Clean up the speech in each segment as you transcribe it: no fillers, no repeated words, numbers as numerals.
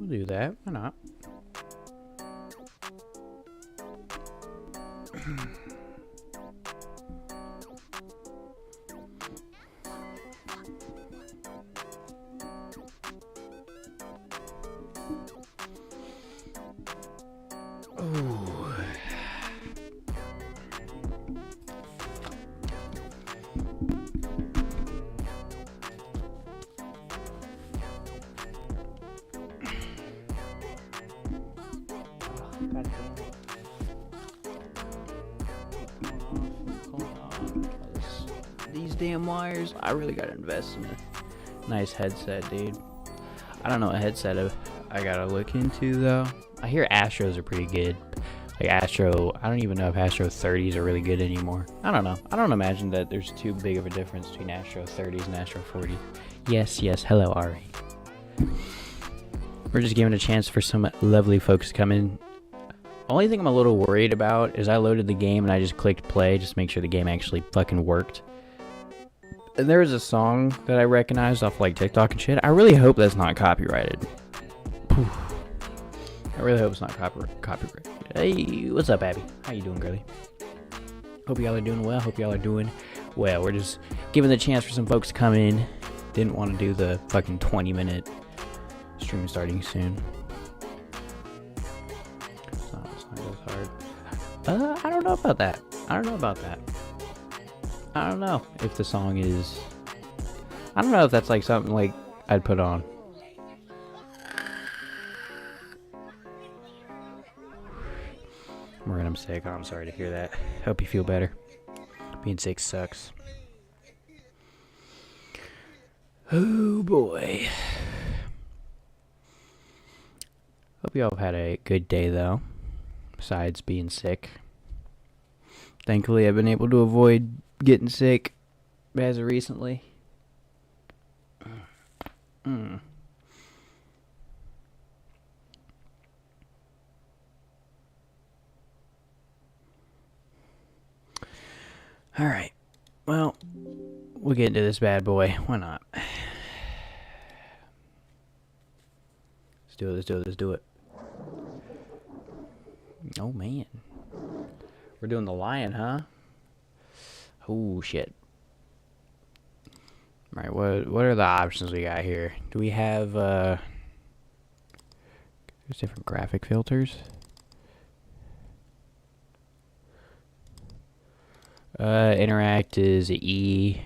We'll do that. Why not? These damn wires. I really gotta invest in a nice headset, dude. I don't know what headset I gotta look into though. I hear Astros are pretty good. Like Astro, I don't even know if Astro 30s are really good anymore. I don't know. I don't imagine that there's too big of a difference between Astro 30s and Astro 40s. Yes, hello Ari. We're just giving a chance for some lovely folks to come in. Only thing I'm a little worried about is I loaded the game and I just clicked play just to make sure the game actually fucking worked. And there was a song that I recognized off like TikTok and shit. I really hope that's not copyrighted. I really hope it's not copyrighted. Hey, what's up, Abby? How you doing, girlie? Hope y'all are doing well. Hope y'all are doing well. We're just giving the chance for some folks to come in. Didn't want to do the fucking 20-minute stream starting soon. It's not hard. I don't know about that. I don't know if the song is... I don't know if that's like something like I'd put on. Marin, I'm sick. Oh, I'm sorry to hear that. Hope you feel better. Being sick sucks. Oh boy. Hope y'all have had a good day though. Besides being sick. Thankfully I've been able to avoid getting sick as of recently. Alright. Well, we'll get into this bad boy. Why not? Let's do it. Oh man. We're doing the lion, huh? Oh shit. Alright, what are the options we got here? Do we have there's different graphic filters? Interact is E.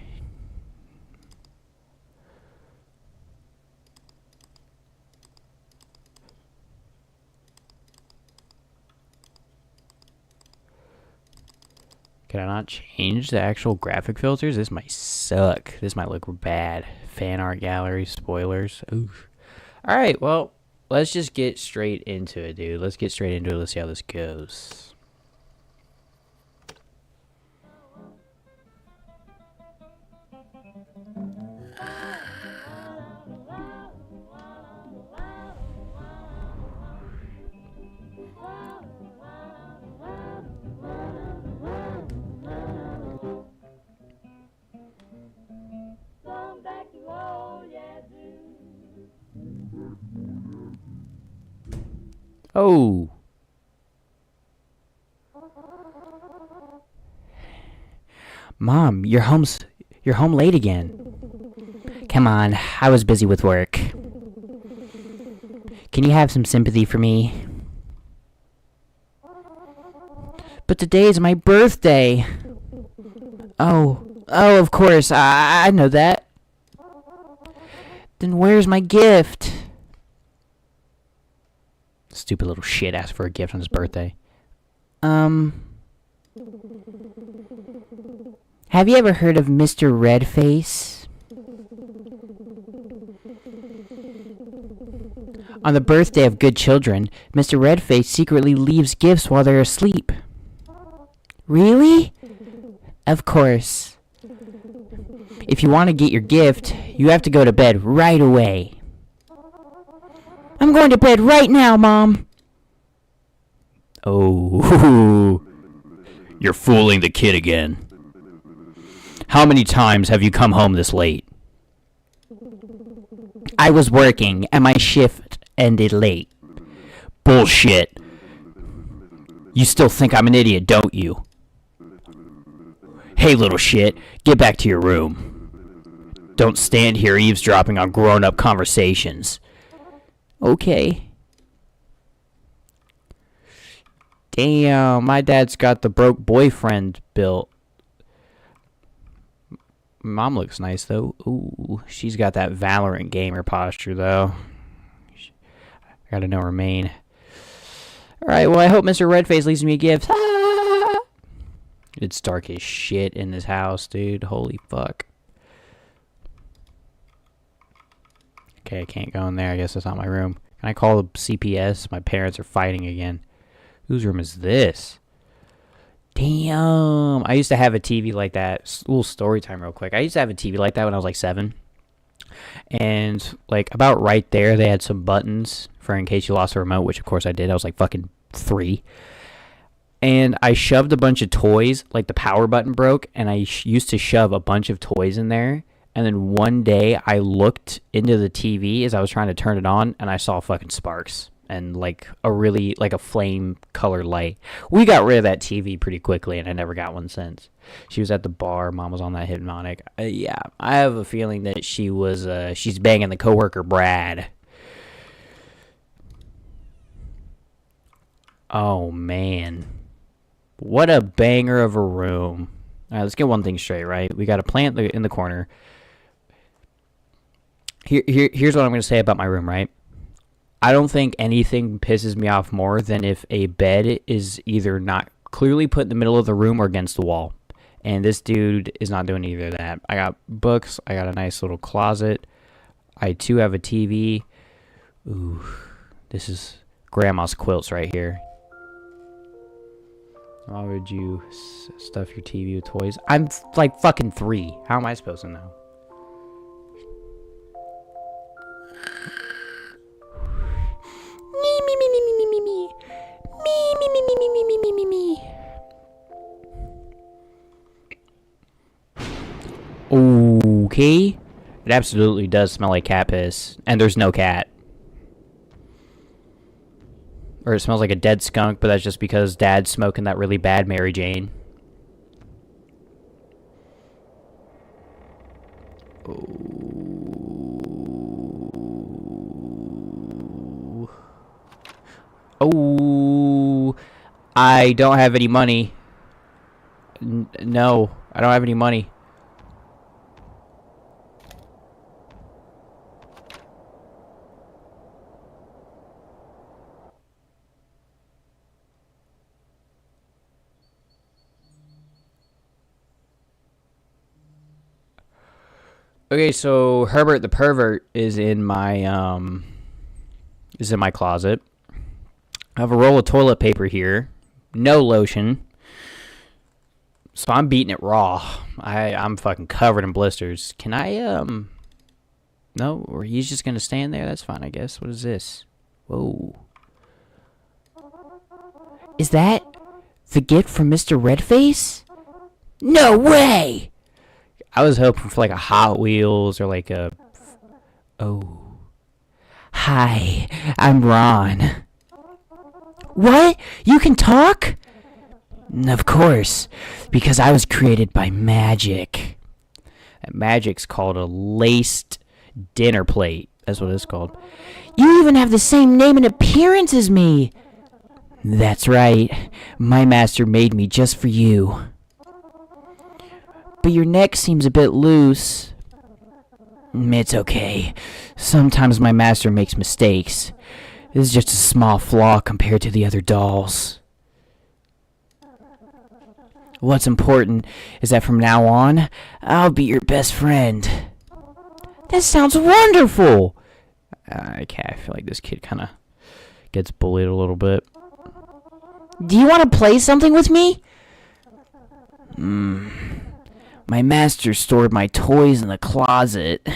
Can I not change the actual graphic filters? This might suck. This might look bad. Fan art gallery, spoilers. Oof. Alright, well, let's just get straight into it, dude. Let's get straight into it. Let's see how this goes. Oh. Mom, you're home late again. Come on, I was busy with work. Can you have some sympathy for me? But today is my birthday. Oh, of course, I know that. Then where's my gift? Stupid little shit asked for a gift on his birthday. Have you ever heard of Mr. Redface? On the birthday of good children, Mr. Redface secretly leaves gifts while they're asleep. Really? Of course. If you want to get your gift, you have to go to bed right away. I'm going to bed right now, Mom. Oh, you're fooling the kid again. How many times have you come home this late? I was working, and my shift ended late. Bullshit. You still think I'm an idiot, don't you? Hey, little shit, get back to your room. Don't stand here eavesdropping on grown-up conversations. Okay. Damn, my dad's got the broke boyfriend built. Mom looks nice, though. Ooh, she's got that Valorant gamer posture, though. I gotta know her main. Alright, well, I hope Mr. Redface leaves me a gift. Ah! It's dark as shit in this house, dude. Holy fuck. Okay, I can't go in there. I guess that's not my room. Can I call the CPS? My parents are fighting again. Whose room is this? Damn. I used to have a TV like that. A little story time real quick. I used to have a TV like that when I was like 7. And like about right there, they had some buttons for in case you lost a remote, which of course I did. I was like fucking 3. And I shoved a bunch of toys, like the power button broke, and I used to shove a bunch of toys in there. And then one day I looked into the TV as I was trying to turn it on, and I saw fucking sparks and like a flame colored light. We got rid of that TV pretty quickly, and I never got one since. She was at the bar. Mom was on that Hypnotic. Yeah, I have a feeling that she's banging the coworker Brad. Oh man, what a banger of a room. All right, let's get one thing straight, right? We got a plant in the corner. Here's what I'm going to say about my room, right? I don't think anything pisses me off more than if a bed is either not clearly put in the middle of the room or against the wall. And this dude is not doing either of that. I got books. I got a nice little closet. I, too, have a TV. Ooh, this is grandma's quilts right here. Why would you stuff your TV with toys? I'm like fucking 3. How am I supposed to know? Okay. It absolutely does smell like cat piss. And there's no cat. Or it smells like a dead skunk, but that's just because Dad's smoking that really bad Mary Jane. Oh, I don't have any money. No, I don't have any money. Okay, so Herbert the pervert is in my closet. I have a roll of toilet paper here. No lotion. So I'm beating it raw. I'm fucking covered in blisters. Can I no, or he's just gonna stand there? That's fine, I guess. What is this? Whoa. Is that the gift from Mr. Redface? No way! I was hoping for like a Hot Wheels or like a... Oh. Hi, I'm Ron. What? You can talk? Of course, because I was created by magic. That magic's called a laced dinner plate. That's what it's called. You even have the same name and appearance as me. That's right. My master made me just for you. But your neck seems a bit loose. It's okay. Sometimes my master makes mistakes. This is just a small flaw compared to the other dolls. What's important is that from now on, I'll be your best friend. That sounds wonderful! I feel like this kid kind of gets bullied a little bit. Do you want to play something with me? My master stored my toys in the closet.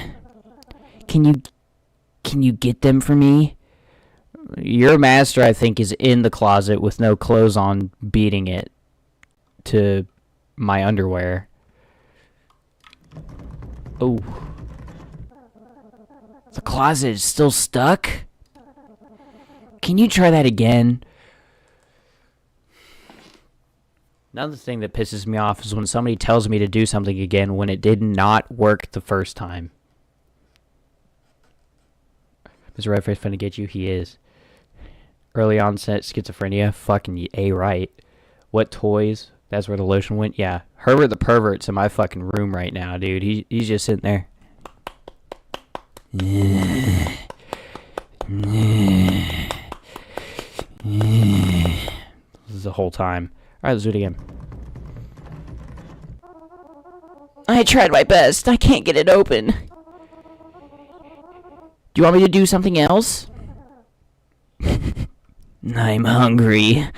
Can you get them for me? Your master, I think, is in the closet with no clothes on, beating it to my underwear. Oh. The closet is still stuck? Can you try that again? Another thing that pisses me off is when somebody tells me to do something again when it did not work the first time. Mr. Redface finna get you? He is. Early onset schizophrenia? Fucking A right. What toys? That's where the lotion went? Yeah. Herbert the pervert's in my fucking room right now, dude. He's just sitting there. This is the whole time. Alright, let's do it again. I tried my best. I can't get it open. Do you want me to do something else? I'm hungry.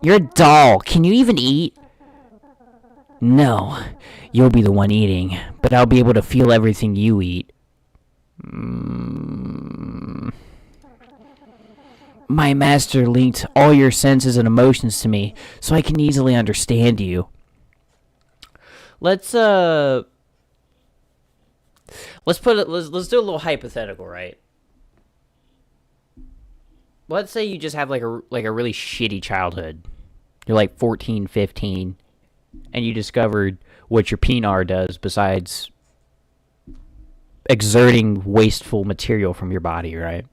You're a doll. Can you even eat? No. You'll be the one eating, but I'll be able to feel everything you eat. My master linked all your senses and emotions to me, so I can easily understand you. Let's do a little hypothetical, right? Let's say you just have like a really shitty childhood. You're like 14, 15, and you discovered what your penar does besides exerting wasteful material from your body, right?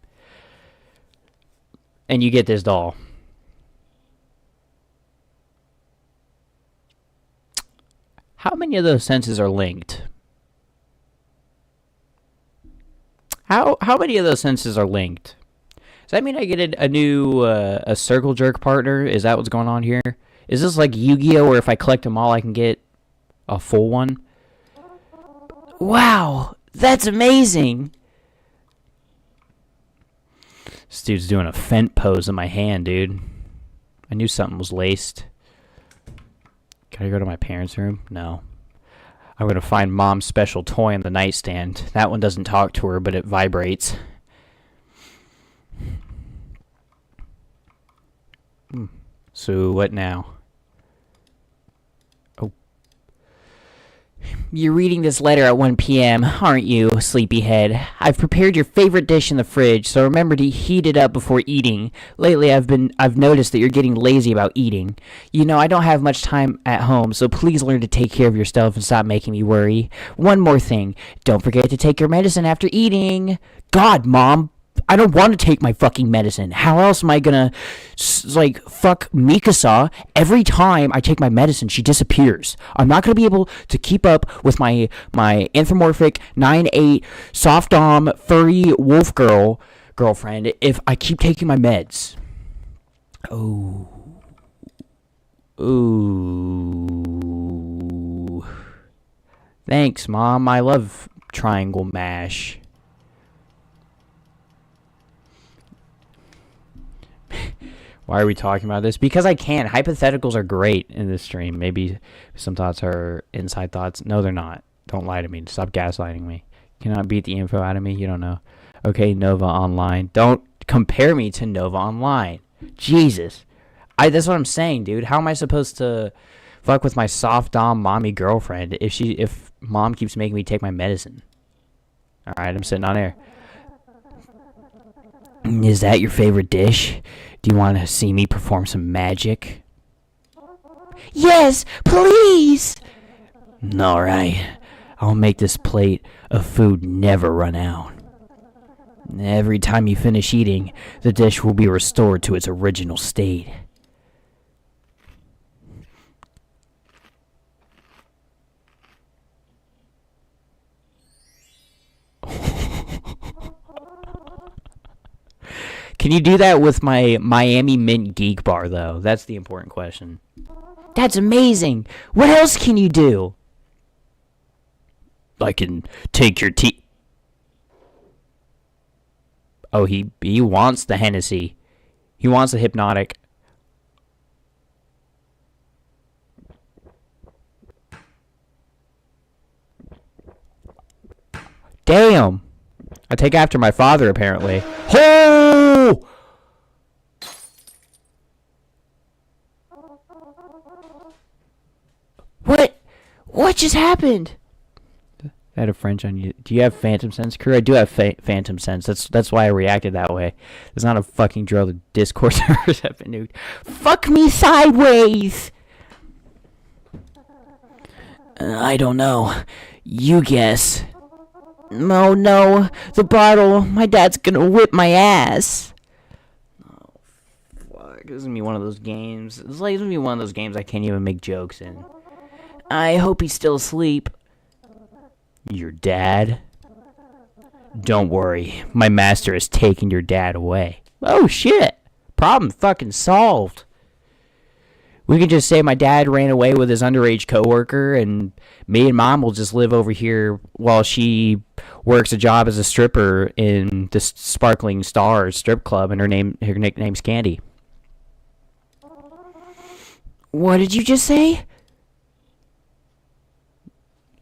And you get this doll. How many of those senses are linked? How many of those senses are linked? Does that mean I get a new a circle jerk partner? Is that what's going on here? Is this like Yu-Gi-Oh, where if I collect them all, I can get a full one? Wow, that's amazing. This dude's doing a fent pose in my hand, dude. I knew something was laced. Can I go to my parents' room? No. I'm going to find Mom's special toy on the nightstand. That one doesn't talk to her, but it vibrates. So, what now? Oh. You're reading this letter at 1 p.m., aren't you, sleepyhead? I've prepared your favorite dish in the fridge, so remember to heat it up before eating. Lately, I've noticed that you're getting lazy about eating. You know, I don't have much time at home, so please learn to take care of yourself and stop making me worry. One more thing. Don't forget to take your medicine after eating. God, Mom, I don't want to take my fucking medicine. How else am I gonna, fuck Mikasa? Every time I take my medicine, she disappears. I'm not gonna be able to keep up with my anthropomorphic 9'8" soft dom furry wolf girlfriend if I keep taking my meds. Oh. Ooh. Thanks, Mom. I love triangle mash. Why are we talking about this? Because I can. Hypotheticals are great in this stream. Maybe some thoughts are inside thoughts. No, they're not. Don't lie to me. Stop gaslighting me. Cannot beat the info out of me. You don't know. Okay, Nova Online. Don't compare me to Nova Online. Jesus. That's what I'm saying, dude. How am I supposed to fuck with my soft dom mommy girlfriend if Mom keeps making me take my medicine? Alright, I'm sitting on air. Is that your favorite dish? Do you want to see me perform some magic? Yes, please! Alright, I'll make this plate of food never run out. Every time you finish eating, the dish will be restored to its original state. Can you do that with my Miami Mint Geek Bar, though? That's the important question. That's amazing! What else can you do? I can take your tea. Oh, he wants the Hennessy. He wants the hypnotic. Damn! I take after my father, apparently. Oh! What just happened? had a French on you. Do you have Phantom Sense, crew? I do have Phantom Sense. That's why I reacted that way. It's not a fucking drill. The Discord servers have been nuked. Fuck me sideways! I don't know. You guess. Oh no, the bottle. My dad's gonna whip my ass. Oh, fuck. This is gonna be one of those games. It's like, gonna be one of those games I can't even make jokes in. I hope he's still asleep. Your dad? Don't worry. My master has taken your dad away. Oh shit. Problem fucking solved. We can just say my dad ran away with his underage coworker, and me and mom will just live over here while she works a job as a stripper in the Sparkling Stars strip club, and her nickname's Candy. What did you just say?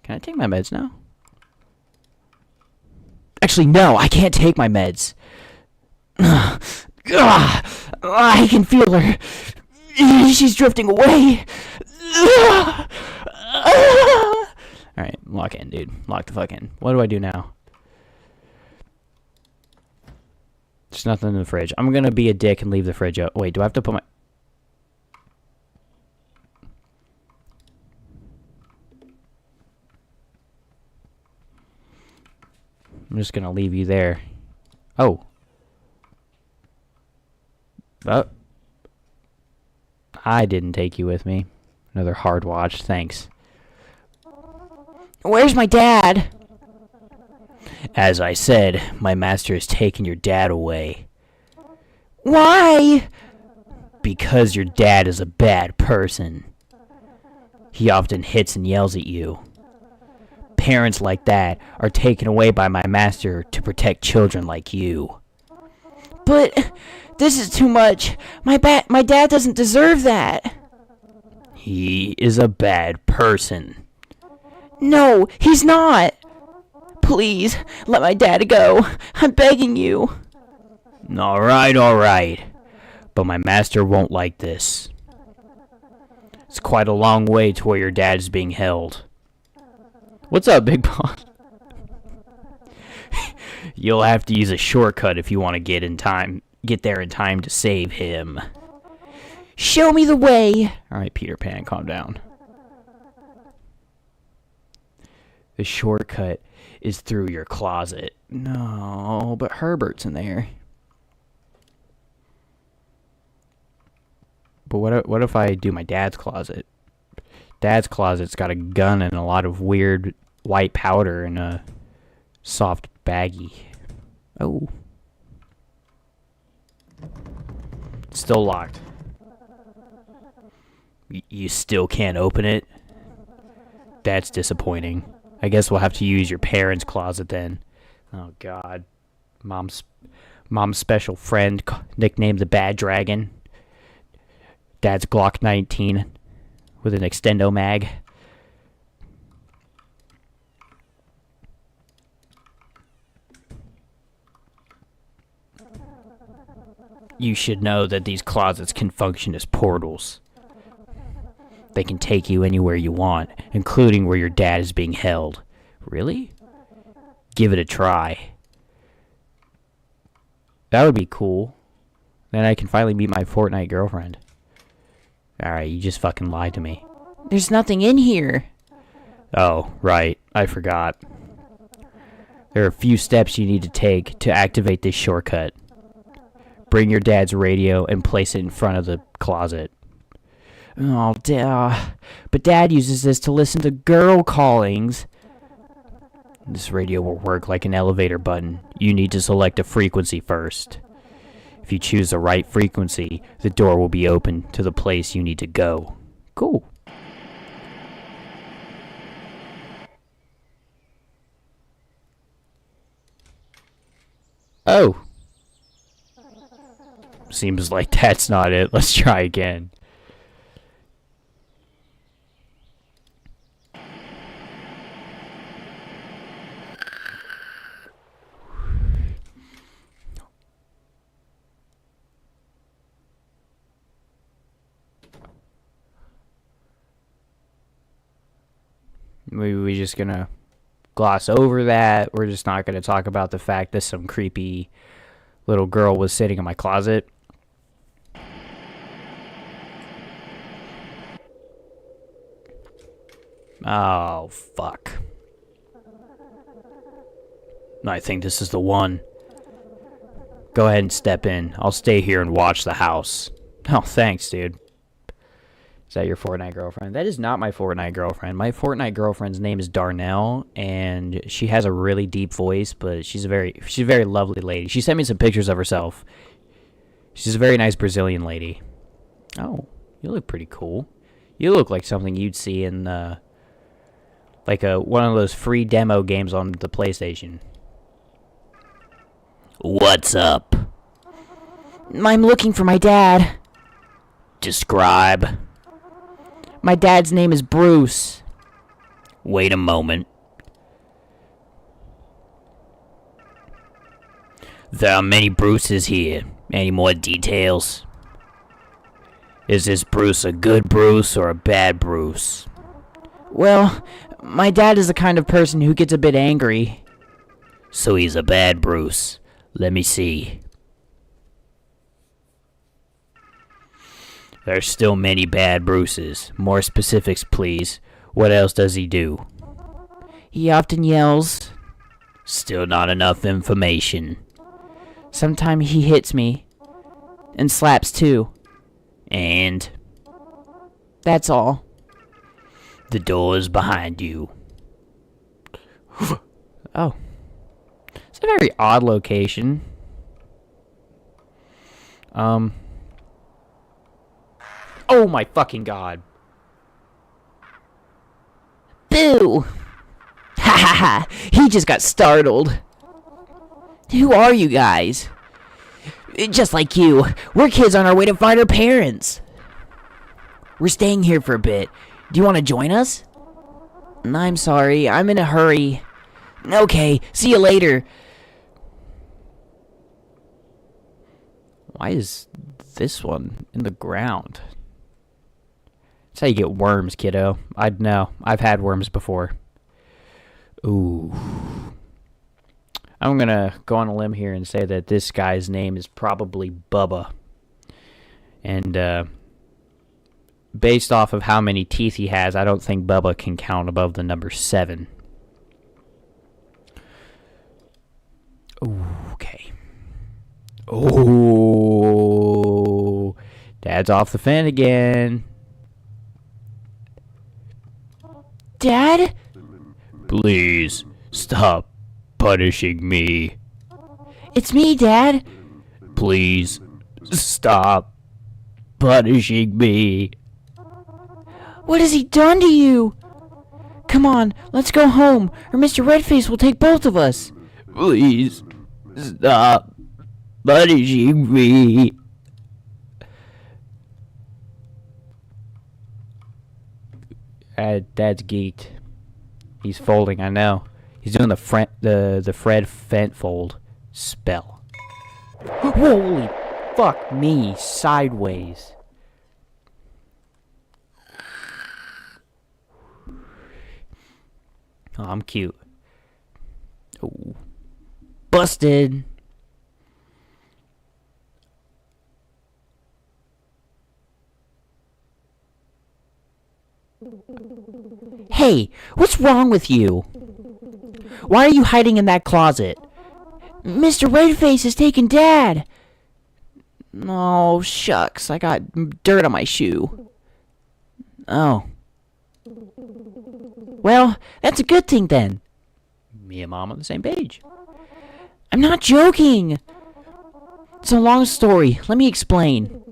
Can I take my meds now? Actually, no, I can't take my meds. I can feel her. She's drifting away. Alright, lock in, dude. Lock the fuck in. What do I do now? There's nothing in the fridge. I'm gonna be a dick and leave the fridge out. Wait, do I have to put my... I'm just gonna leave you there. Oh. Oh. I didn't take you with me. Another hard watch, thanks. Where's my dad? As I said, my master has taken your dad away. Why? Because your dad is a bad person. He often hits and yells at you. Parents like that are taken away by my master to protect children like you. But this is too much. My dad doesn't deserve that. He is a bad person. No, he's not. Please, let my dad go. I'm begging you. Alright. But my master won't like this. It's quite a long way to where your dad is being held. What's up, Big Boss? You'll have to use a shortcut if you want to get there in time to save him. Show me the way. Alright, Peter Pan, calm down. The shortcut is through your closet. No, but Herbert's in there. But what if I do my dad's closet? Dad's closet's got a gun and a lot of weird white powder and a soft baggie. Oh. Still locked. You still can't open it? That's disappointing. I guess we'll have to use your parents' closet then. Oh god. Mom's special friend nicknamed the Bad Dragon. Dad's Glock 19 with an extendo mag. You should know that these closets can function as portals. They can take you anywhere you want, including where your dad is being held. Really? Give it a try. That would be cool. Then I can finally meet my Fortnite girlfriend. Alright, you just fucking lied to me. There's nothing in here. Oh, right. I forgot. There are a few steps you need to take to activate this shortcut. Bring your dad's radio and place it in front of the closet. Oh, but Dad uses this to listen to girl callings. This radio will work like an elevator button. You need to select a frequency first. If you choose the right frequency, the door will be open to the place you need to go. Cool. Oh. Seems like that's not it. Let's try again. Maybe we're just gonna gloss over that. We're just not going to talk about the fact that some creepy little girl was sitting in my closet. Oh, fuck. I think this is the one. Go ahead and step in. I'll stay here and watch the house. Oh, thanks, dude. Is that your Fortnite girlfriend? That is not my Fortnite girlfriend. My Fortnite girlfriend's name is Darnell, and she has a really deep voice, but she's a very lovely lady. She sent me some pictures of herself. She's a very nice Brazilian lady. Oh, you look pretty cool. You look like something you'd see in like one of those free demo games on the PlayStation. What's up? I'm looking for my dad. Describe. My dad's name is Bruce. Wait a moment. There are many Bruces here. Any more details? Is this Bruce a good Bruce or a bad Bruce? Well, my dad is the kind of person who gets a bit angry. So he's a bad Bruce. Let me see. There's still many bad Bruces. More specifics, please. What else does he do? He often yells. Still not enough information. Sometimes he hits me. And slaps too. And? That's all. The door is behind you. Oh. It's a very odd location. Oh my fucking god. Boo! Ha ha ha! He just got startled. Who are you guys? Just like you, we're kids on our way to find our parents. We're staying here for a bit. Do you want to join us? I'm sorry, I'm in a hurry. Okay, see you later. Why is this one in the ground? That's how you get worms, kiddo. I'd know. I've had worms before. Ooh. I'm going to go on a limb here and say that this guy's name is probably Bubba. And based off of how many teeth he has, I don't think Bubba can count above the number 7. Ooh, okay. Oh, Dad's off the fan again. Dad? Please, stop punishing me. It's me, Dad. Please, stop punishing me. What has he done to you? Come on, let's go home, or Mr. Redface will take both of us. Please, stop punishing me. Dad's geeked. He's folding, I know. He's doing the Fred Fentfold spell. Holy fuck me, sideways. Oh, I'm cute. Oh. Busted. Hey, what's wrong with you? Why are you hiding in that closet? Mr. Redface has taken Dad. Oh, shucks. I got dirt on my shoe. Oh. Well, that's a good thing then. Me and Mom on the same page. I'm not joking. It's a long story. Let me explain.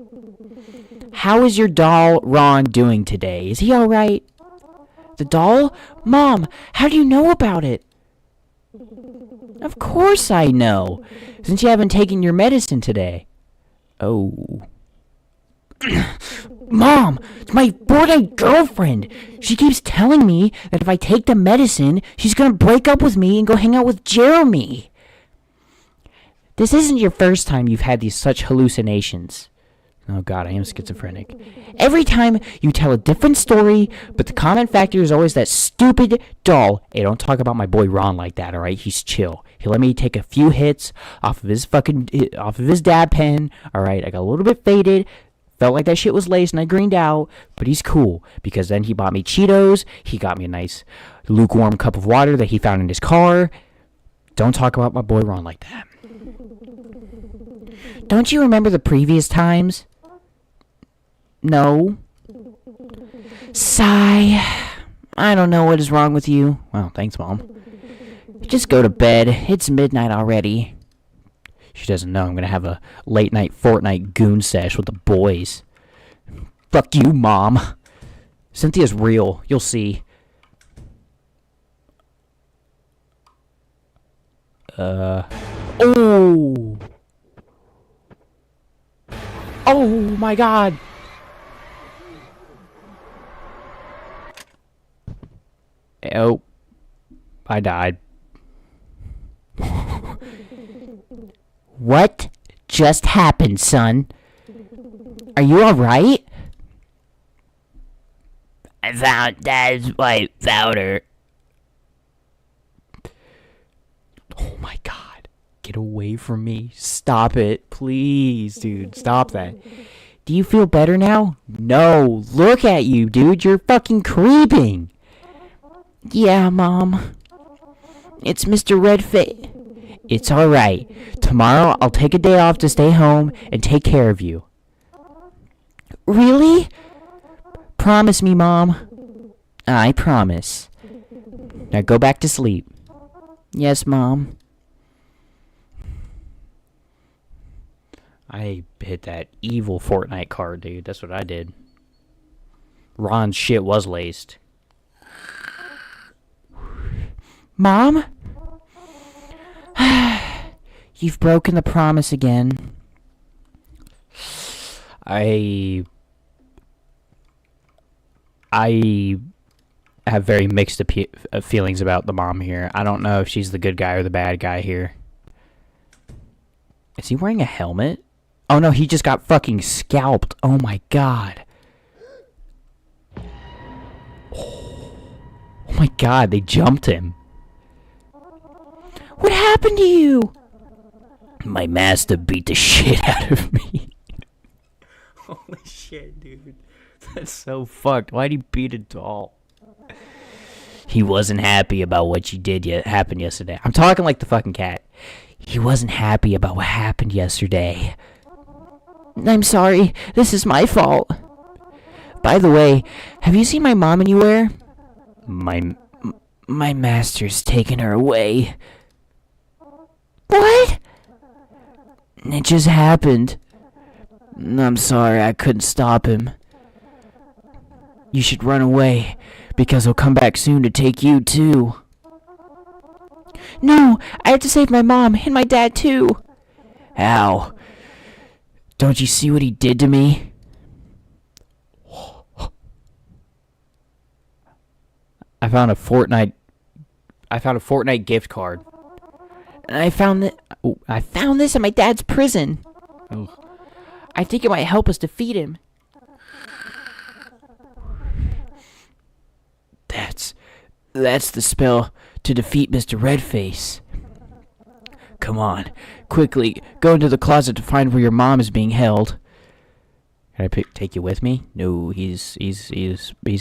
How is your doll, Ron, doing today? Is he alright? The doll? Mom, how do you know about it? Of course I know, since you haven't taken your medicine today. Oh. Mom, it's my Fortnite girlfriend. She keeps telling me that if I take the medicine, she's gonna break up with me and go hang out with Jeremy. This isn't your first time you've had these such hallucinations. Oh god, I am schizophrenic. Every time you tell a different story, but the common factor is always that stupid doll. Hey, don't talk about my boy Ron like that, alright? He's chill. He let me take a few hits off of his dab pen, alright? I got a little bit faded. Felt like that shit was laced and I greened out, but he's cool because then he bought me Cheetos. He got me a nice lukewarm cup of water that he found in his car. Don't talk about my boy Ron like that. Don't you remember the previous times? No. Sigh. I don't know what is wrong with you. Well, thanks, Mom. Just go to bed. It's midnight already. She doesn't know I'm going to have a late night Fortnite goon sesh with the boys. Fuck you, Mom. Cynthia's real. You'll see. Oh! Oh my god! Oh. I died. What just happened, son? Are you alright? I found Dad's white powder. Oh my god. Get away from me. Stop it. Please, dude. Stop that. Do you feel better now? No. Look at you, dude. You're fucking creeping. Yeah, Mom. It's Mr. Redface. It's alright. Tomorrow I'll take a day off to stay home and take care of you. Really? Promise me, Mom. I promise. Now go back to sleep. Yes, Mom. I hit that evil Fortnite card, dude. That's what I did. Ron's shit was laced. Mom? You've broken the promise again. I have very mixed feelings about the mom here. I don't know if she's the good guy or the bad guy here. Is he wearing a helmet? Oh no, he just got fucking scalped. Oh my god. Oh my god, they jumped him. What happened to you? My master beat the shit out of me. Holy shit, dude. That's so fucked. Why'd he beat a doll? He wasn't happy about what you did happened yesterday. I'm talking like the fucking cat. He wasn't happy about what happened yesterday. I'm sorry. This is my fault. By the way, have you seen my mom anywhere? My master's taken her away. What? It just happened. I'm sorry, I couldn't stop him. You should run away, because he'll come back soon to take you too. No, I have to save my mom and my dad too. How? Don't you see what he did to me? I found a Fortnite gift card. And I found this in my dad's prison. Oh. I think it might help us defeat him. That's the spell to defeat Mr. Redface. Come on, quickly, go into the closet to find where your mom is being held. Can I take you with me? No, he's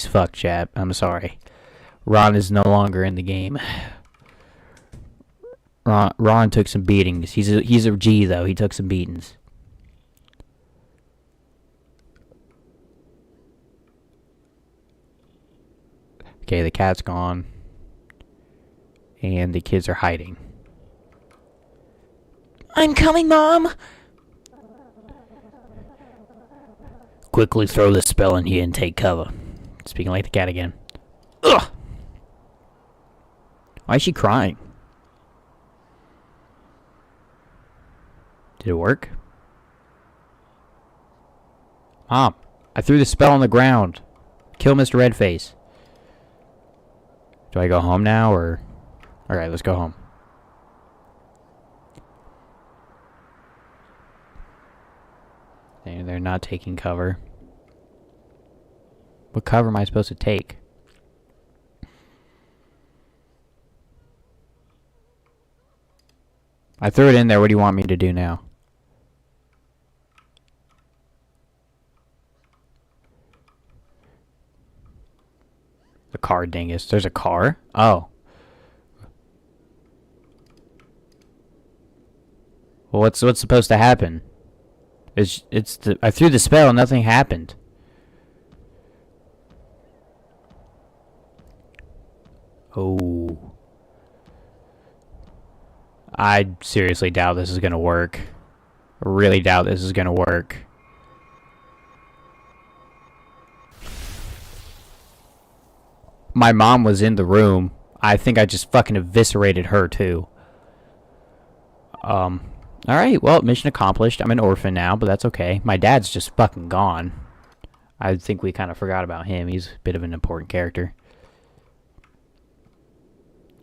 fucked, chap. I'm sorry. Ron is no longer in the game. Ron took some beatings. He's a G though. He took some beatings. Okay, the cat's gone. And the kids are hiding. I'm coming, Mom! Quickly throw this spell in here and take cover. Speaking like the cat again. Ugh! Why is she crying? Did it work? Mom, I threw the spell on the ground. Kill Mr. Redface. Do I go home now, or... Alright, let's go home. They're not taking cover. What cover am I supposed to take? I threw it in there. What do you want me to do now? The car dingus. There's a car? Oh. Well, what's supposed to happen? I threw the spell, nothing happened. Oh. I seriously doubt this is gonna work. I really doubt this is gonna work. My mom was in the room. I think I just fucking eviscerated her too. Alright, well, mission accomplished. I'm an orphan now, but that's okay. My dad's just fucking gone. I think we kind of forgot about him. He's a bit of an important character.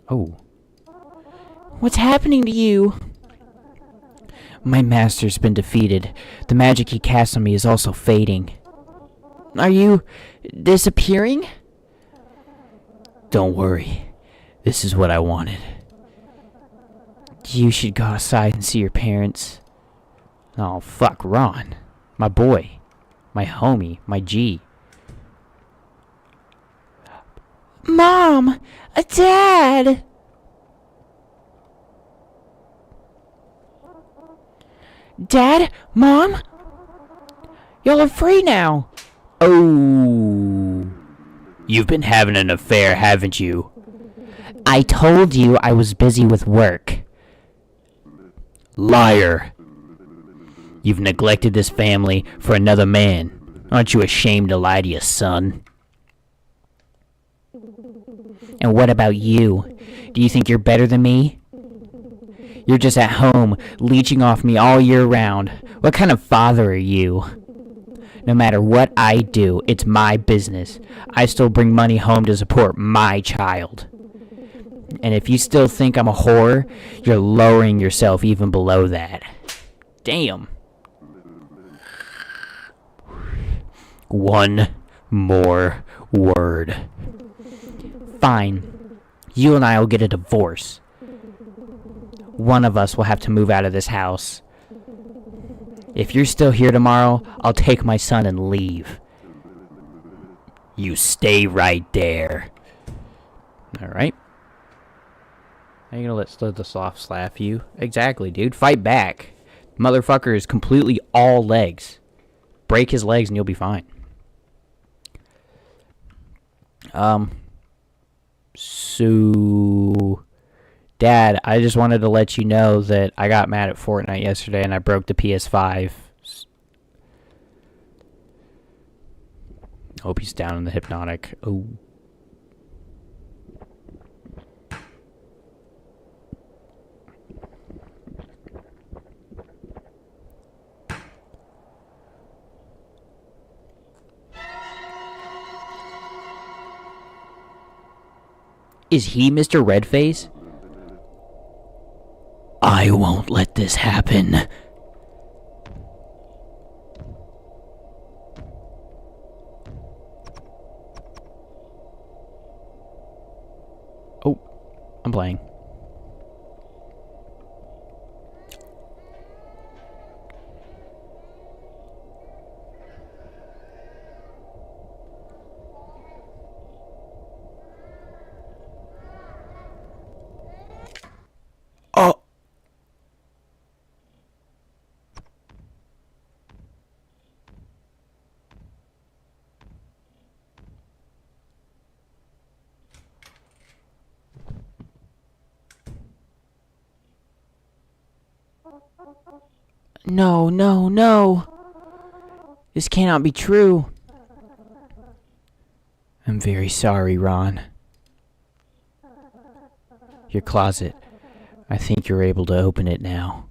Oh. What's happening to you? My master's been defeated. The magic he cast on me is also fading. Are you disappearing? Don't worry. This is what I wanted. You should go outside and see your parents. Oh, fuck, Ron. My boy. My homie. My G. Mom! Dad! Dad? Mom? Y'all are free now. Oh. You've been having an affair, haven't you? I told you I was busy with work. Liar. You've neglected this family for another man. Aren't you ashamed to lie to your son? And what about you? Do you think you're better than me? You're just at home, leeching off me all year round. What kind of father are you? No matter what I do, it's my business. I still bring money home to support my child. And if you still think I'm a whore, you're lowering yourself even below that. Damn. One more word. Fine. You and I will get a divorce. One of us will have to move out of this house. If you're still here tomorrow, I'll take my son and leave. You stay right there. Alright. Are you gonna let the soft slap you? Exactly, dude. Fight back. Motherfucker is completely all legs. Break his legs and you'll be fine. So... Dad, I just wanted to let you know that I got mad at Fortnite yesterday and I broke the PS5. Hope he's down in the hypnotic. Oh. Is he Mr. Redface? I won't let this happen. Oh, I'm playing. Oh. No, no, no. This cannot be true. I'm very sorry, Ron. Your closet. I think you're able to open it now.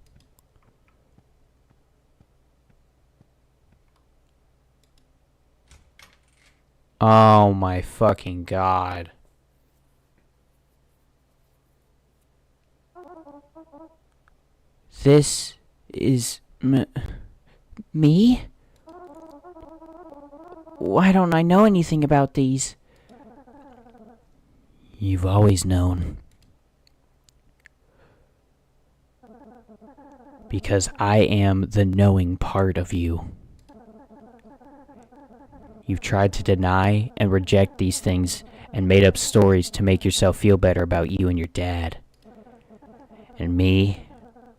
Oh my fucking god. This is me? Why don't I know anything about these? You've always known. Because I am the knowing part of you. You've tried to deny and reject these things and made up stories to make yourself feel better about you and your dad. And me,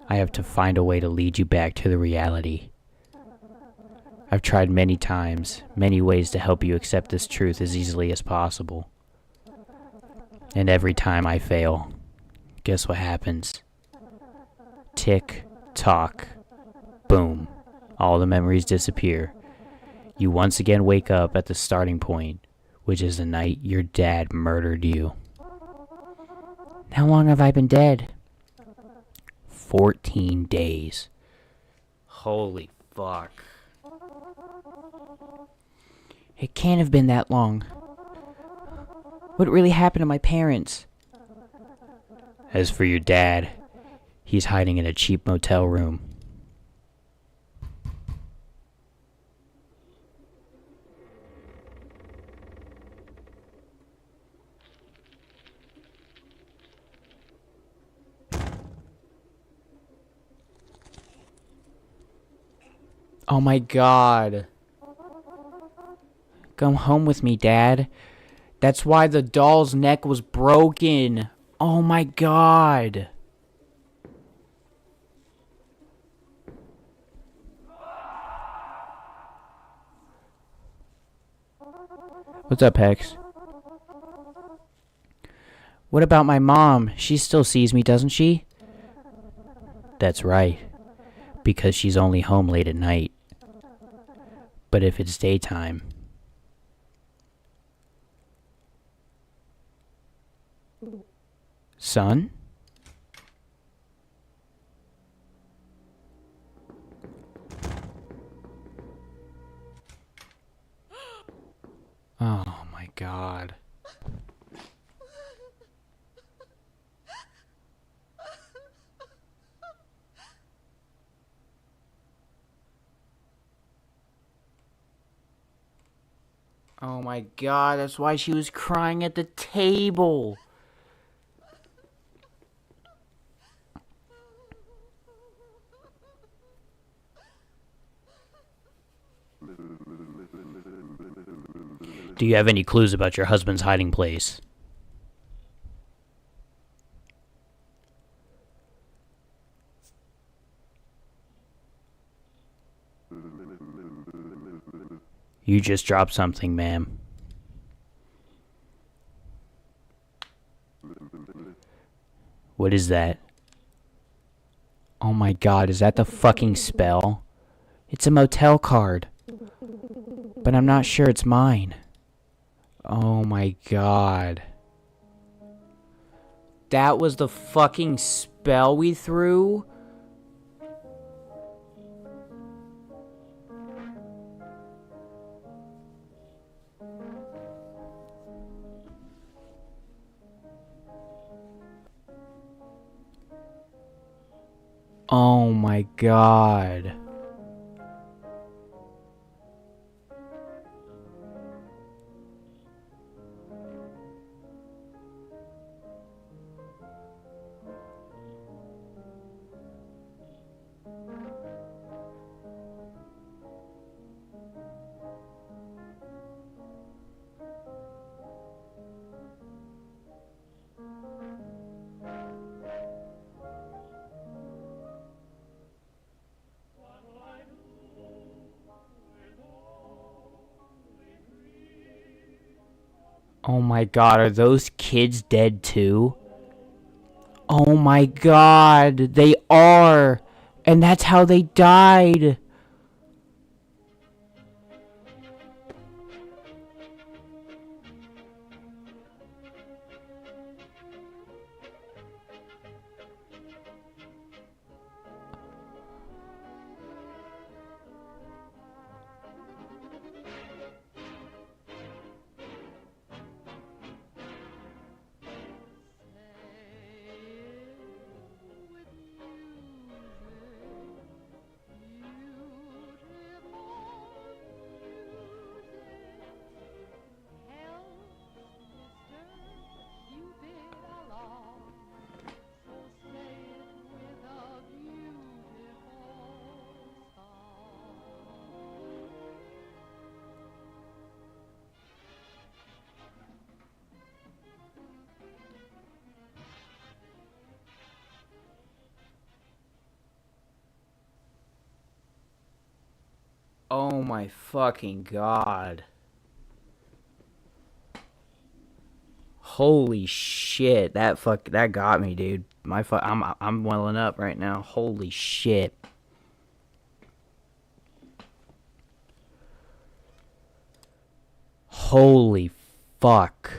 I have to find a way to lead you back to the reality. I've tried many times, many ways to help you accept this truth as easily as possible. And every time I fail, guess what happens? Tick, tock, boom. All the memories disappear. You once again wake up at the starting point, which is the night your dad murdered you. How long have I been dead? 14 days. Holy fuck. It can't have been that long. What really happened to my parents? As for your dad, he's hiding in a cheap motel room. Oh my god. Come home with me, Dad. That's why the doll's neck was broken. Oh my god. What's up, Hex? What about my mom? She still sees me, doesn't she? That's right. Because she's only home late at night. But if it's daytime... Son? Oh my god. Oh my god, that's why she was crying at the table. Do you have any clues about your husband's hiding place? You just dropped something, ma'am. What is that? Oh my god, is that the fucking spell? It's a motel card. But I'm not sure it's mine. Oh my god. That was the fucking spell we threw? Oh my god. Oh my god, are those kids dead too? Oh my god, they are! And that's how they died! Oh my fucking god. Holy shit. That got me, dude. I'm welling up right now. Holy shit. Holy fuck.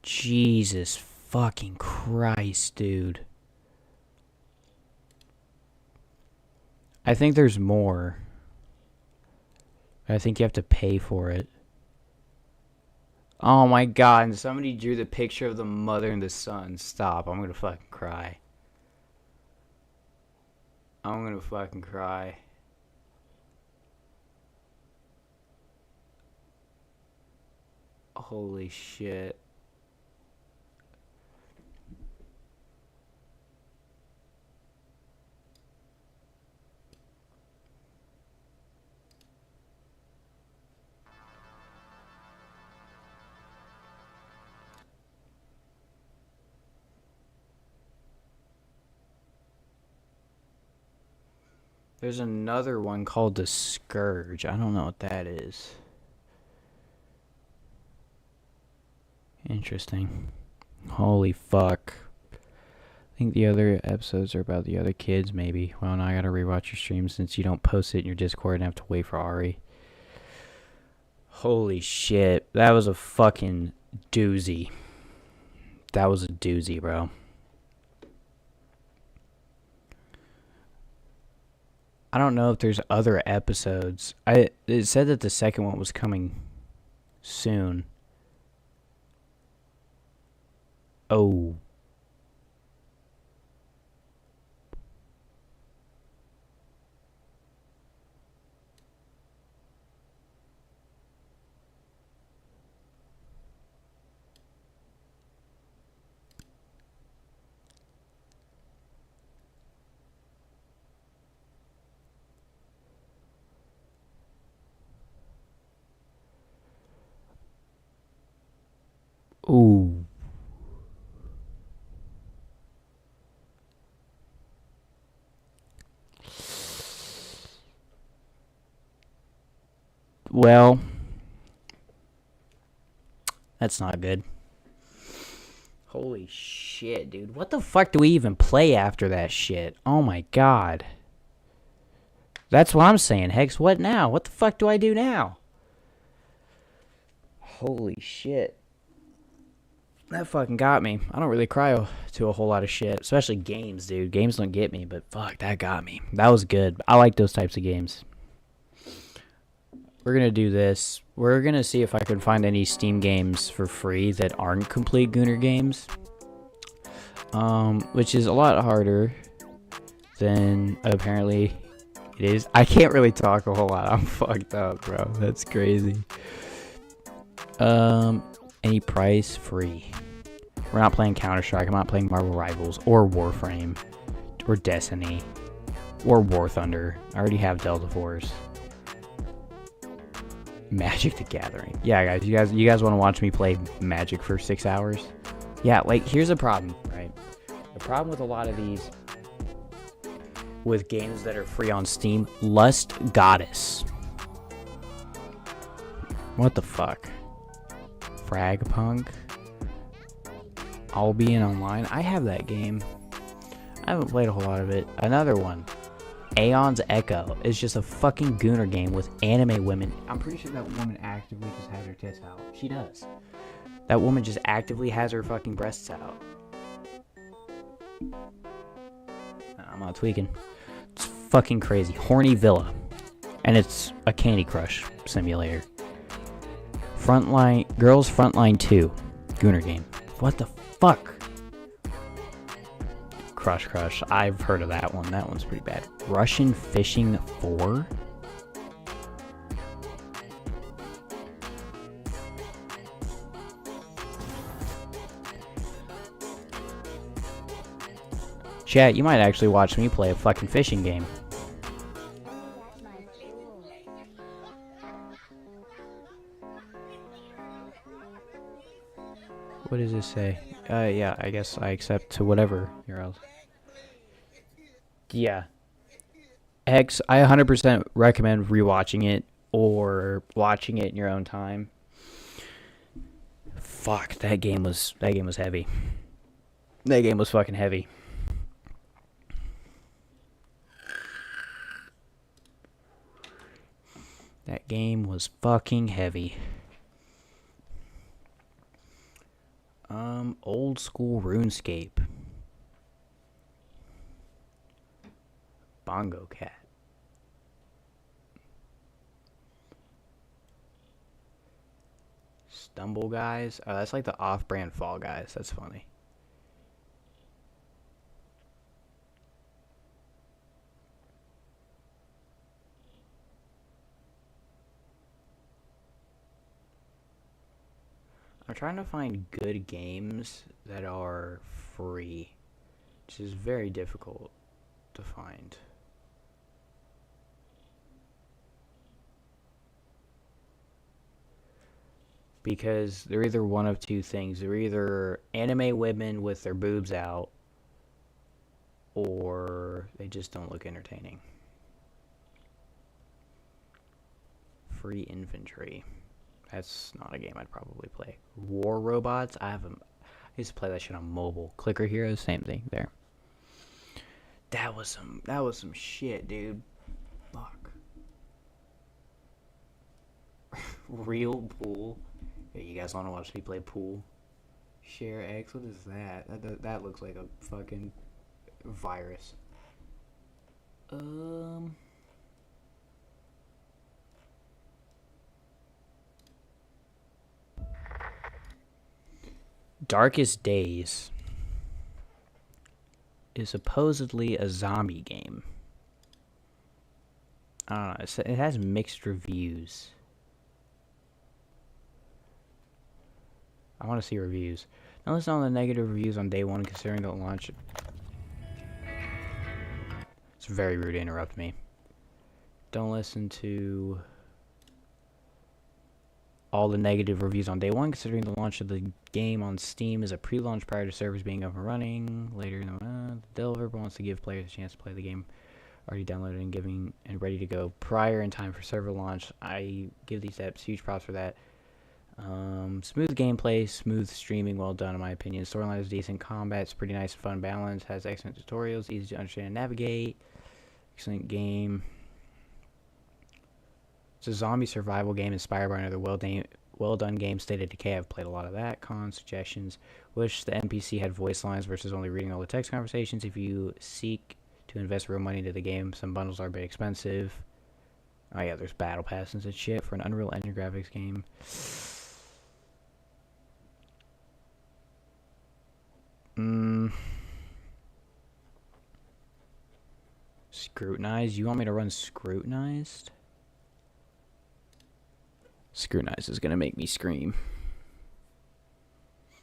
Jesus fucking Christ, dude. I think there's more. I think you have to pay for it. Oh my god, and somebody drew the picture of the mother and the son. Stop, I'm gonna fucking cry. I'm gonna fucking cry. Holy shit. There's another one called The Scourge. I don't know what that is. Interesting. Holy fuck. I think the other episodes are about the other kids, maybe. Well, now I gotta rewatch your stream since you don't post it in your Discord and have to wait for Ari. Holy shit. That was a fucking doozy. That was a doozy, bro. I don't know if there's other episodes. It said that the second one was coming soon. Oh. Ooh. Well, that's not good. Holy shit, dude. What the fuck do we even play after that shit? Oh my god. That's what I'm saying, Hex. What now? What the fuck do I do now? Holy shit. That fucking got me. I don't really cry to a whole lot of shit, especially games, dude. Games don't get me, but fuck, that got me. That was good. I like those types of games. We're gonna do this. We're gonna see if I can find any Steam games for free that aren't complete Gooner games. Which is a lot harder than apparently it is. I can't really talk a whole lot. I'm fucked up, bro. That's crazy. Any price free. We're not playing Counter-Strike. I'm not playing Marvel Rivals or Warframe or Destiny or War Thunder. I already have Delta Force. Magic the Gathering. Yeah, guys, you guys want to watch me play Magic for 6 hours? Yeah, like here's a problem, right? The problem with a lot of these with games that are free on Steam, Lust Goddess. What the fuck? Fragpunk. Albion Online. I have that game. I haven't played a whole lot of it. Another one. Aeon's Echo is just a fucking Gooner game with anime women. I'm pretty sure that woman actively just has her tits out. She does. That woman just actively has her fucking breasts out. I'm not tweaking. It's fucking crazy. Horny Villa. And it's a Candy Crush simulator. Girls Frontline 2. Gooner game. What the fuck? Crush. I've heard of that one. That one's pretty bad. Russian Fishing 4? Chat, you might actually watch me play a fucking fishing game. What does this say? Yeah, I guess I accept to whatever you're else. Yeah. X, I 100% recommend rewatching it or watching it in your own time. Fuck, that game was heavy. That game was fucking heavy. That game was fucking heavy. Old school RuneScape. Bongo Cat. Stumble Guys. Oh, that's like the off-brand Fall Guys. That's funny. I'm trying to find good games that are free, which is very difficult to find. Because they're either one of two things. They're either anime women with their boobs out, or they just don't look entertaining. Free Infantry. That's not a game I'd probably play. War Robots. I used to play that shit on mobile. Clicker Heroes, same thing there. That was some shit, dude. Fuck. Real Pool. Yeah, you guys want to watch me play pool? Share X. What is that? That looks like a fucking virus. Darkest Days is supposedly a zombie game. I don't know. It has mixed reviews. I want to see reviews. Don't listen to the negative reviews on day one, considering the launch. It's very rude to interrupt me. Don't listen to all the negative reviews on day one, considering the launch of the game on Steam is a pre-launch prior to servers being up and running. Later, the developer wants to give players a chance to play the game already downloaded and ready to go prior in time for server launch. I give these apps huge props for that. Smooth gameplay, smooth streaming, well done in my opinion. Storyline is decent, combat's pretty nice, fun balance, has excellent tutorials, easy to understand and navigate. Excellent game. It's a zombie survival game inspired by another well done game, State of Decay. I've played a lot of that. Cons, suggestions. Wish the NPC had voice lines versus only reading all the text conversations. If you seek to invest real money into the game, some bundles are a bit expensive. Oh yeah, there's battle passes and shit for an Unreal Engine graphics game. Scrutinized? You want me to run Scrutinized? Scrutinized is gonna make me scream.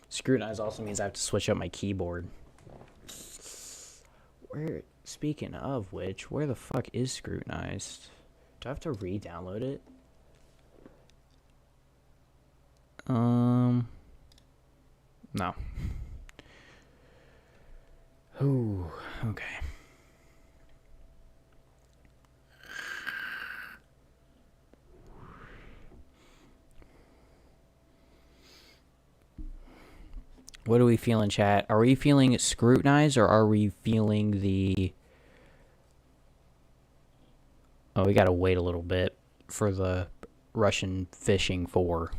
Scrutinized also means I have to switch up my keyboard. Speaking of which, where the fuck is Scrutinized? Do I have to re-download it? No. Ooh, okay. What are we feeling, chat? Are we feeling Scrutinized, or are we feeling the... Oh, we gotta wait a little bit for the Russian Fishing 4.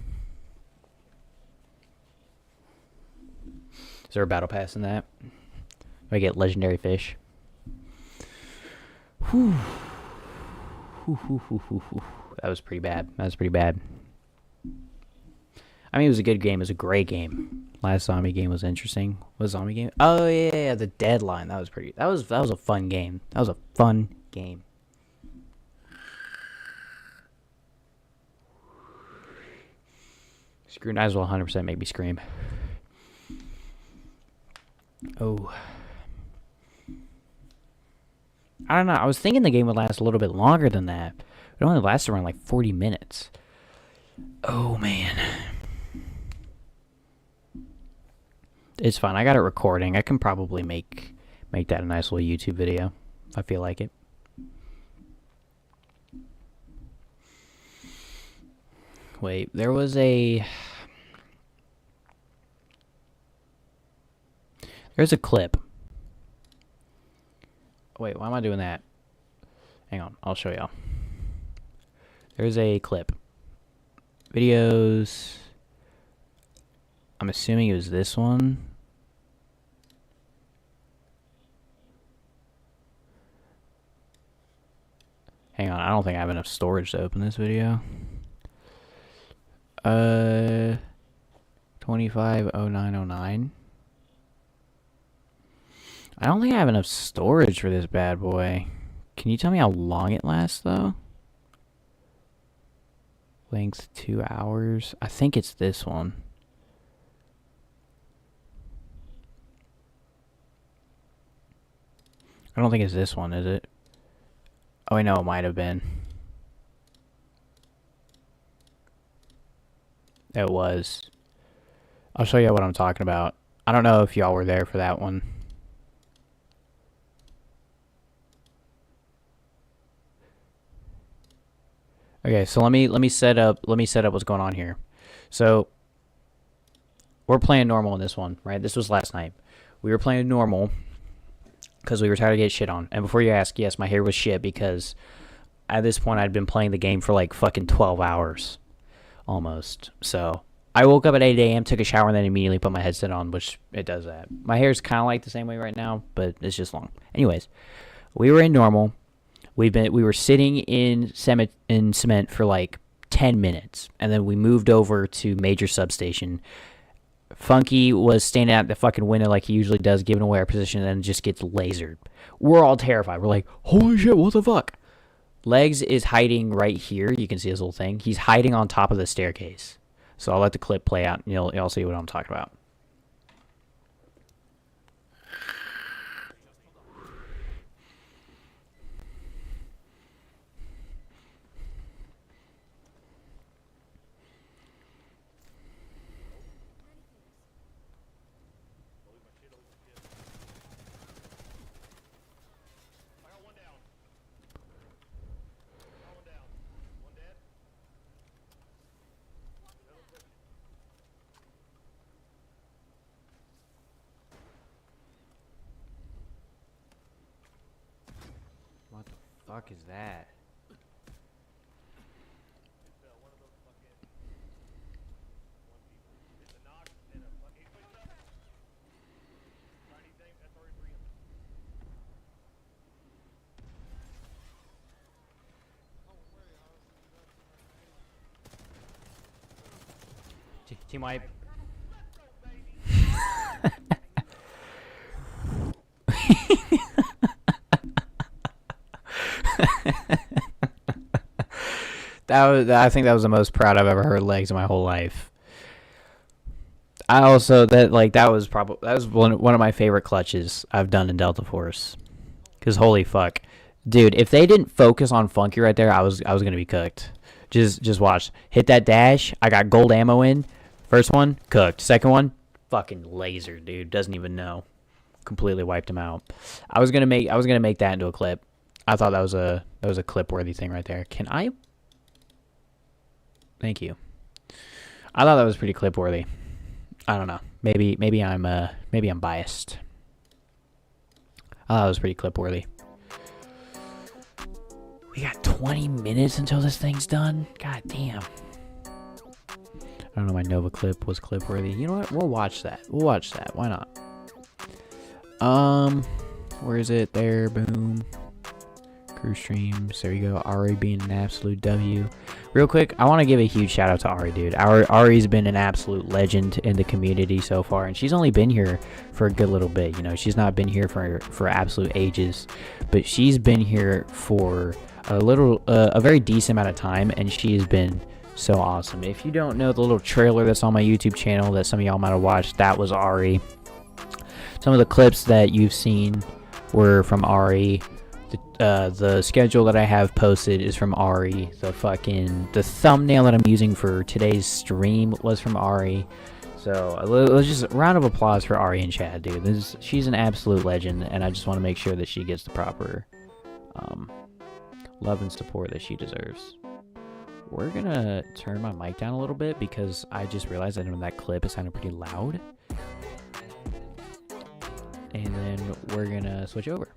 Is there a battle pass in that? Do I get legendary fish? Whew. That was pretty bad. That was pretty bad. I mean, it was a good game. It was a great game. Last zombie game was interesting. What zombie game? Oh yeah, the Deadline. That was pretty. That was a fun game. That was a fun game. Scrutinized will 100% make me scream. Oh. I don't know. I was thinking the game would last a little bit longer than that. It only lasted around like 40 minutes. Oh man. It's fine. I got it recording. I can probably make that a nice little YouTube video if I feel like it. Wait, there's a clip. Wait, why am I doing that? Hang on, I'll show y'all. There's a clip. Videos. I'm assuming it was this one. Hang on, I don't think I have enough storage to open this video. 250909. I don't think I have enough storage for this bad boy. Can you tell me how long it lasts, though? Length 2 hours. I think it's this one. I don't think it's this one, is it? Oh, I know it might have been. It was. I'll show you what I'm talking about. I don't know if y'all were there for that one. Okay, so let me set up what's going on here. So we're playing normal in this one, right? This was last night. We were playing normal because we were tired of getting shit on. And before you ask, yes, my hair was shit because at this point I'd been playing the game for like fucking 12 hours almost. So I woke up at 8 a.m., took a shower, and then immediately put my headset on, which it does that. My hair's kind of like the same way right now, but it's just long. Anyways, we were in normal. We were sitting in cement for like 10 minutes, and then we moved over to major substation. Funky was standing out the fucking window like he usually does, giving away our position, and then just gets lasered. We're all terrified. We're like, holy shit, what the fuck? Legs is hiding right here. You can see his little thing. He's hiding on top of the staircase. So I'll let the clip play out, and you'll see what I'm talking about. What the fuck is that? Team wipe. I think that was the most proud I've ever heard Legs in my whole life. That was one of my favorite clutches I've done in Delta Force. Cause holy fuck, dude! If they didn't focus on Funky right there, I was gonna be cooked. Just watch. Hit that dash. I got gold ammo in. First one cooked. Second one, fucking laser, dude. Doesn't even know. Completely wiped him out. I was gonna make that into a clip. I thought that was a clip worthy thing right there. Can I? Thank you. I thought that was pretty clip worthy. I don't know. Maybe I'm biased. I thought it was pretty clip worthy. We got 20 minutes until this thing's done. God damn. I don't know. My Nova clip was clip worthy. You know what? We'll watch that. Why not? Where is it? There. Boom. Crew streams. There you go. Ari being an absolute W. Real quick, I want to give a huge shout out to Ari, dude. Ari's been an absolute legend in the community so far, and she's only been here for a good little bit. You know, she's not been here for absolute ages, but she's been here for a very decent amount of time, and she's been so awesome. If you don't know the little trailer that's on my YouTube channel that some of y'all might have watched, that was Ari. Some of the clips that you've seen were from Ari. The schedule that I have posted is from Ari. The thumbnail that I'm using for today's stream was from Ari. So let's just round of applause for Ari and Chad, dude. She's an absolute legend, and I just want to make sure that she gets the proper love and support that she deserves. We're gonna turn my mic down a little bit because I just realized that in that clip it sounded pretty loud. And then we're gonna switch over.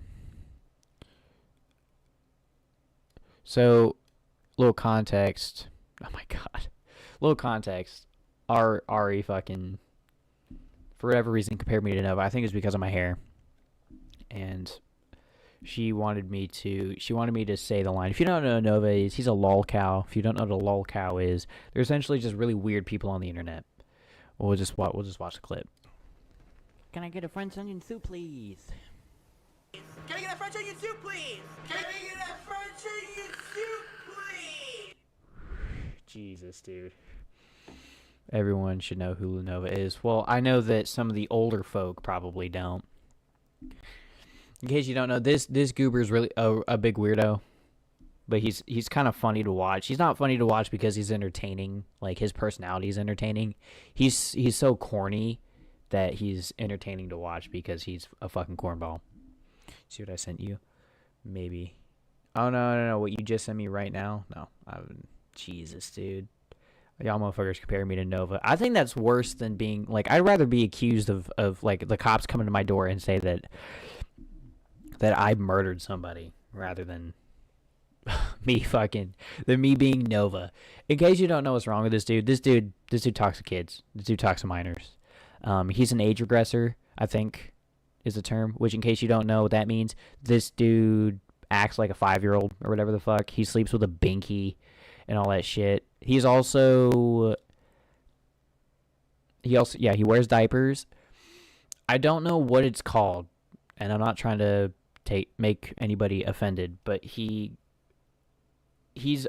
So, little context. Oh my god. Little context. Ari fucking, for whatever reason, compared me to Nova. I think it's because of my hair. And she wanted me to say the line. If you don't know what Nova is, he's a lol cow. If you don't know what a lol cow is, they're essentially just really weird people on the internet. We'll just watch the clip. Can I get a French onion soup, please? Can I get a French onion soup, please? Can I get a French onion soup, please? Jesus, dude. Everyone should know who Nova is. Well, I know that some of the older folk probably don't. In case you don't know, this goober is really a big weirdo, but he's kind of funny to watch. He's not funny to watch because he's entertaining. Like, his personality is entertaining. He's so corny that he's entertaining to watch because he's a fucking cornball. See what I sent you? Maybe. Oh, no. What you just sent me right now? No. Jesus, dude. Y'all motherfuckers compare me to Nova. I think that's worse than being, like, I'd rather be accused of like, the cops coming to my door and say that I murdered somebody rather than me being Nova. In case you don't know what's wrong with this dude talks to kids. This dude talks to minors. He's an age regressor, I think is the term, which, in case you don't know what that means, this dude acts like a 5-year-old or whatever the fuck. He sleeps with a binky and all that shit. He wears diapers. I don't know what it's called, and I'm not trying to make anybody offended, but he's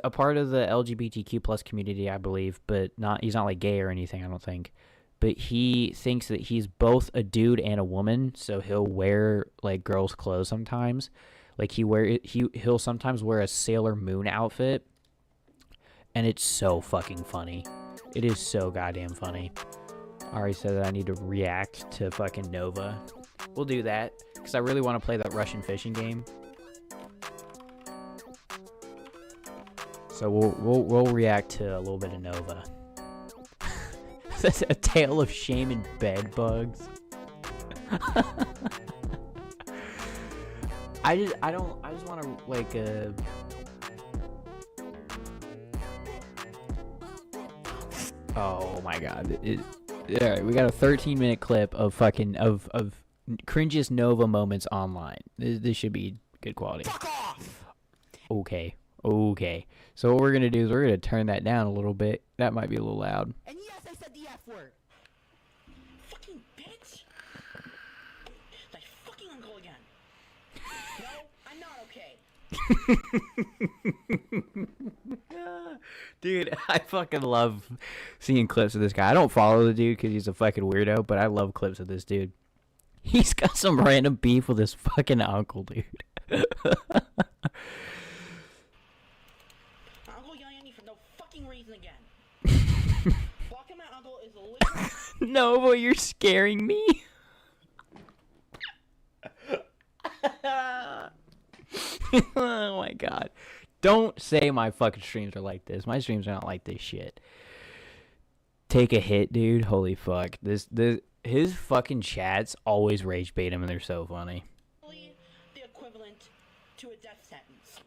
a part of the LGBTQ plus community, I believe, but he's not like gay or anything, I don't think. But he thinks that he's both a dude and a woman, so he'll wear like girls' clothes sometimes. Like he'll sometimes wear a Sailor Moon outfit, and it's so fucking funny. It is so goddamn funny. I already said that I need to react to fucking Nova. We'll do that because I really want to play that Russian fishing game. So we'll react to a little bit of Nova. That's a tale of shame and bed bugs. I just want to like oh my god. All right, we got a 13-minute clip of fucking of cringiest Nova moments online. This should be good quality. Fuck off! Okay. So what we're gonna do is we're gonna turn that down a little bit. That might be a little loud. And yes, I said the F word. Fucking bitch! My fucking uncle again. No, I'm not okay. Dude, I fucking love seeing clips of this guy. I don't follow the dude because he's a fucking weirdo, but I love clips of this dude. He's got some random beef with his fucking uncle, dude. Uncle yelling at me for no fucking reason again. Blocking my uncle is literally... No, boy, you're scaring me. Oh my god. Don't say my fucking streams are like this. My streams are not like this shit. Take a hit, dude. Holy fuck. His fucking chats always rage bait him and they're so funny. the equivalent to a death sentence.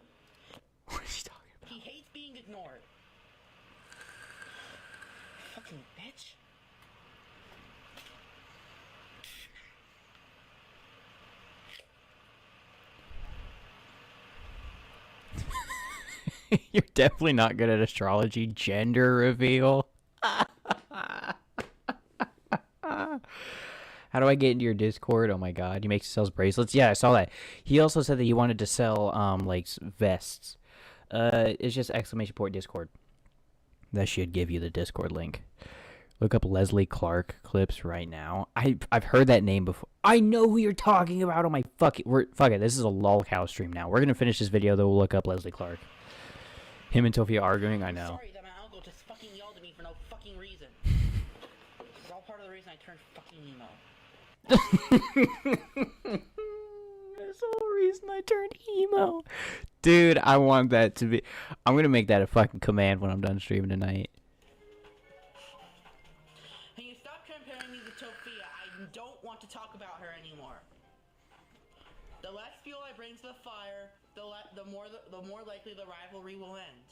What is he talking about? He hates being ignored. Fucking bitch. You're definitely not good at astrology. Gender reveal. How do I get into your Discord? Oh my god, he sells bracelets. Yeah, I saw that. He also said that he wanted to sell like vests. It's just !Discord. That should give you the Discord link. Look up Leslie Clark clips right now. I've heard that name before. I know who you're talking about. Oh my fuck it. Fuck it. This is a lolcow stream now. We're gonna finish this video, though. We'll look up Leslie Clark. Him and Tofia arguing. I know. Sorry that my uncle just fucking yelled at me for no fucking reason. It's all part of the turned fucking emo. That's the whole reason I turned emo. Dude, I want that to be... I'm gonna make that a fucking command when I'm done streaming tonight. Can you stop comparing me to Tophia? I don't want to talk about her anymore. The less fuel I bring to the fire, the more likely the rivalry will end.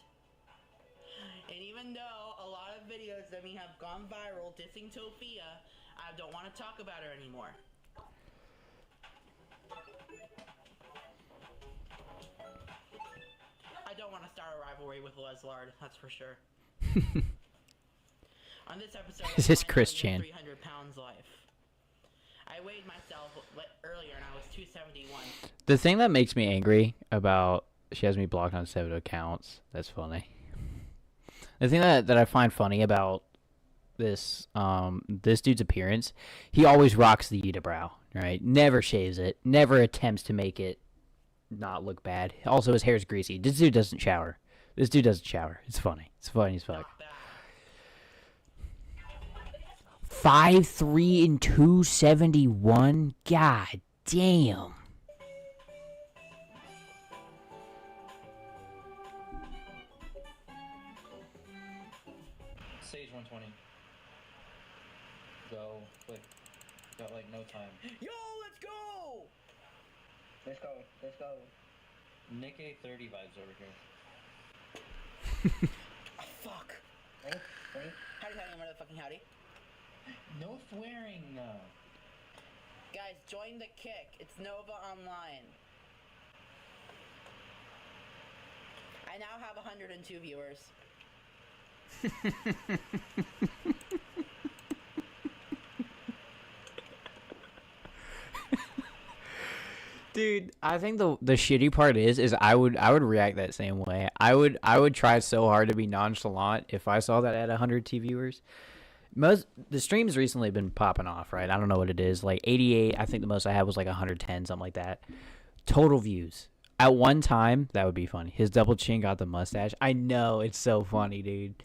And even though a lot of videos that me have gone viral dissing Tophia, I don't want to talk about her anymore. I don't want to start a rivalry with Leslard, that's for sure. On this episode, Is this Chris Chan? 300 pounds life. I weighed myself earlier and I was 271. The thing that makes me angry about... She has me blocked on 7 accounts. That's funny. The thing that I find funny about this this dude's appearance, he always rocks the unibrow, right? Never shaves it. Never attempts to make it not look bad. Also, his hair's greasy. This dude doesn't shower. This dude doesn't shower. It's funny. It's funny as fuck. 5'3" and 271. God damn. Sage 120. Go. Quick. Got like no time. Yo, let's go! Let's go. Let's go. Nick A30 vibes over here. Oh, fuck. Ready? Ready? Howdy, motherfucking howdy. No swearing. Guys, join the kick. It's Nova Online. I now have 102 viewers. Dude, I think the shitty part is I would react that same way. I would try so hard to be nonchalant if I saw that at 100 viewers. The streams recently have been popping off, right? I don't know what it is, like 88. I think the most I had was like 110, something like that. Total views. At one time, that would be funny. His double chin got the mustache. I know, it's so funny, dude.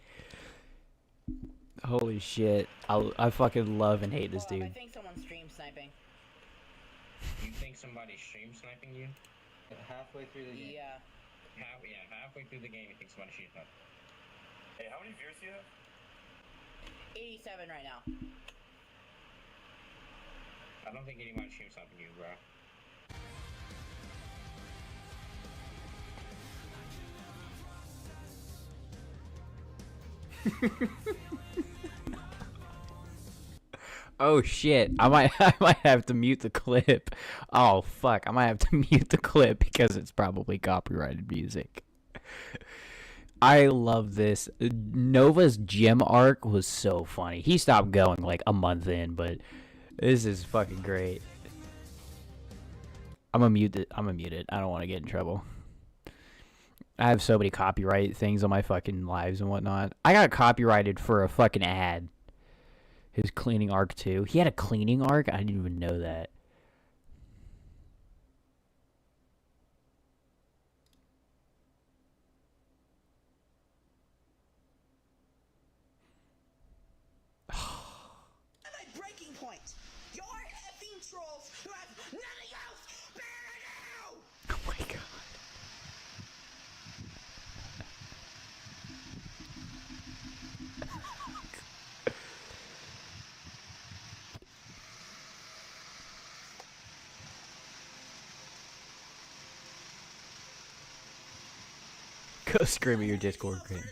Holy shit. I fucking love and hate this Hold up, dude. I think someone's stream sniping. You think somebody's stream sniping you? Halfway through the game. Yeah. Halfway through the game, you think somebody's stream sniping. Hey, how many viewers do you have? 87 right now. I don't think anybody's stream sniping you, bro. Oh shit! I might have to mute the clip. Oh fuck! I might have to mute the clip because it's probably copyrighted music. I love this. Nova's gym arc was so funny. He stopped going like a month in, but this is fucking great. I'm gonna mute it. I don't want to get in trouble. I have so many copyright things on my fucking lives and whatnot. I got copyrighted for a fucking ad. His cleaning arc too. He had a cleaning arc? I didn't even know that. At my breaking point, you're effing trolls who have nothing else better to do! Oh my god. Go scream at your Discord game.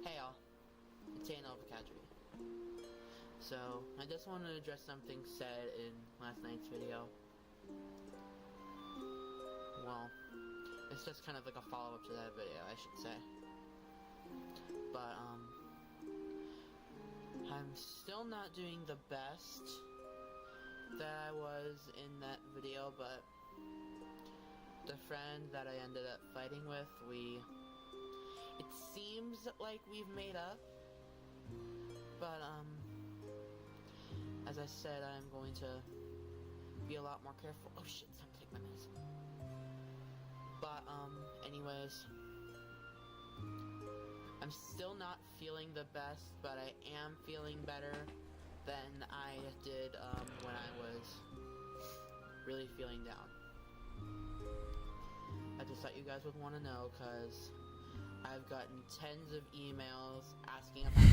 Hey y'all, it's Anel Kadri. So, I just want to address something said in last night's video. Well, it's just kind of like a follow-up to that video, I should say. But, I'm still not doing the best that I was in that video, but the friend that I ended up fighting with, it seems like we've made up, but, as I said, I'm going to be a lot more careful. Oh shit, it's time to take my meds. But, anyways, I'm still not feeling the best, but I am feeling better than I did, when I was really feeling down. I just thought you guys would want to know, because I've gotten tens of emails asking if I'm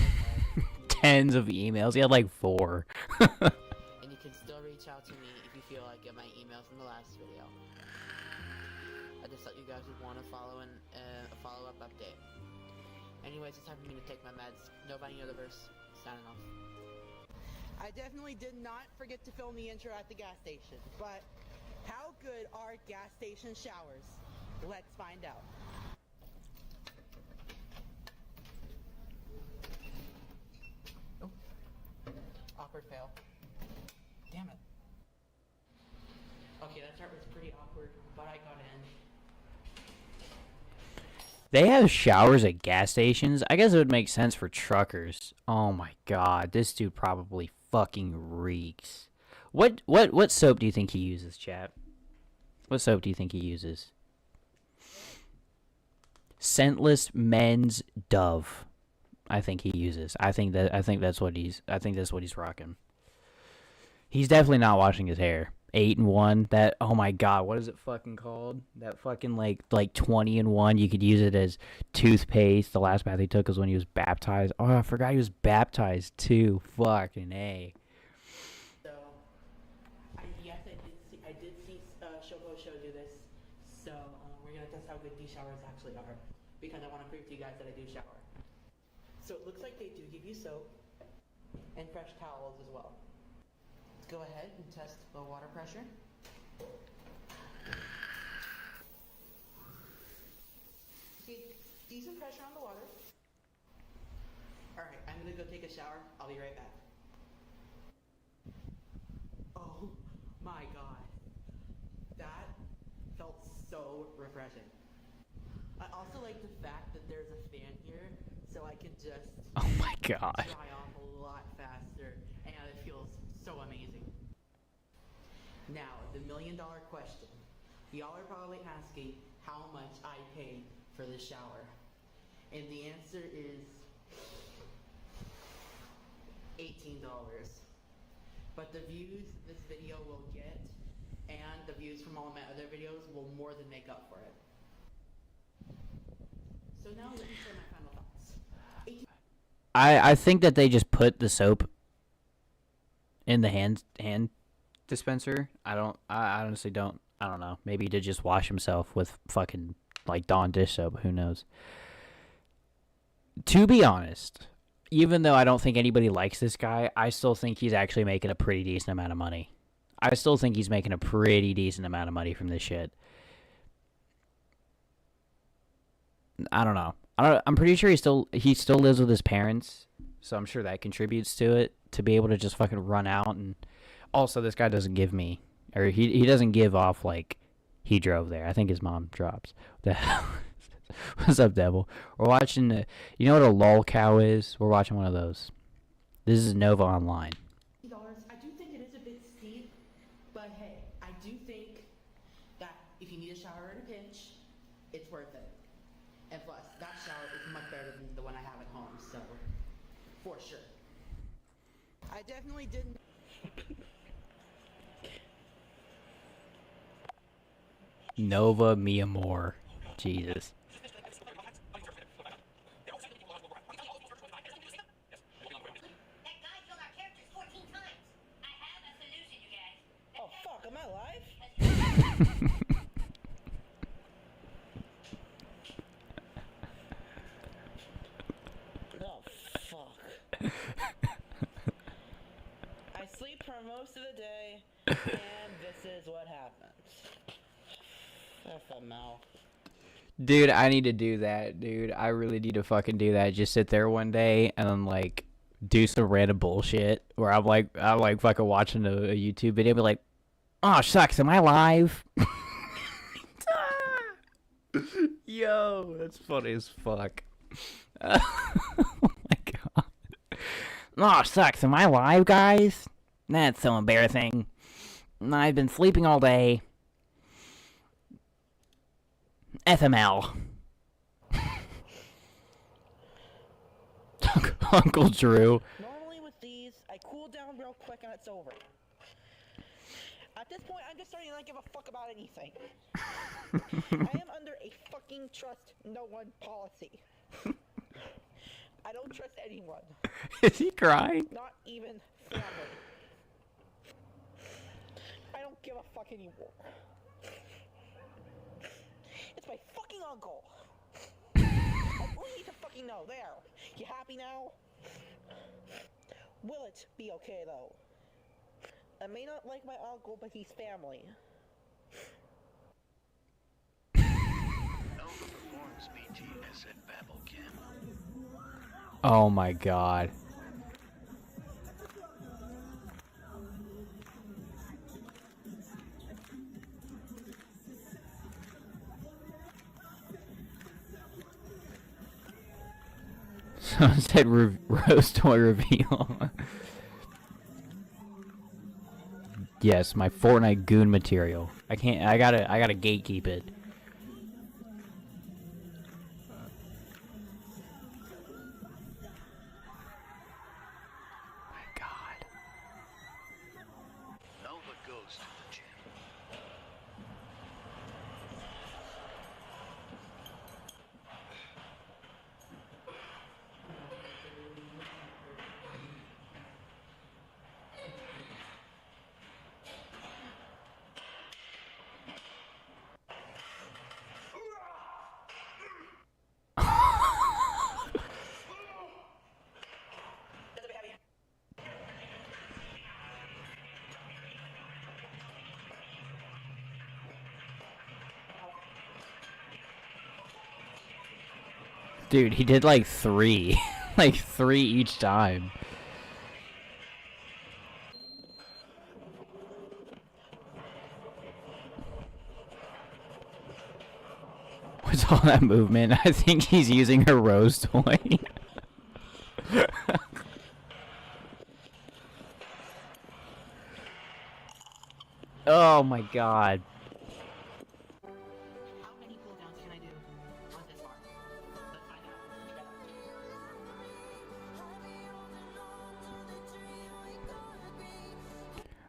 okay. Tens of emails. He had like 4. And you can still reach out to me if you feel like get my emails from the last video. I just thought you guys would want to follow a follow-up update. Anyways, it's time for me to take my meds. Nova Universe, signing off. I definitely did not forget to film the intro at the gas station, but how good are gas station showers? Let's find out. Oh. Awkward fail. Damn it. Okay, that start was pretty awkward, but I got in. They have showers at gas stations. I guess it would make sense for truckers. Oh my god, this dude probably fucking reeks. What soap do you think he uses, chat? What soap do you think he uses? Scentless Men's Dove. I think he uses. I think that's what he's rocking. He's definitely not washing his hair. 8-in-1. That, oh my god, what is it fucking called? That fucking like 20-in-1. You could use it as toothpaste. The last bath he took was when he was baptized. Oh, I forgot he was baptized too. Fucking A. So, yes, I did see Shoko Show do this. So, we're gonna test how good these showers actually are, because I want to prove to you guys that I do shower. So it looks like they do give you soap and fresh towels as well. Let's go ahead and test the water pressure. See, decent pressure on the water. Alright, I'm gonna go take a shower. I'll be right back. Oh my god. That felt so refreshing. I also like the fact that there's a fan here, so I can just Oh my god. dry off a lot faster, and it feels so amazing. Now, the $1 million question. Y'all are probably asking how much I paid for this shower. And the answer is $18. But the views this video will get, and the views from all of my other videos, will more than make up for it. So now let me share my final thoughts. I think that they just put the soap in the hand dispenser. I honestly don't. I don't know. Maybe he did just wash himself with fucking like Dawn dish soap. Who knows? To be honest, even though I don't think anybody likes this guy, I still think he's actually making a pretty decent amount of money. I still think he's making a pretty decent amount of money from this shit. I don't know. I'm pretty sure he still lives with his parents, so I'm sure that contributes to it, to be able to just fucking run out. And also, this guy doesn't give me, or he doesn't give off like he drove there. I think his mom drops. The hell? What's up, Devil? We're watching. You know what a lol cow is? We're watching one of those. This is Nova Online. I do think it is a bit steep, but hey, I do think that if you need a shower in a pinch, it's worth it. And plus, that shower is much better than the one I have at home, so for sure. I definitely didn't. Nova Mi Amor. Jesus. Oh fuck, am I live? Oh fuck. I sleep for most of the day, and this is what happens. FML. Dude, I need to do that, dude. I really need to fucking do that. Just sit there one day and then like do some random bullshit where I'm like fucking watching a YouTube video and be like, oh shucks, am I live? Yo, that's funny as fuck. Oh my god. Oh shucks, am I live, guys? That's so embarrassing. I've been sleeping all day. FML. Uncle Drew. Normally with these, I cool down real quick and it's over. At this point, I'm just starting to not give a fuck about anything. I am under a fucking trust no one policy. I don't trust anyone. Is he crying? Not even family. I don't give a fuck anymore. It's my fucking uncle. I only need to fucking know. There. You happy now? Will it be okay though? I may not like my uncle, but he's family. Oh my god. Someone said Rose Toy reveal. Yes, my Fortnite goon material. I gotta gatekeep it. My god. Nova goes to the gym. Dude, he did like 3. Like 3 each time. What's all that movement? I think he's using her Rose Toy. Oh my god. How many cooldowns can I do on this one? Let's find out.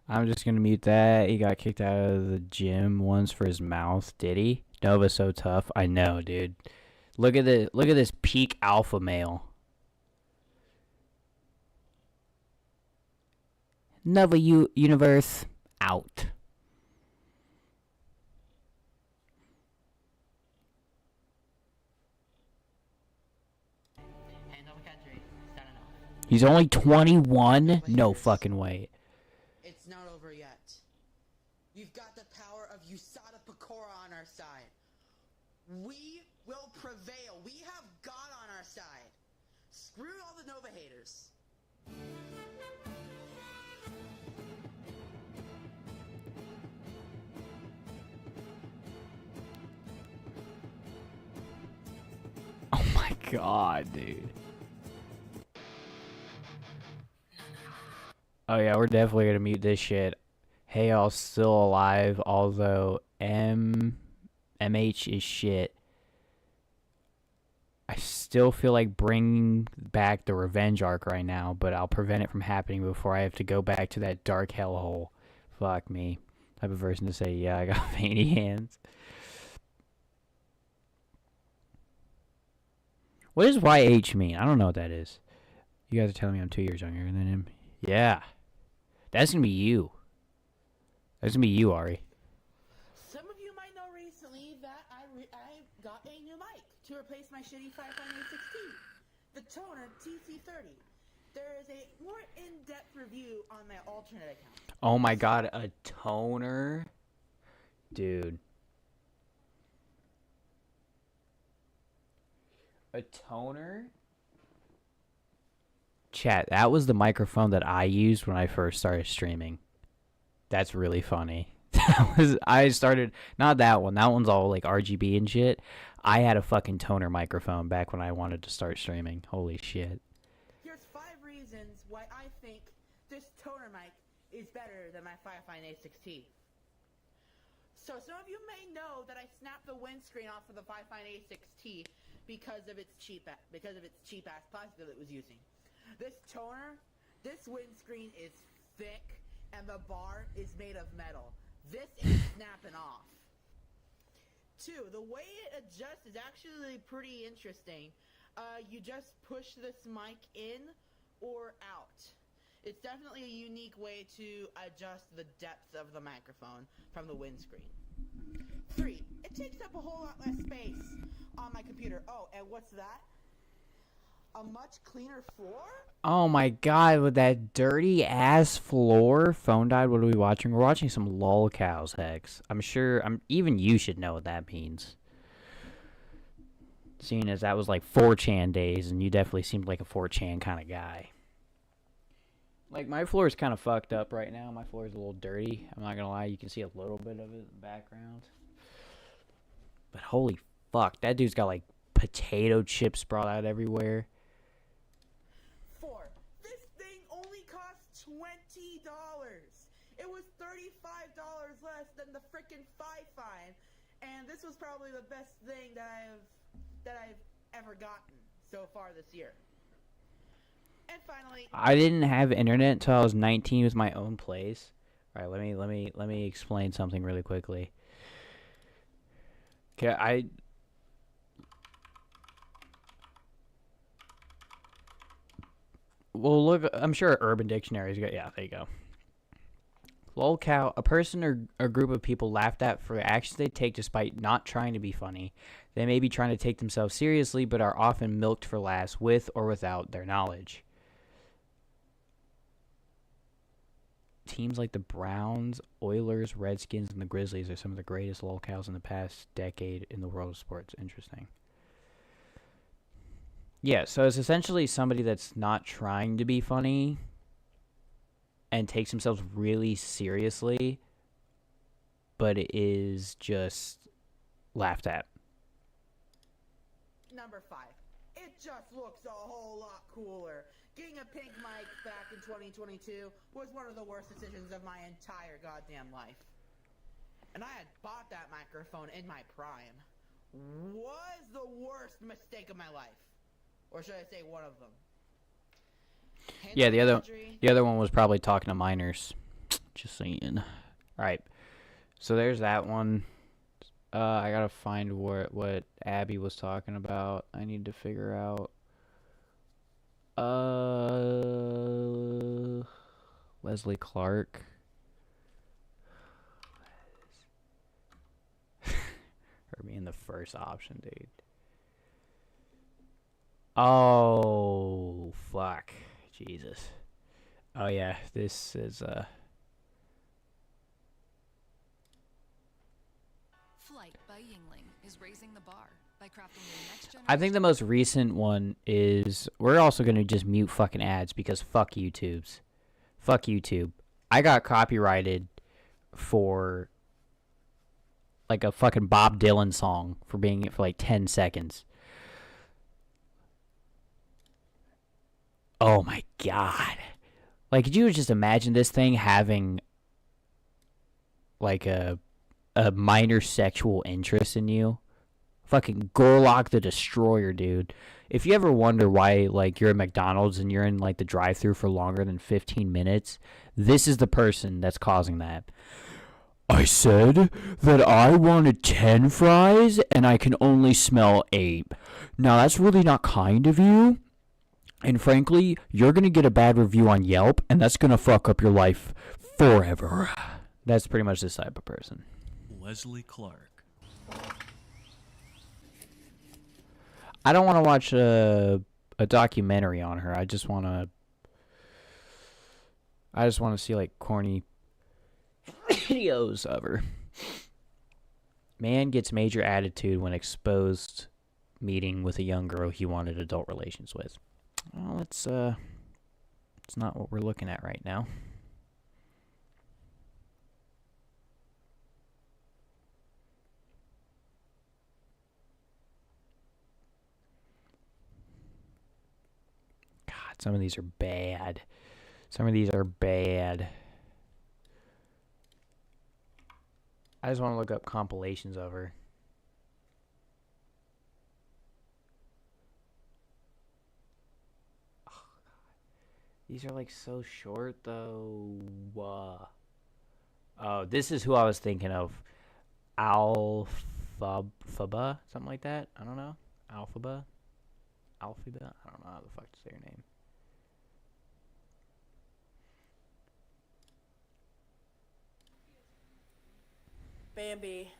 I'm just gonna mute that. He got kicked out of the gym once for his mouth. Did he? Nova's so tough. I know, dude. Look at this peak alpha male. Nova Universe out. Hey, Nova Country, is that enough? He's only 21? No fucking way. It's not over yet. We've got the power of USADA Pecora on our side. We will prevail. We have God on our side. Screw all the Nova haters. Oh my god, dude. Oh yeah, we're definitely gonna mute this shit. Hey, y'all still alive, although MH is shit. I still feel like bringing back the revenge arc right now, but I'll prevent it from happening before I have to go back to that dark hellhole. Fuck me. Type of person to say, yeah, I got veiny hands. What does YH mean? I don't know what that is. You guys are telling me I'm 2 years younger than him. Yeah. That's gonna be you. That's gonna be you, Ari. Some of you might know recently that I got a new mic to replace my shitty 5.816, the Toner TC30. There is a more in-depth review on my alternate account. Oh my god, a toner? Dude. A toner? Chat, that was the microphone that I used when I first started streaming. That's really funny. I started, not that one. That one's all like RGB and shit. I had a fucking toner microphone back when I wanted to start streaming. Holy shit. Here's 5 reasons why I think this Toner mic is better than my Firefine A6T. So some of you may know that I snapped the windscreen off of the Firefine A6T because of its cheap ass plastic that it was using. This toner, this windscreen is thick, and the bar is made of metal. This is snapping off. 2, the way it adjusts is actually pretty interesting. You just push this mic in or out. It's definitely a unique way to adjust the depth of the microphone from the windscreen. 3, it takes up a whole lot less space on my computer. Oh, and what's that? A much cleaner floor? Oh my god, with that dirty ass floor. Phone died. What are we watching? We're watching some lolcows, Hex. Even you should know what that means. Seeing as that was like 4chan days, and you definitely seemed like a 4chan kind of guy. Like, my floor is kind of fucked up right now. My floor is a little dirty. I'm not gonna lie. You can see a little bit of it in the background. But holy fuck, that dude's got like potato chips sprawled out everywhere. 4, this thing only costs $20. It was $35 less than the frickin' Firefine, and this was probably the best thing that I've ever gotten so far this year. And finally, I didn't have internet until I was 19 with my own place. All right, let me explain something really quickly. Okay, well, look, I'm sure Urban Dictionary's got, yeah, there you go. Lolcow, a person or a group of people laughed at for actions they take despite not trying to be funny. They may be trying to take themselves seriously, but are often milked for laughs with or without their knowledge. Teams like the Browns, Oilers, Redskins, and the Grizzlies are some of the greatest lolcows in the past decade in the world of sports. Interesting. Yeah, so it's essentially somebody that's not trying to be funny and takes themselves really seriously, but it is just laughed at. Number 5, it just looks a whole lot cooler. Getting a pink mic back in 2022 was one of the worst decisions of my entire goddamn life. And I had bought that microphone in my prime. Was the worst mistake of my life. Or should I say one of them. Yeah, the other one was probably talking to minors. Just saying. Alright. So there's that one. I gotta find what Abby was talking about. I need to figure out. Leslie Clark. Or being the first option, dude. Oh, fuck. Jesus. Oh, yeah. This is, Flight by Yingling is raising the bar by crafting the next generation. I think the most recent one is... We're also going to just mute fucking ads because fuck YouTubes. Fuck YouTube. I got copyrighted for like a fucking Bob Dylan song for being it for like 10 seconds. Oh my god. Like, could you just imagine this thing having like a minor sexual interest in you? Fucking Gorlock the Destroyer, dude. If you ever wonder why, like, you're at McDonald's and you're in, like, the drive-thru for longer than 15 minutes, this is the person that's causing that. I said that I wanted 10 fries and I can only smell 8. Now, that's really not kind of you. And frankly, you're going to get a bad review on Yelp, and that's going to fuck up your life forever. That's pretty much this type of person. Leslie Clark. I don't want to watch a documentary on her. I just want to see, like, corny videos of her. Man gets major attitude when exposed meeting with a young girl he wanted adult relations with. Well, it's not what we're looking at right now. God, some of these are bad. Some of these are bad. I just want to look up compilations of her. Oh, God. These are like so short though. Oh, this is who I was thinking of. Alphaba, something like that. I don't know. Alphaba. I don't know how the fuck to say her name. Bambi.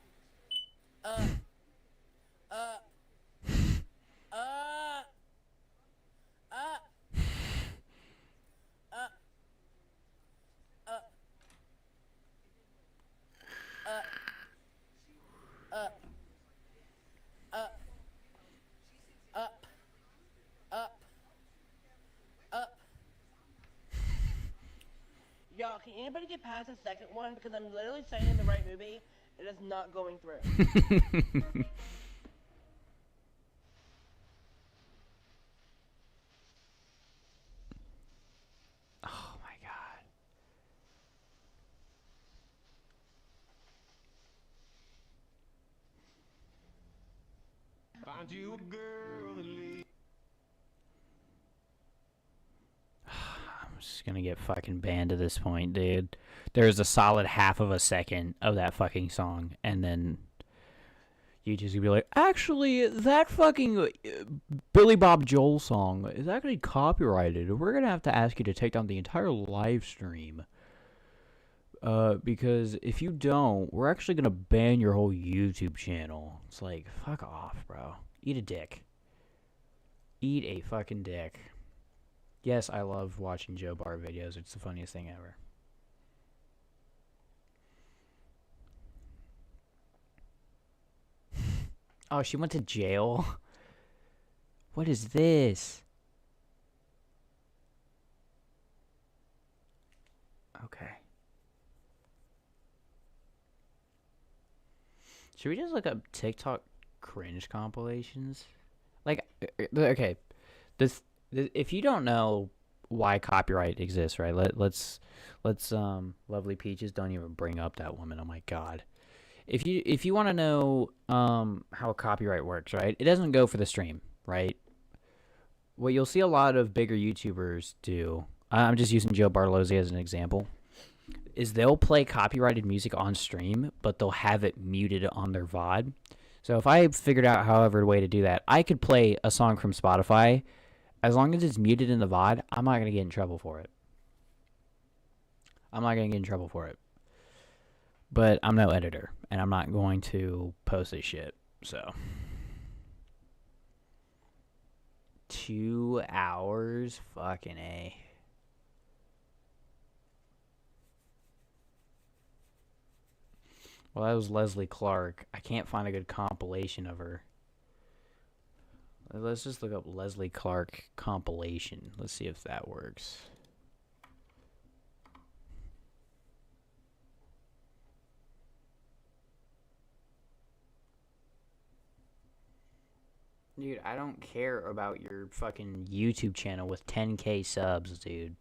Y'all, can anybody get past the second one? Because I'm literally saying in the right movie, it is not going through. Oh my god. Find you a girl that leaves. I'm just gonna get fucking banned at this point, dude. There's a solid half of a second of that fucking song, and then you just gonna be like, actually, that fucking Billy Bob Joel song is actually copyrighted. We're gonna have to ask you to take down the entire live stream. Because if you don't, we're actually gonna ban your whole YouTube channel. It's like, fuck off, bro. Eat a dick. Eat a fucking dick. Yes, I love watching Joe Bar videos. It's the funniest thing ever. Oh, she went to jail? What is this? Okay. Should we just look up TikTok cringe compilations? Like, okay, this if you don't know why copyright exists, right? Let's Lovely Peaches, don't even bring up that woman. Oh my god. If you want to know how copyright works, right? It doesn't go for the stream, right? What you'll see a lot of bigger YouTubers do, I'm just using Joe Bartolozzi as an example, is they'll play copyrighted music on stream, but they'll have it muted on their VOD. So if I figured out however a way to do that, I could play a song from Spotify. As long as it's muted in the VOD, I'm not going to get in trouble for it. I'm not going to get in trouble for it. But I'm no editor, and I'm not going to post this shit, so. 2 hours? Fucking A. Well, that was Leslie Clark. I can't find a good compilation of her. Let's just look up Leslie Clark compilation. Let's see if that works. Dude, I don't care about your fucking YouTube channel with 10K subs, dude.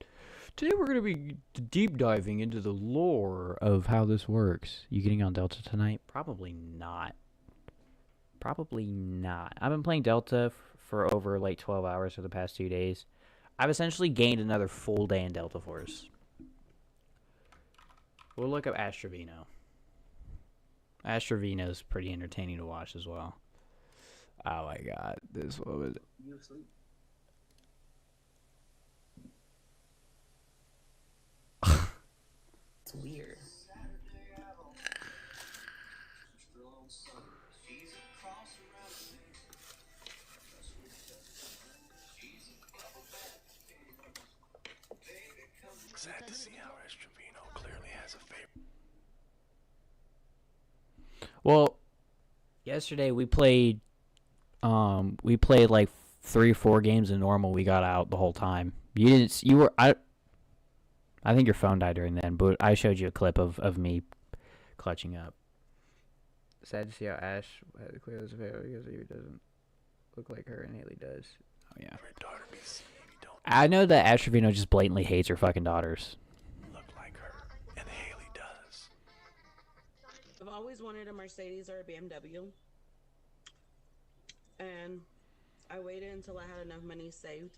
Today we're going to be deep diving into the lore of how this works. You getting on Delta tonight? Probably not. Probably not. I've been playing Delta for over like 12 hours for the past 2 days. I've essentially gained another full day in Delta Force. We'll look up Astrovino. Astrovino is pretty entertaining to watch as well. Oh my god, this woman. You asleep? It's weird. Sad to see how Astrovino clearly has a favorite. Well, yesterday we played like 3 or 4 games in normal. We got out the whole time. I think your phone died during then, but I showed you a clip of me clutching up. Sad to see how Ash had to clear this fail because he doesn't look like her and Haley does. Oh yeah. Your daughter be seen if you don't I know that Astrovino just blatantly hates her fucking daughters. look like her, and Haley does. always wanted a Mercedes or a BMW. And I waited until I had enough money saved.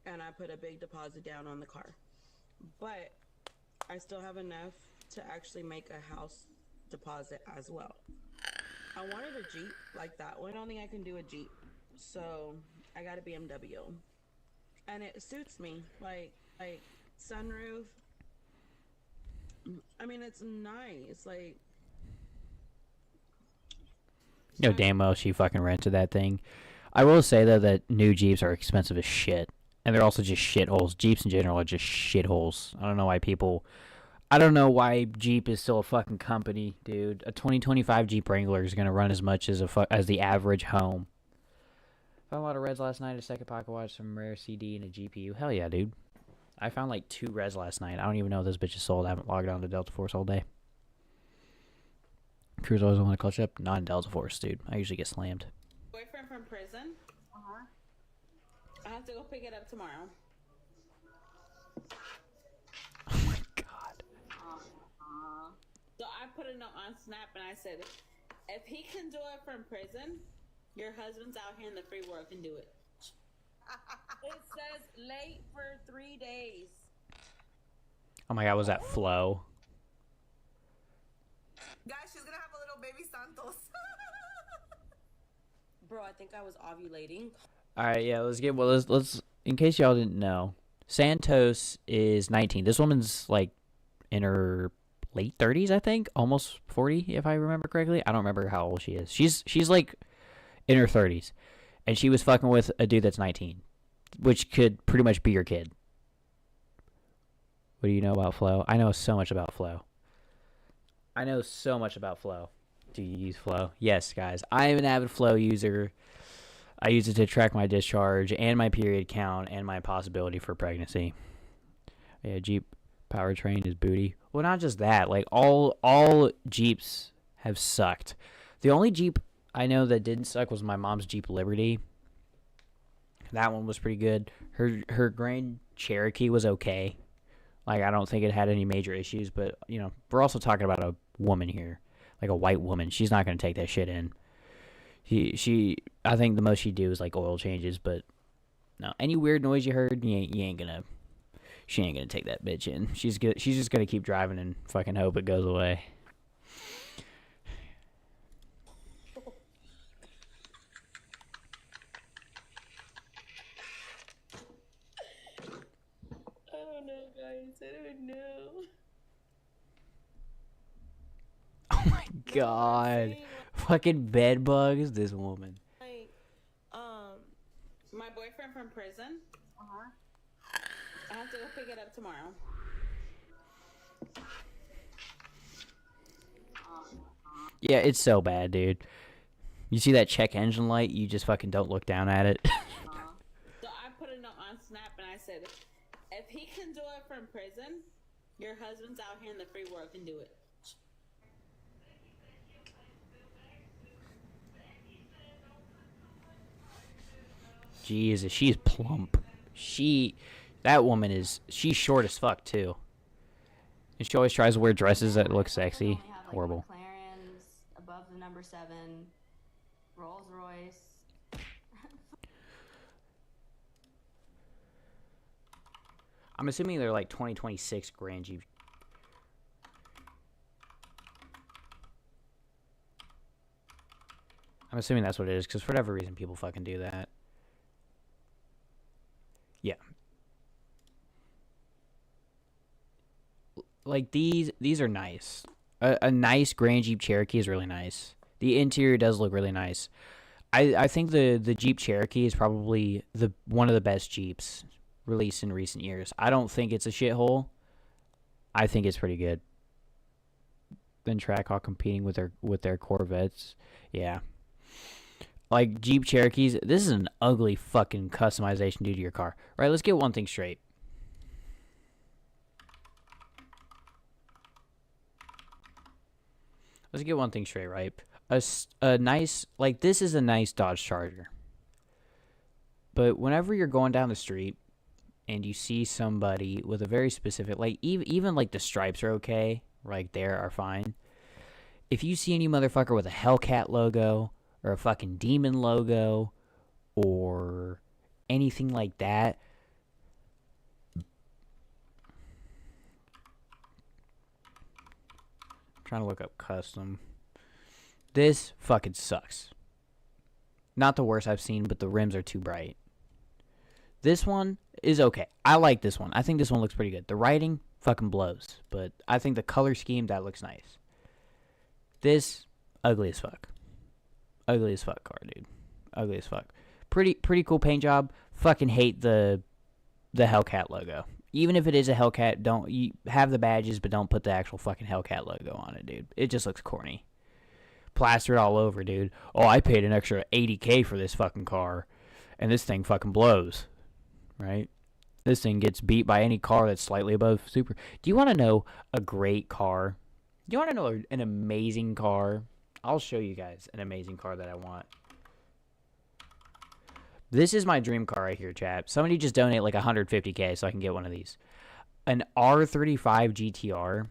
And I put a big deposit down on the car. But I still have enough to actually make a house deposit as well. I wanted a Jeep like that one. I don't think I can do a Jeep. So I got a BMW. And it suits me. Like sunroof. I mean, it's nice. Like, No damn well she fucking rented that thing. I will say though that new Jeeps are expensive as shit. And they're also just shitholes. Jeeps in general are just shitholes. I don't know why Jeep is still a fucking company, dude. A 2025 Jeep Wrangler is gonna run as much as as the average home. Found a lot of reds last night, a second pocket watch, some rare CD, and a GPU. Hell yeah, dude. I found like 2 reds last night. I don't even know if this bitch is sold. I haven't logged on to Delta Force all day. Crew's always want to clutch up. Not in Delta Force, dude. I usually get slammed. boyfriend from prison. I have to go pick it up tomorrow. Oh my god. So I put a note on Snap and I said, if he can do it from prison, your husband's out here in the free world can do it. It says late for 3 days. Oh my god, was that Flo? Guys, she's gonna have a little baby Santos. Bro, I think I was ovulating. Alright, yeah, let's in case y'all didn't know, Santos is 19. This woman's like in her late 30s, I think, almost 40 if I remember correctly. I don't remember how old she is. She's like in her 30s, and she was fucking with a dude that's 19, which could pretty much be your kid. What do you know about Flo? I know so much about Flo. Do you use Flo? Yes, guys. I am an avid Flo user. I use it to track my discharge and my period count and my possibility for pregnancy. Yeah, Jeep powertrain is booty. Well, not just that. Like, all Jeeps have sucked. The only Jeep I know that didn't suck was my mom's Jeep Liberty. That one was pretty good. Her Grand Cherokee was okay. Like, I don't think it had any major issues, but, you know, we're also talking about a woman here. Like a white woman. She's not going to take that shit in. I think the most she'd do is like oil changes, but no, any weird noise you heard, she ain't gonna take that bitch in. She's just gonna keep driving and fucking hope it goes away. I don't know, guys. I don't know. Oh my god. Fucking bed bugs, this woman. Like, my boyfriend from prison. I have to go pick it up tomorrow. Yeah, it's so bad, dude. You see that check engine light, you just fucking don't look down at it. So I put a note on Snap and I said, if he can do it from prison, your husband's out here in the free world can do it. Jesus, she's plump. That woman she's short as fuck too. And she always tries to wear dresses that look sexy. Horrible. McLaren's above the number 7, Rolls Royce. I'm assuming they're like 2026 Grand Jeep. I'm assuming that's what it is, because for whatever reason people fucking do that. Yeah. Like, these are nice. A nice Grand Jeep Cherokee is really nice. The interior does look really nice. I think the Jeep Cherokee is probably one of the best Jeeps released in recent years. I don't think it's a shithole. I think it's pretty good. Then Trackhawk competing with their Corvettes. Yeah. Like, Jeep Cherokees, this is an ugly fucking customization due to your car. Right, let's get one thing straight. Let's get one thing straight, right? A nice, like, this is a nice Dodge Charger. But whenever you're going down the street and you see somebody with a very specific, like, even like the stripes are okay. like there are fine. If you see any motherfucker with a Hellcat logo or a fucking demon logo or anything like that, I'm trying to look up custom. This fucking sucks. Not the worst I've seen, but the rims are too bright. This one is okay. I like this one. I think this one looks pretty good. The writing fucking blows, but I think the color scheme, that looks nice. This, ugly as fuck. Ugly as fuck car, dude. Ugly as fuck. Pretty cool paint job. Fucking hate the Hellcat logo. Even if it is a Hellcat, don't you have the badges, but don't put the actual fucking Hellcat logo on it, dude. It just looks corny. Plastered all over, dude. Oh, I paid an extra $80K for this fucking car, and this thing fucking blows, right? This thing gets beat by any car that's slightly above super. Do you want to know a great car? Do you want to know an amazing car? I'll show you guys an amazing car that I want. This is my dream car right here, chat. Somebody just donate like $150K so I can get one of these. An R35 GTR.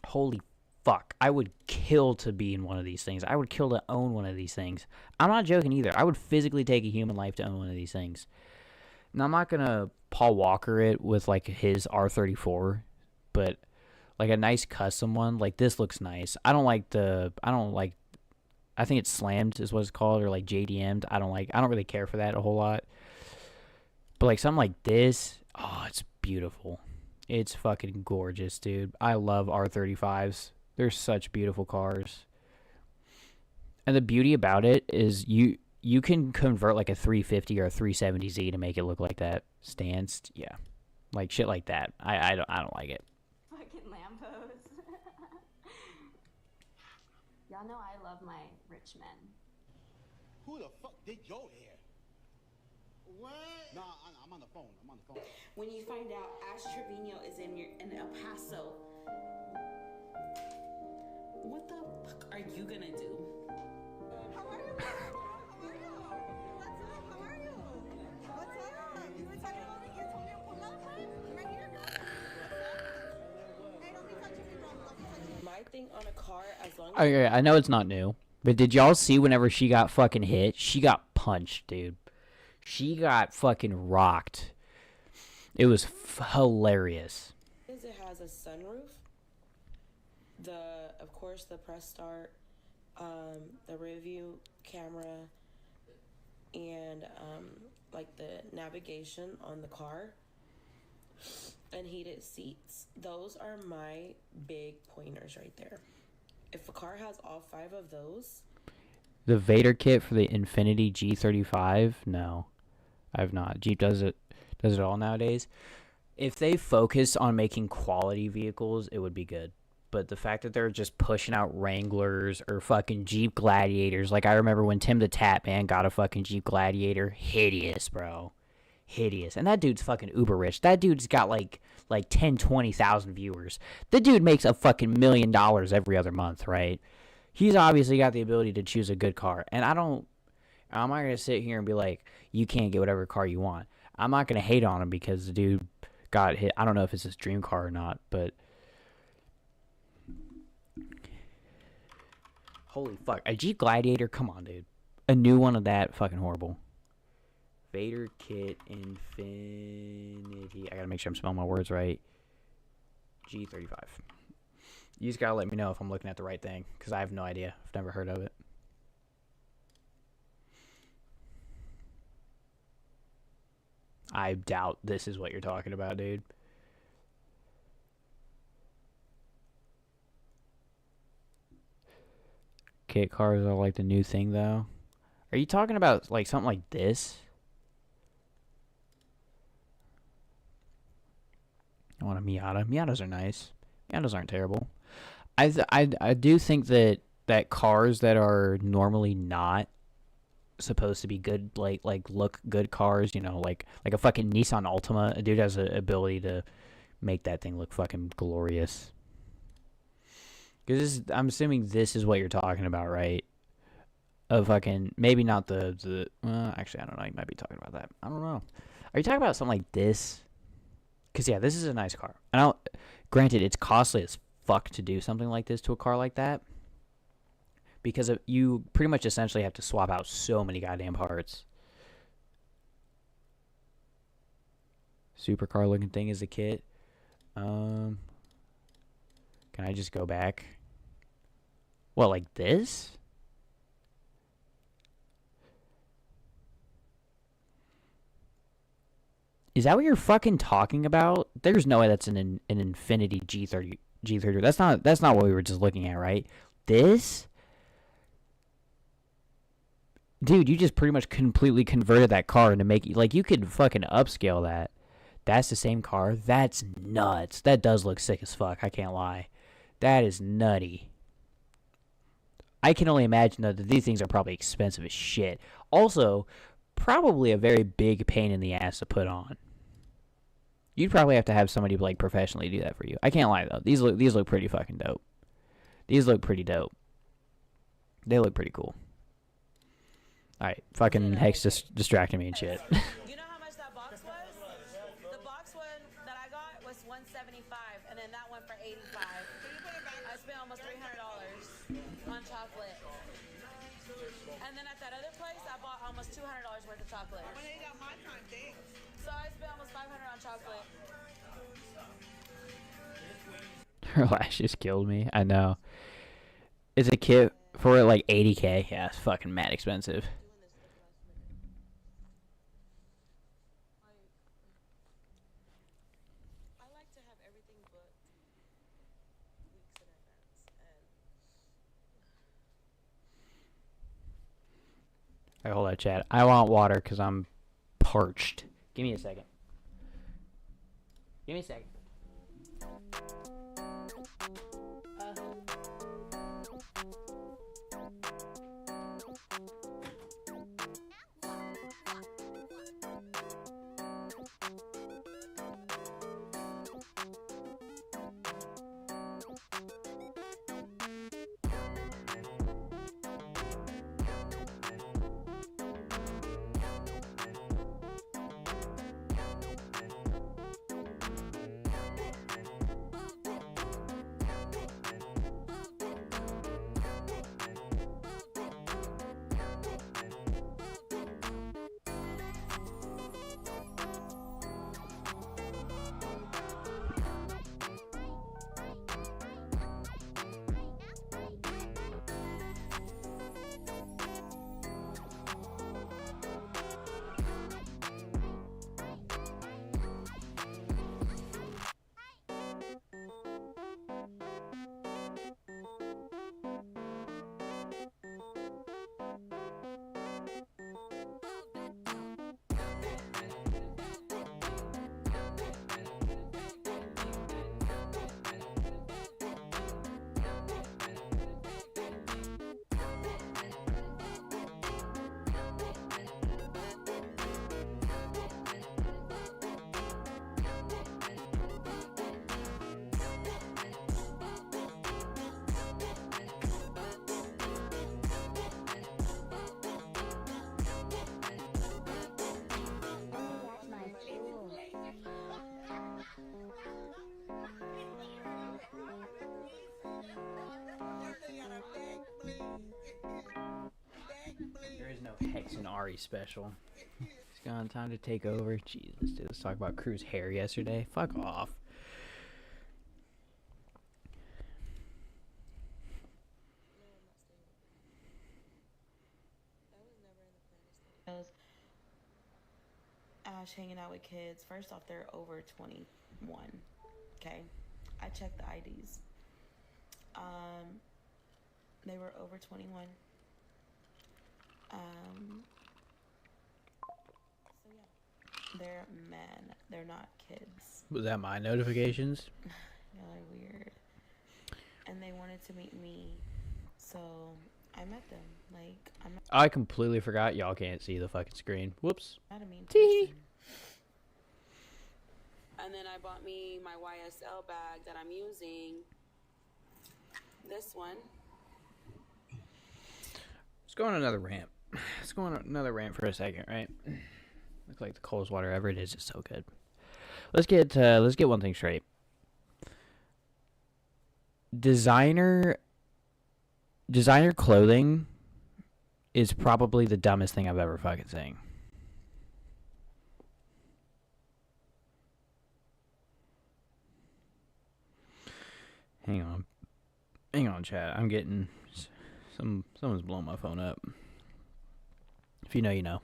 Holy fuck. I would kill to be in one of these things. I would kill to own one of these things. I'm not joking either. I would physically take a human life to own one of these things. Now, I'm not going to Paul Walker it with like his R34, but like a nice custom one. Like this looks nice. I think it's slammed is what it's called, or like JDM'd. I don't really care for that a whole lot. But like something like this, oh, it's beautiful. It's fucking gorgeous, dude. I love R35s. They're such beautiful cars. And the beauty about it is you can convert like a 350 or a 370Z to make it look like that. Stanced, yeah. Like shit like that. I don't like it. Fucking Lambos. Y'all know I love my rich men. Who the fuck did your hair? What? Nah, I'm on the phone. When you find out Ash Trevino is in El Paso, what the fuck are you gonna do? How are you? What's up? How are you? What's up? You were talking about me. You told me to pull up, right? Right here, girl. What's up? Hey, don't be touching me, bro. Don't be touching me. My thing on a car, as long as Okay, I know it's not new, but did y'all see whenever she got fucking hit? She got punched, dude. She got fucking rocked. It was hilarious. it has a sunroof, of course the press start, the rear view camera, and like the navigation on the car, and heated seats. Those are my big pointers right there. If a car has all 5 of those. The Vader kit for the Infiniti G35? No, I've not. Jeep does it all nowadays. If they focus on making quality vehicles, it would be good. But the fact that they're just pushing out Wranglers or fucking Jeep Gladiators, like I remember when Tim the Tap Man got a fucking Jeep Gladiator, hideous, bro. Hideous. And that dude's fucking uber rich. That dude's got like 10, 20,000 viewers. The dude makes a fucking $1 million every other month, right? He's obviously got the ability to choose a good car. And I'm not going to sit here and be like, you can't get whatever car you want. I'm not going to hate on him because the dude got hit. I don't know if it's his dream car or not, but holy fuck. A Jeep Gladiator? Come on, dude. A new one of that? Fucking horrible. Vader Kit Infiniti. I gotta make sure I'm spelling my words right. G35. You just gotta let me know if I'm looking at the right thing, because I have no idea. I've never heard of it. I doubt this is what you're talking about, dude. Kit cars are like the new thing, though. Are you talking about like something like this? I want a Miata. Miatas are nice. Miatas aren't terrible. I do think that cars that are normally not supposed to be good, like look good cars, you know, like a fucking Nissan Altima. A dude has the ability to make that thing look fucking glorious. Because I'm assuming this is what you're talking about, right? A fucking, maybe not the actually, I don't know. You might be talking about that. I don't know. Are you talking about something like this? Because, yeah, this is a nice car. And granted, it's costly as fuck to do something like this to a car like that. Because you pretty much essentially have to swap out so many goddamn parts. Supercar looking thing is a kit. Can I just go back? What, like this? Is that what you're fucking talking about? There's no way that's an Infiniti G30. That's not what we were just looking at, right? This? Dude, you just pretty much completely converted that car into like, you could fucking upscale that. That's the same car? That's nuts. That does look sick as fuck, I can't lie. That is nutty. I can only imagine that these things are probably expensive as shit. Also, probably a very big pain in the ass to put on. You'd probably have to have somebody like professionally do that for you. I can't lie though. These look pretty fucking dope. These look pretty dope. They look pretty cool. Alright, fucking Hex just distracting me and shit. You know how much that box was? The box one that I got was $175, and then that one for $85. I spent almost $300 on chocolate. And then at that other place, I bought almost $200 worth of chocolate. When they got my time, thanks. So I spent almost $500 on chocolate. Her lash just killed me. I know. It's a kit for like $80K. Yeah, it's fucking mad expensive. I like to have everything booked weeks in advance. Alright, hold that, chat. I want water because I'm parched. Give me a second. Give me a second. There is no Hex and Ari special. It's gone time to take over. Jesus, dude, let's talk about Crew's hair yesterday. Fuck off. Ash hanging out with kids. First off, they're over 21. Okay, I checked the IDs. They were over 21. So yeah, they're men. They're not kids. Was that my notifications? Y'all are weird. And they wanted to meet me, so I met them. Like, I'm not I completely forgot y'all can't see the fucking screen. Whoops. a mean Tee. person. And then I bought me my YSL bag that I'm using. This one. Let's go on another rant. Let's go on another rant for a second, right? Looks like the coldest water ever. It is just so good. Let's get one thing straight. designer clothing is probably the dumbest thing I've ever fucking seen. Hang on, chat. I'm getting someone's blowing my phone up. If you know, you know.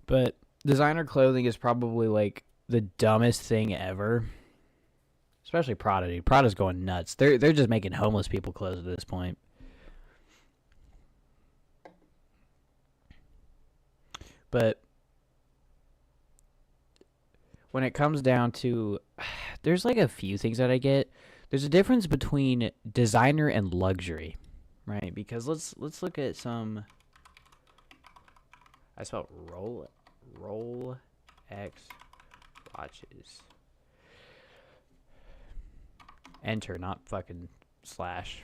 But designer clothing is probably like the dumbest thing ever. Especially Prada, dude. Prada's going nuts. They're just making homeless people clothes at this point. But when it comes down to, there's like a few things that I get. There's a difference between designer and luxury, right? Because let's look at some. I spelled Rolex watches. Enter, not fucking slash.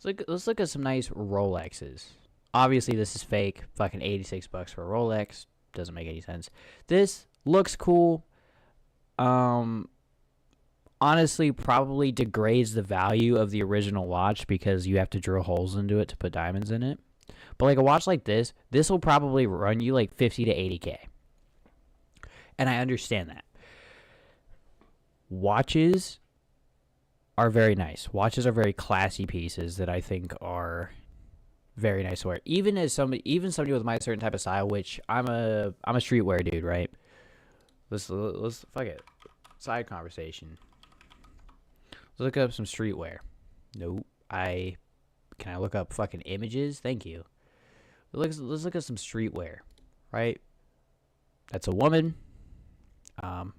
Let's look at some nice Rolexes. Obviously, this is fake. Fucking $86 for a Rolex. Doesn't make any sense. This looks cool. Honestly, probably degrades the value of the original watch because you have to drill holes into it to put diamonds in it. But like a watch like this will probably run you like 50 to 80K. And I understand that. Watches are very nice. Watches are very classy pieces that I think are very nice to wear. Even somebody with my certain type of style, which I'm a streetwear dude, right? Let's fuck it. Side conversation. Let's look up some streetwear. Nope. Can I look up fucking images? Thank you. Let's look at some streetwear, right? That's a woman. Can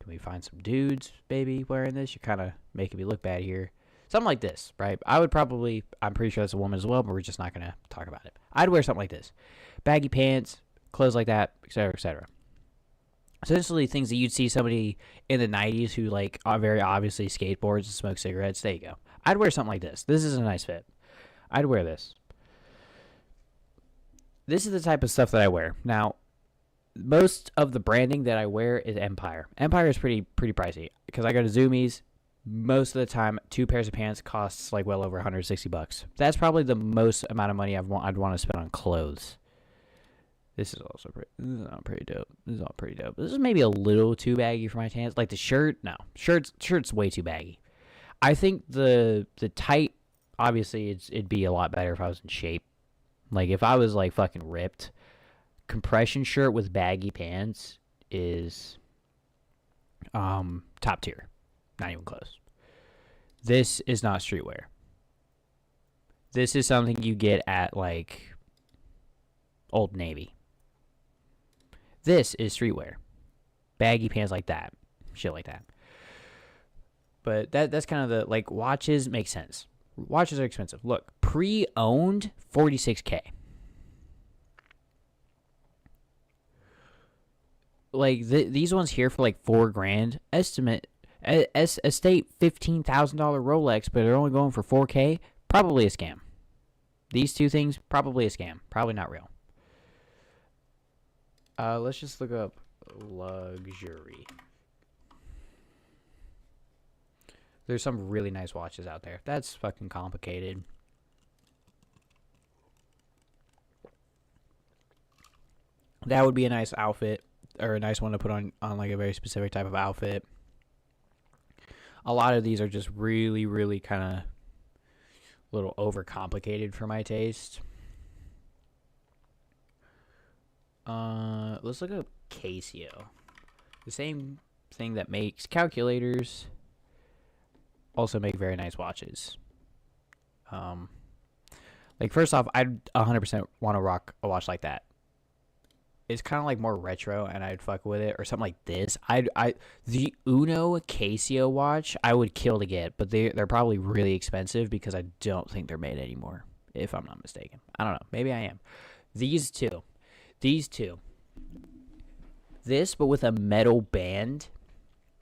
we find some dudes, baby, wearing this? You're kind of making me look bad here. Something like this, right? I'm pretty sure that's a woman as well, but we're just not going to talk about it. I'd wear something like this. Baggy pants, clothes like that, etc., etc. Essentially things that you'd see somebody in the 90s who, like, are very obviously skateboards and smoke cigarettes. There you go. I'd wear something like this. This is a nice fit. I'd wear this. This is the type of stuff that I wear. Now, most of the branding that I wear is Empire. Empire is pretty pricey because I go to Zoomies. Most of the time, 2 pairs of pants costs like well over $160. That's probably the most amount of money I'd want to spend on clothes. This is also pretty dope. This is all pretty dope. This is maybe a little too baggy for my pants. Like the shirt, no. Shirt's way too baggy. I think the tight, obviously it'd be a lot better if I was in shape. Like if I was like fucking ripped. Compression shirt with baggy pants is top tier. Not even close. This is not streetwear. This is something you get at like Old Navy. This is streetwear. Baggy pants like that. Shit like that. But that's kind of the, like, watches make sense. Watches are expensive. Look, pre-owned, $46K. Like, these ones here for, like, $4,000. Estate $15,000 Rolex, but they're only going for $4K. Probably a scam. These two things, probably a scam. Probably not real. Let's just look up luxury. There's some really nice watches out there. That's fucking complicated. That would be a nice outfit, or a nice one to put on like a very specific type of outfit. A lot of these are just really, really kind of a little overcomplicated for my taste. Let's look up Casio. The same thing that makes calculators also make very nice watches. Like first off, I'd 100% want to rock a watch like that. It's kind of like more retro, and I'd fuck with it, or something like this. The Uno Casio watch I would kill to get, but they're probably really expensive because I don't think they're made anymore, if I'm not mistaken. I don't know. Maybe I am. These two. This, but with a metal band,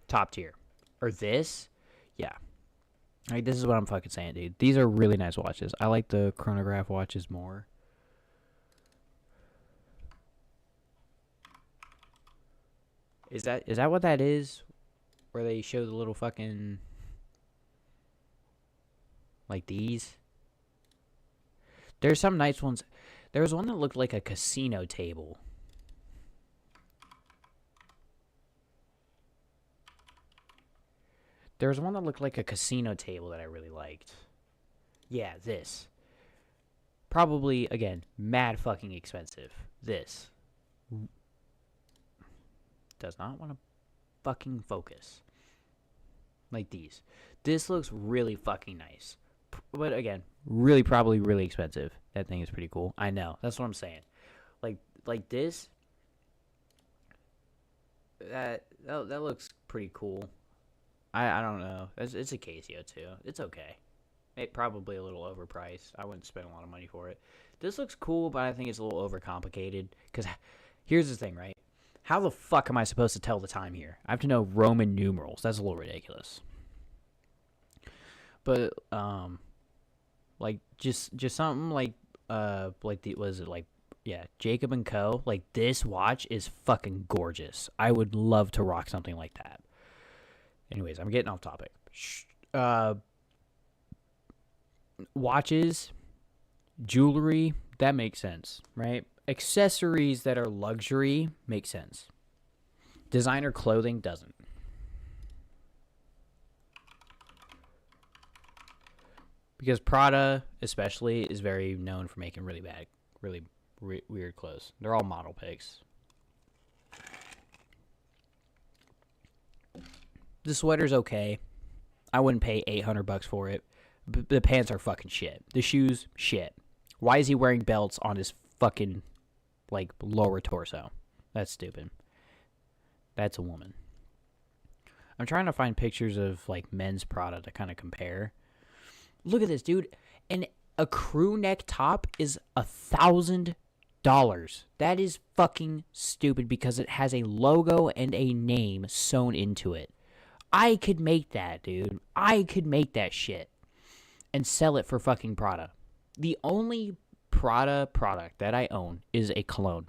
top tier. Or this, yeah. Like, this is what I'm fucking saying, dude. These are really nice watches. I like the chronograph watches more. Is that what that is? Where they show the little fucking Like these. There's some nice ones. There was one that looked like a casino table. There was one that looked like a casino table that I really liked. Yeah, this. Probably, again, mad fucking expensive. This. Does not want to fucking focus. Like these. This looks really fucking nice. But again, really probably really expensive. That thing is pretty cool. I know. That's what I'm saying. Like this. That looks pretty cool. I don't know. It's a Casio too. It's okay. It probably a little overpriced. I wouldn't spend a lot of money for it. This looks cool, but I think it's a little overcomplicated. Because here's the thing, right? How the fuck am I supposed to tell the time here? I have to know Roman numerals. That's a little ridiculous. But like just something like Jacob and Co. Like this watch is fucking gorgeous. I would love to rock something like that. Anyways, I'm getting off topic. Watches, jewelry, that makes sense, right? Accessories that are luxury make sense. Designer clothing doesn't. Because Prada, especially, is very known for making really bad, really weird clothes. They're all model picks. The sweater's okay. I wouldn't pay $800 for it. The pants are fucking shit. The shoes, shit. Why is he wearing belts on his fucking, like, lower torso? That's stupid. That's a woman. I'm trying to find pictures of, like, men's Prada to kind of compare. Look at this, dude. And a crew neck top is $1,000. That is fucking stupid because it has a logo and a name sewn into it. I could make that, dude. I could make that shit and sell it for fucking Prada. The only Prada product that I own is a cologne.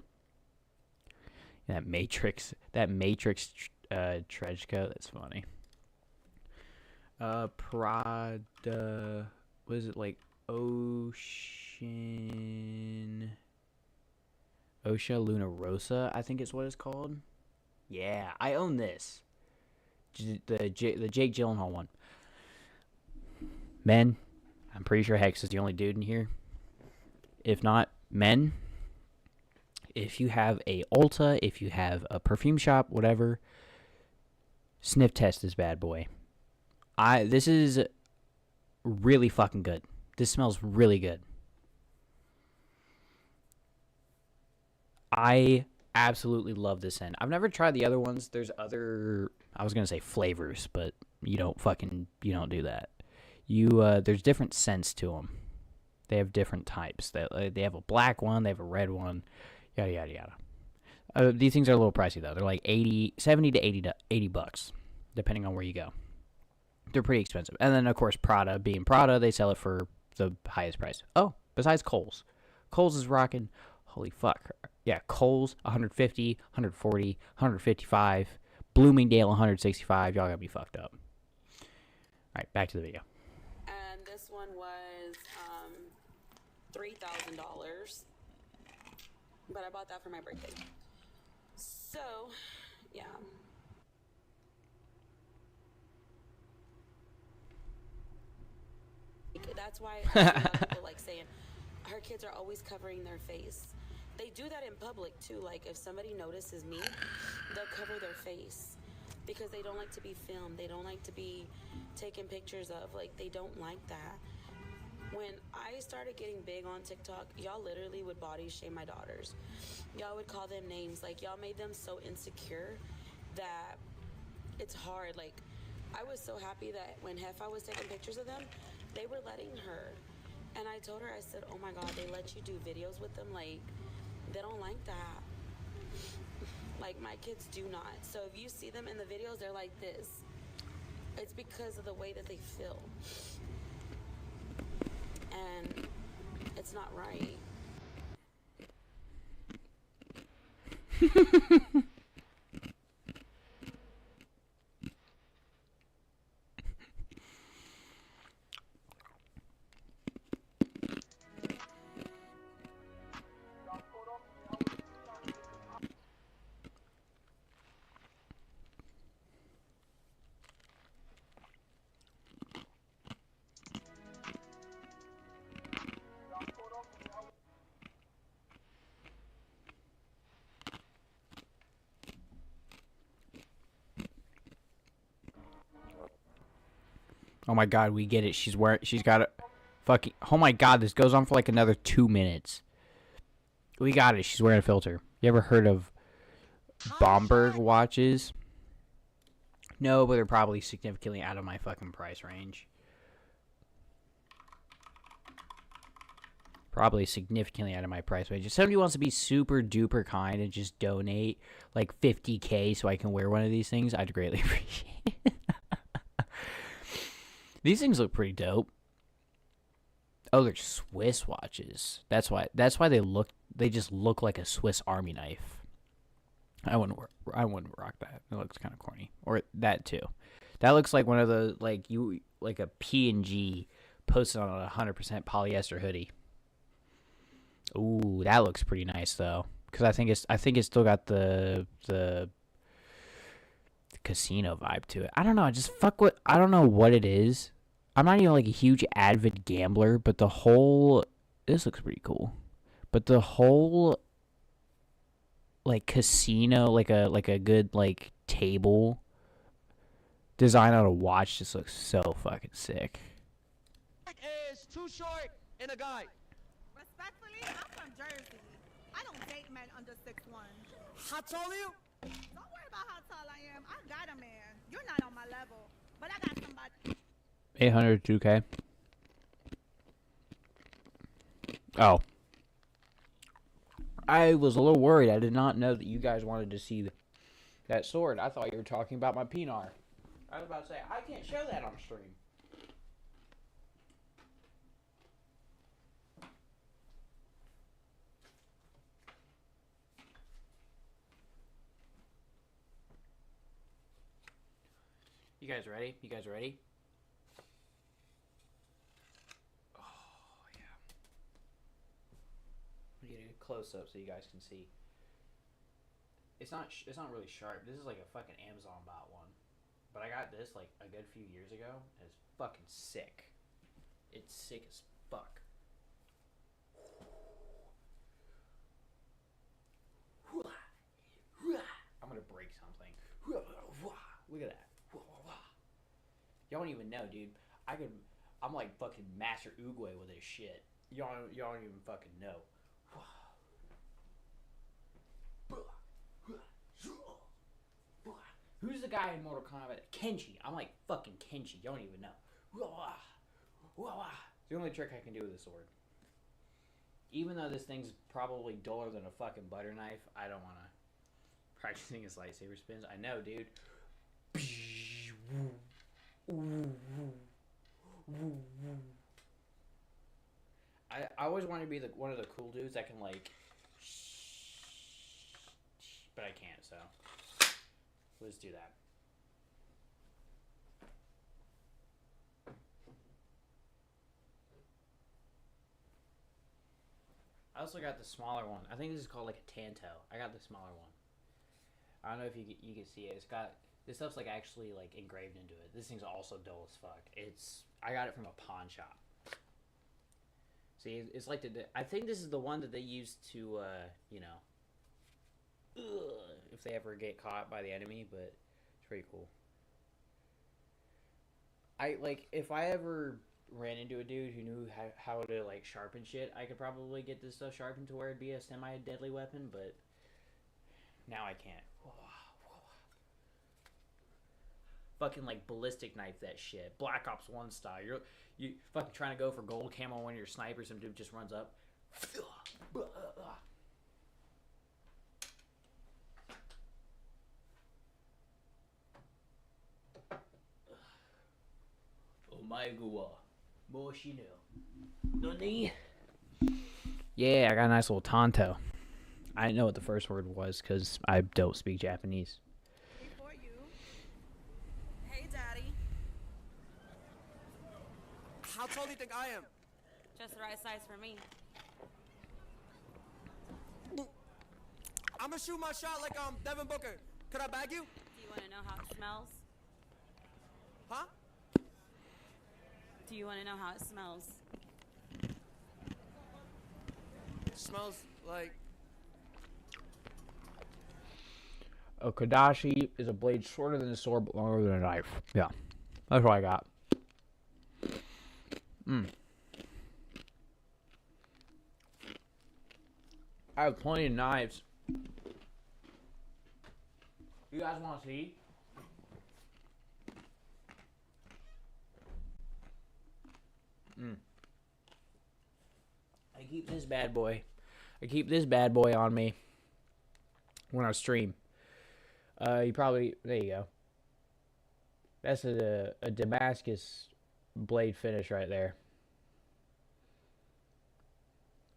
That Matrix trench coat. That's funny. Prada. What is it, like Osha Luna Rosa, I think is what it's called. Yeah, I own this. The Jake Gyllenhaal one. Men, I'm pretty sure Hex is the only dude in here. If not, men, if you have a Ulta, if you have a perfume shop, whatever, sniff test this bad boy. This is really fucking good. This smells really good. I absolutely love this scent. I've never tried the other ones. There's other, I was going to say flavors, but you don't do that. There's different scents to them. They have different types. They have a black one, they have a red one, yada, yada, yada. These things are a little pricey, though. They're like $70 to $80, depending on where you go. They're pretty expensive. And then, of course, Prada, being Prada, they sell it for the highest price. Oh, besides Kohl's. Kohl's is rocking, holy fuck. Yeah, Kohl's, $150, $140, $155. Bloomingdale, $165. Y'all got me fucked up. All right, back to the video. And this one was $3,000. But I bought that for my birthday. So, yeah. That's why I see a lot of people like saying her kids are always covering their face. They do that in public too. Like if somebody notices me, they'll cover their face because they don't like to be filmed. They don't like to be taken pictures of. Like they don't like that. When I started getting big on TikTok, y'all literally would body shame my daughters. Y'all would call them names. Like y'all made them so insecure that it's hard. Like I was so happy that when Heffa was taking pictures of them, they were letting her. And I told her, I said, oh my God, they let you do videos with them? Like, they don't like that. Like, my kids do not. So if you see them in the videos, they're like this. It's because of the way that they feel. And it's not right. Oh my god, we get it. She's got a fucking... Oh my god, this goes on for like another 2 minutes. We got it. She's wearing a filter. You ever heard of Bomberg watches? No, but they're probably significantly out of my fucking price range. Probably significantly out of my price range. If somebody wants to be super duper kind and just donate like $50K so I can wear one of these things, I'd greatly appreciate it. These things look pretty dope. Oh, they're Swiss watches. That's why they just look like a Swiss Army knife. I wouldn't rock that. It looks kind of corny. Or that too. That looks like one of the like a P&G posted on a 100% polyester hoodie. Ooh, that looks pretty nice though. Cuz I think it's still got the casino vibe to it. I don't know. I don't know what it is. I'm not even like a huge avid gambler, but this looks pretty cool. But the whole like casino, like a good like table design on a watch just looks so fucking sick. Is too short and a guy. Respectfully, I'm from Jersey. I don't date men under 6'1". How tall are you? Don't worry about how tall I am. I got a man. You're not on my level, but I got somebody. 802K. Oh. I was a little worried. I did not know that you guys wanted to see that sword. I thought you were talking about my Pinar. I was about to say, I can't show that on stream. You guys ready? You guys ready? Oh, yeah. I'm gonna get a close up so you guys can see. It's not really sharp. This is like a fucking Amazon bot one. But I got this like a good few years ago, and it's fucking sick. It's sick as fuck. I'm gonna break something. Look at that. Y'all don't even know, dude. I'm like fucking Master Oogway with this shit. Y'all don't even fucking know. Who's the guy in Mortal Kombat? Kenji. I'm like fucking Kenji. Y'all don't even know. The only trick I can do with a sword. Even though this thing's probably duller than a fucking butter knife, I don't want to practicing his lightsaber spins. I know, dude. I always want to be one of the cool dudes that can like, but I can't. So let's do that. I also got the smaller one. I think this is called like a Tanto. I got the smaller one. I don't know if you can see it. It's got this stuff's like actually like engraved into it. This thing's also dull as fuck. I got it from a pawn shop. See, it's like I think this is the one that they use to you know, if they ever get caught by the enemy. But it's pretty cool. If I ever ran into a dude who knew how to like sharpen shit, I could probably get this stuff sharpened to where it'd be a semi-deadly weapon, but now I can't. Fucking like ballistic knife that shit. Black Ops 1 style. You fucking trying to go for gold camo on one of your snipers, some dude just runs up. Omae-gua. Moshino. Nani? Yeah, I got a nice little Tanto. I didn't know what the first word was because I don't speak Japanese. Hey, Daddy. How tall do you think I am? Just the right size for me. I'm gonna shoot my shot like Devin Booker. Could I bag you? Do you want to know how it smells? Huh? Do you want to know how it smells? It smells like... A Kodashi is a blade shorter than a sword but longer than a knife. Yeah. That's what I got. I have plenty of knives. You guys want to see? I keep this bad boy. I keep this bad boy on me when I stream. You probably, there you go. That's a Damascus blade finish right there.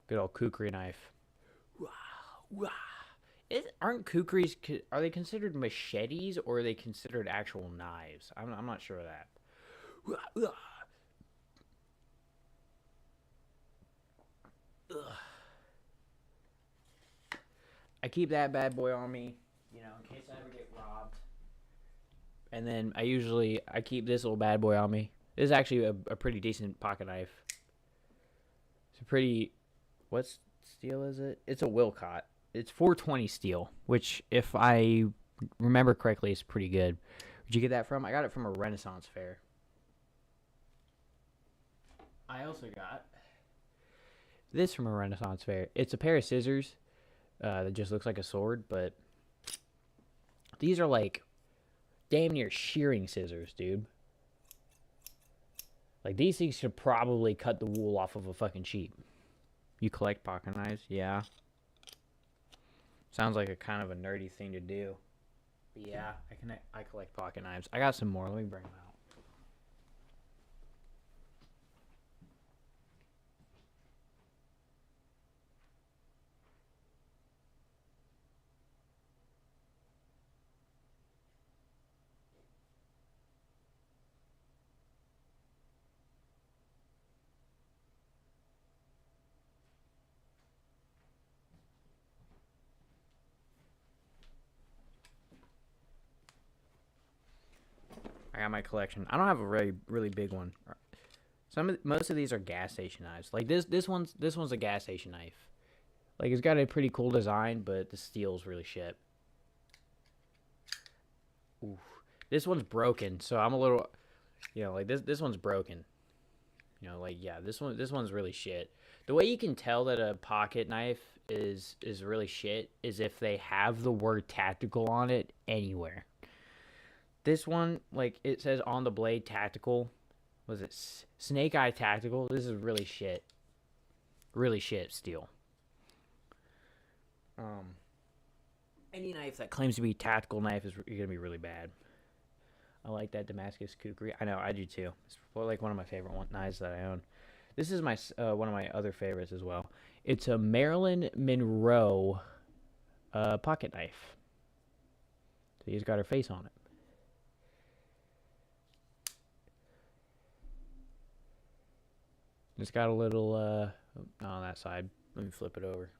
Good old kukri knife. Aren't kukris, are they considered machetes or are they considered actual knives? I'm not sure of that. I keep that bad boy on me, you know, in case I ever get robbed. And then I keep this little bad boy on me. This is actually a pretty decent pocket knife. It's a pretty, what steel is it? It's a Wilcott. It's 420 steel, which if I remember correctly is pretty good. Where'd you get that from? I got it from a Renaissance fair. I also got this from a Renaissance fair. It's a pair of scissors that just looks like a sword, but these are like damn near shearing scissors, dude. Like, these things should probably cut the wool off of a fucking sheep. You collect pocket knives? Yeah. Sounds like a kind of a nerdy thing to do. But yeah, I collect pocket knives. I got some more. Let me bring them out. I got my collection. I don't have a really big one. Most of these are gas station knives. Like this one's a gas station knife. Like, it's got a pretty cool design, but the steel's really shit. Ooh. This one's broken, so I'm a little, you know, like this one's broken. You know, like, yeah, this one's really shit. The way you can tell that a pocket knife is really shit is if they have the word tactical on it anywhere. This one, like, it says on the blade tactical. Was it Snake Eye Tactical? This is really shit. Really shit steel. Any knife that claims to be tactical knife is going to be really bad. I like that Damascus kukri. I know, I do too. It's like one of my favorite knives that I own. This is my one of my other favorites as well. It's a Marilyn Monroe pocket knife. So he's got her face on it. It's got a little, on that side. Let me flip it over.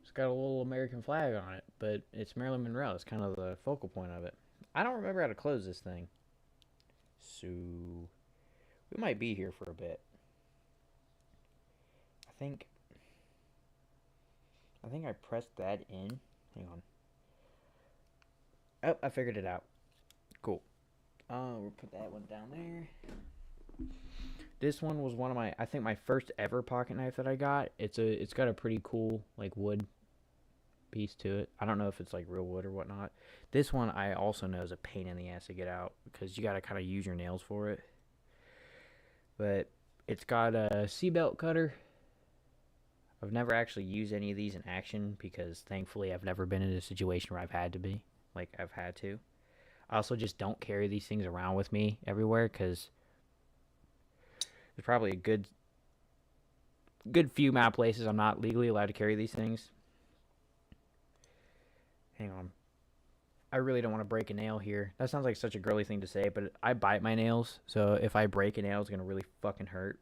It's got a little American flag on it, but it's Marilyn Monroe. It's kind of the focal point of it. I don't remember how to close this thing. So, we might be here for a bit. I think I pressed that in. Hang on. Oh, I figured it out. Cool. We'll put that one down there. This one was one of my, I think my first ever pocket knife that I got. It's got a pretty cool, like, wood piece to it. I don't know if it's like real wood or whatnot. This one I also know is a pain in the ass to get out because you got to kind of use your nails for it. But it's got a seatbelt cutter. I've never actually used any of these in action because thankfully I've never been in a situation where I've had to be. Like, I've had to. I also just don't carry these things around with me everywhere because there's probably a good few amount of places I'm not legally allowed to carry these things. Hang on. I really don't want to break a nail here. That sounds like such a girly thing to say, but I bite my nails, so if I break a nail, it's going to really fucking hurt.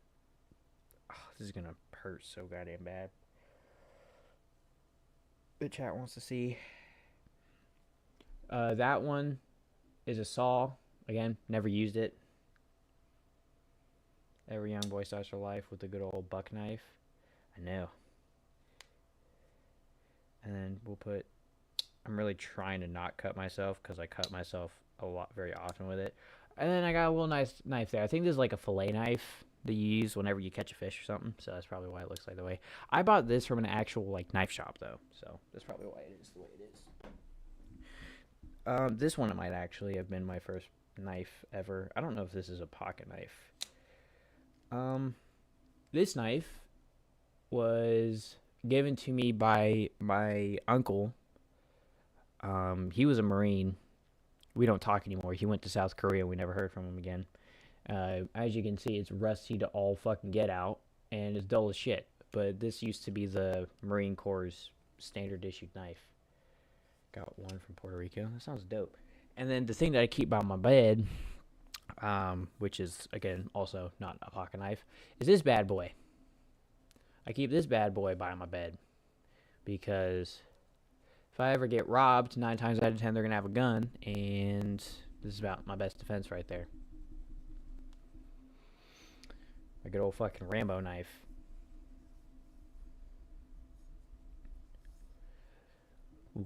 Oh, this is going to hurt so goddamn bad. The chat wants to see. That one is a saw. Again, never used it. Every young boy starts their life with a good old buck knife. I know. And then we'll put... I'm really trying to not cut myself because I cut myself a lot very often with it. And then I got a little nice knife there. I think this is like a fillet knife that you use whenever you catch a fish or something. So that's probably why it looks like the way. I bought this from an actual like knife shop though. So that's probably why it is the way it is. This one might actually have been my first knife ever. I don't know if this is a pocket knife. This knife was given to me by my uncle. He was a Marine. We don't talk anymore. He went to South Korea. We never heard from him again. As you can see, it's rusty to all fucking get out, and it's dull as shit. But this used to be the Marine Corps' standard issued knife. Got one from Puerto Rico. That sounds dope. And then the thing that I keep by my bed, which is, again, also not a pocket knife, is this bad boy. I keep this bad boy by my bed because if I ever get robbed, 9 times out of 10 they're going to have a gun, and this is about my best defense right there. A good old fucking Rambo knife. Ooh,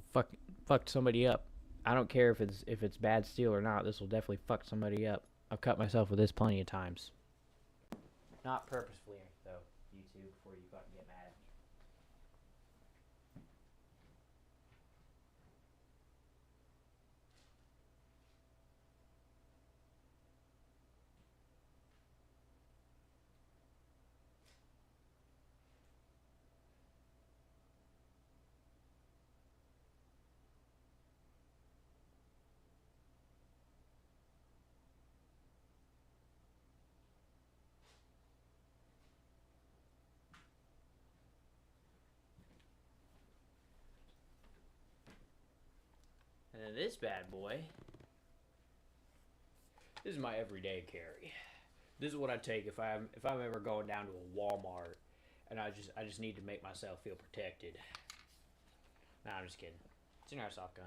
fucked somebody up. I don't care if it's bad steel or not. This will definitely fuck somebody up. I've cut myself with this plenty of times. Not purposefully, though, YouTube, before you fucking get mad. And then this bad boy, this is my everyday carry. This is what I take if I'm ever going down to a Walmart and I just need to make myself feel protected. Nah, I'm just kidding. It's an airsoft gun.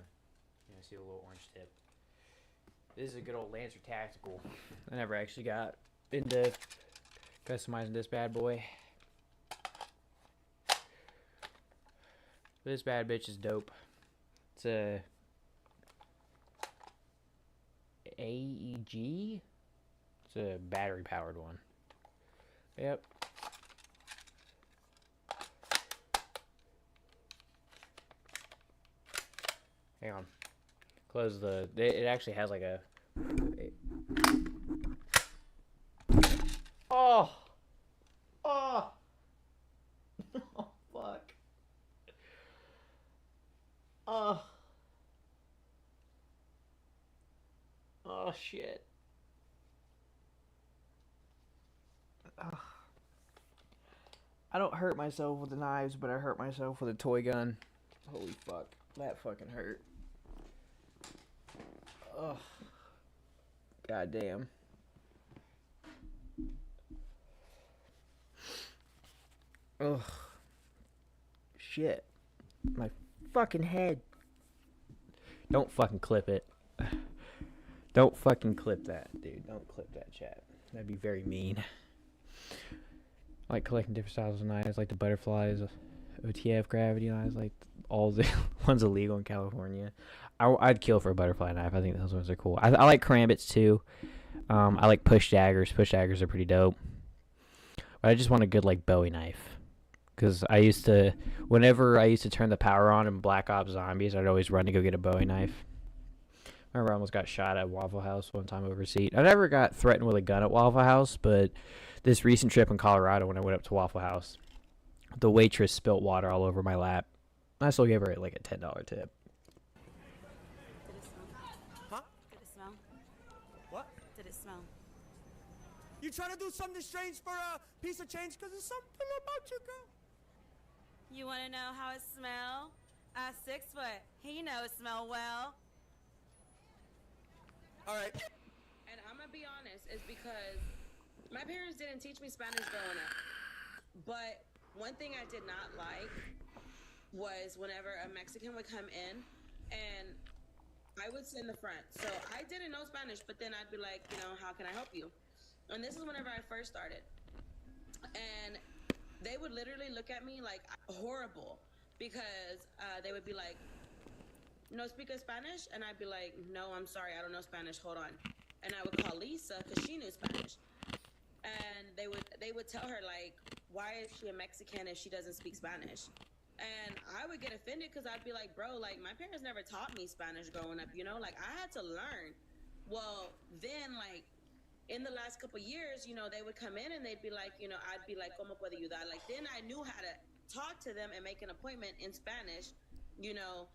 You know, see the little orange tip. This is a good old Lancer Tactical. I never actually got into customizing this bad boy. This bad bitch is dope. It's a AEG. It's a battery powered one. Yep. Hang on. Close the. It actually has like a. Oh. Oh. Oh fuck. Oh. Oh shit. Ugh. I don't hurt myself with the knives, but I hurt myself with a toy gun. Holy fuck. That fucking hurt. Ugh. God damn. Ugh. Shit. My fucking head. Don't fucking clip it. Don't fucking clip that, dude. Don't clip that, chat. That'd be very mean. I like collecting different styles of knives, like the butterflies, OTF gravity knives, like all the ones illegal in California. I'd kill for a butterfly knife. I think those ones are cool. I like karambits too. I like push daggers. Push daggers are pretty dope. But I just want a good like Bowie knife. Because whenever I used to turn the power on in Black Ops Zombies, I'd always run to go get a Bowie knife. I remember I almost got shot at Waffle House one time over a seat. I never got threatened with a gun at Waffle House, but this recent trip in Colorado when I went up to Waffle House, the waitress spilt water all over my lap. I still gave her like a $10 tip. Huh? Did it smell? What? Did it smell? You trying to do something strange for a piece of change? Because there's something about you, girl. You want to know how it smell? 6 foot. He knows smell well. All right. And I'm gonna be honest, it's because my parents didn't teach me Spanish growing up. But one thing I did not like was whenever a Mexican would come in and I would sit in the front. So I didn't know Spanish, but then I'd be like, you know, how can I help you? And this is whenever I first started. And they would literally look at me like horrible because they would be like, no speak Spanish? And I'd be like, no, I'm sorry, I don't know Spanish, hold on. and I would call Lisa because she knew Spanish, and they would tell her like, why is she a Mexican if she doesn't speak Spanish? And I would get offended because I'd be like, bro, like my parents never taught me Spanish growing up, you know, like I had to learn. Well, then like in the last couple years, you know, they would come in and they'd be like, you know, I'd be like, ¿Cómo puedo ayudar? Like then I knew how to talk to them and make an appointment in Spanish, you know,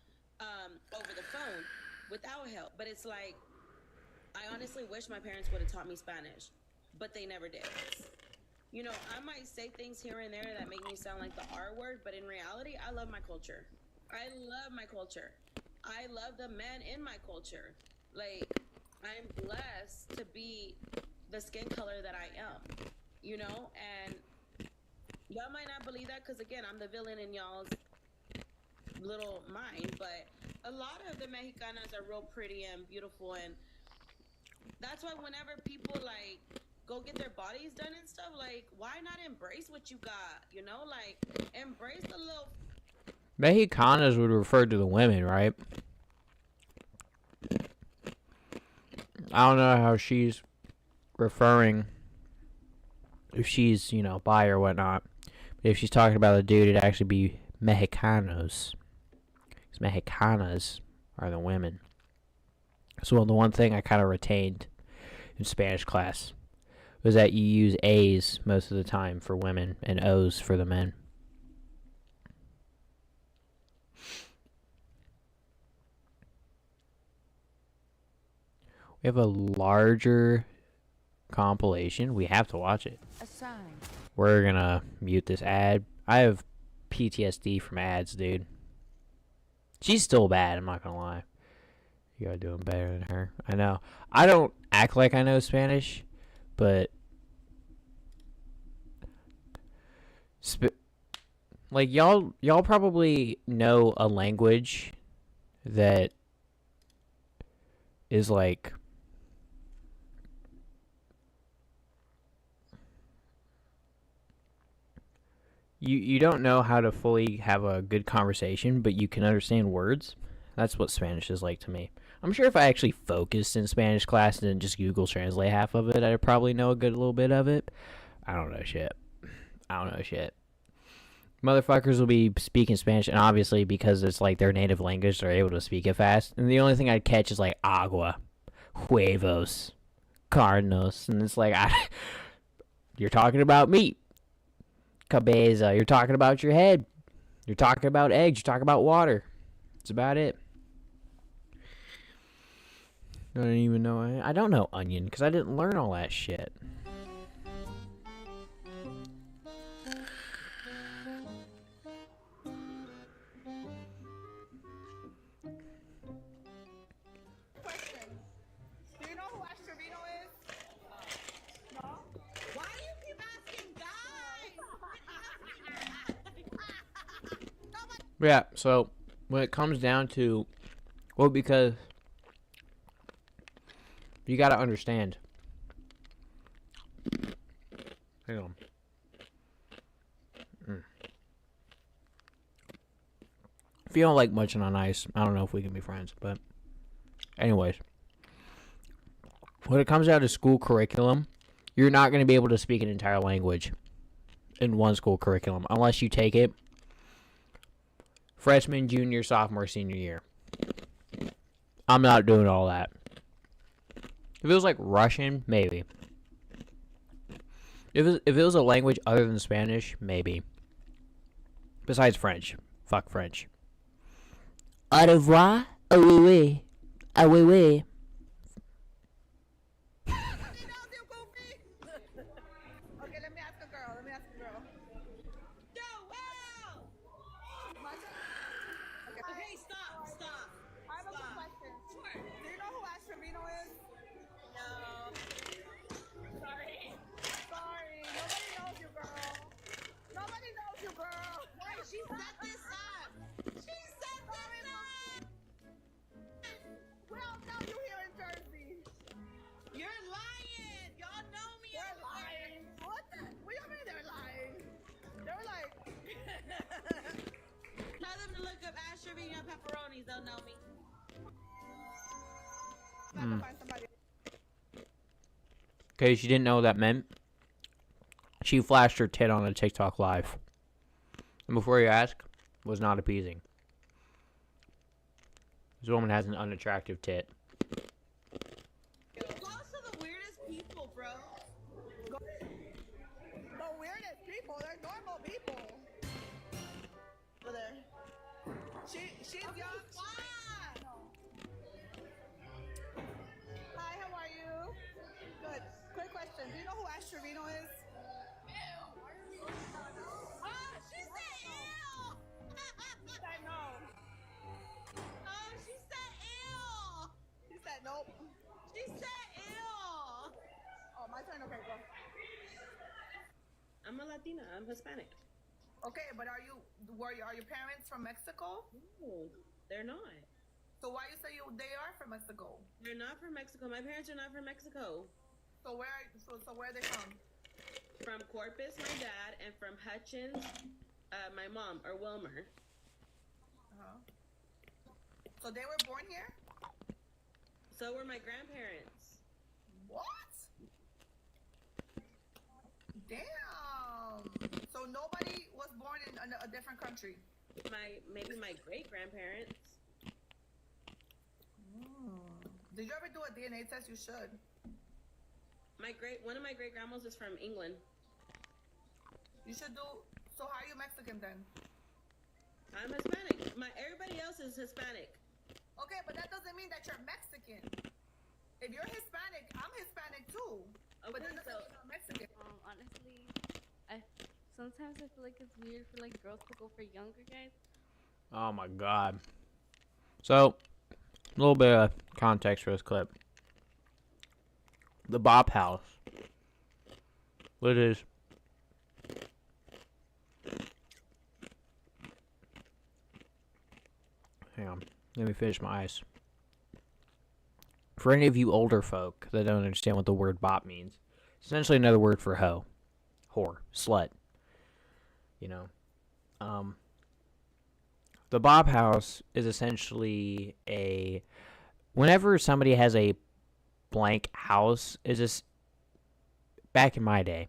over the phone without help. But it's like, I honestly wish my parents would have taught me Spanish, but they never did. You know, I might say things here and there that make me sound like the R word, but in reality, I love my culture. I love my culture. I love the men in my culture. Like, I'm blessed to be the skin color that I am, you know? And y'all might not believe that because, again, I'm the villain in y'all's little mind, but a lot of the Mexicanas are real pretty and beautiful, and that's why whenever people, like, go get their bodies done and stuff, like, why not embrace what you got, you know? Like, embrace the little... Mexicanas would refer to the women, right? I don't know how she's referring, if she's, you know, bi or whatnot. But if she's talking about a dude, it'd actually be Mexicanos. Because Mexicanas are the women. So the one thing I kind of retained in Spanish class was that you use A's most of the time for women and O's for the men. We have a larger compilation. We have to watch it. We're gonna mute this ad. I have PTSD from ads, dude. She's still bad, I'm not gonna lie. You are doing better than her. I know. I don't act like I know Spanish, but like y'all probably know a language that is like you don't know how to fully have a good conversation, but you can understand words. That's what Spanish is like to me. I'm sure if I actually focused in Spanish class and didn't just Google Translate half of it, I'd probably know a good little bit of it. I don't know shit. Motherfuckers will be speaking Spanish, and obviously because it's like their native language, they're able to speak it fast. And the only thing I'd catch is like agua, huevos, carnos, and it's like, you're talking about meat. Cabeza, you're talking about your head. You're talking about eggs. You're talking about water. That's about it. I don't even know. I don't know onion because I didn't learn all that shit. Question. Do you know who Ash Trevino is? No? Why do you keep asking guys? Yeah, so when it comes down to, well, because you gotta understand. Hang on. If you don't like munching on ice, I don't know if we can be friends, but anyways. When it comes down to school curriculum, you're not going to be able to speak an entire language in one school curriculum unless you take it freshman, junior, sophomore, senior year. I'm not doing all that. If it was like Russian, maybe. If it was a language other than Spanish, maybe. Besides French. Fuck French. Au revoir. Ah oui oui. Ah oui oui. Okay, let me ask a girl. Okay, stop. I have a quick question. Sure. Do you know who Ash Trevino is? No. Sorry. Nobody knows you, girl. Why? She set this up. We all know you here in Jersey. You're lying. Y'all know me. They're lying. What the? What do you mean they're lying? They're like... Tell them to look up Ash Trevino pepperonis. They'll know me. I have to find somebody. In case you didn't know what that meant, she flashed her tit on a TikTok live. And before you ask, was not appeasing. This woman has an unattractive tit. Lots of the weirdest people, bro. The weirdest people, they're normal people. Over there. She's young. Hi, how are you? Good. Quick question. Do you know who Ash Trevino is? Oh, she said ew! I know. Oh, she said ew! She said nope. She said ew! Oh, my turn? Okay, go. I'm a Latina. I'm Hispanic. Okay, but are your parents from Mexico? No, they're not. So why you say they are from Mexico? They're not from Mexico. My parents are not from Mexico. So where are they from? From Corpus, my dad, and from Hutchins, my mom, or Wilmer. So they were born here? So were my grandparents. What? Damn. So nobody was born in a different country? Maybe my great-grandparents. Did you ever do a DNA test? You should. One of my great-grandmas is from England. You should do. So how are you Mexican then? I'm Hispanic. Everybody else is Hispanic. Okay, but that doesn't mean that you're Mexican. If you're Hispanic, I'm Hispanic too. Okay, but then so I'm Mexican. Honestly, sometimes I feel like it's weird for like girls to go for younger guys. Oh my god. So, a little bit of context for this clip. The Bop House. What it is? Hang on. Let me finish my ice. For any of you older folk that don't understand what the word bop means, it's essentially another word for hoe. Whore. Slut. You know? The Bop House is essentially whenever somebody has a blank house, is this back in my day,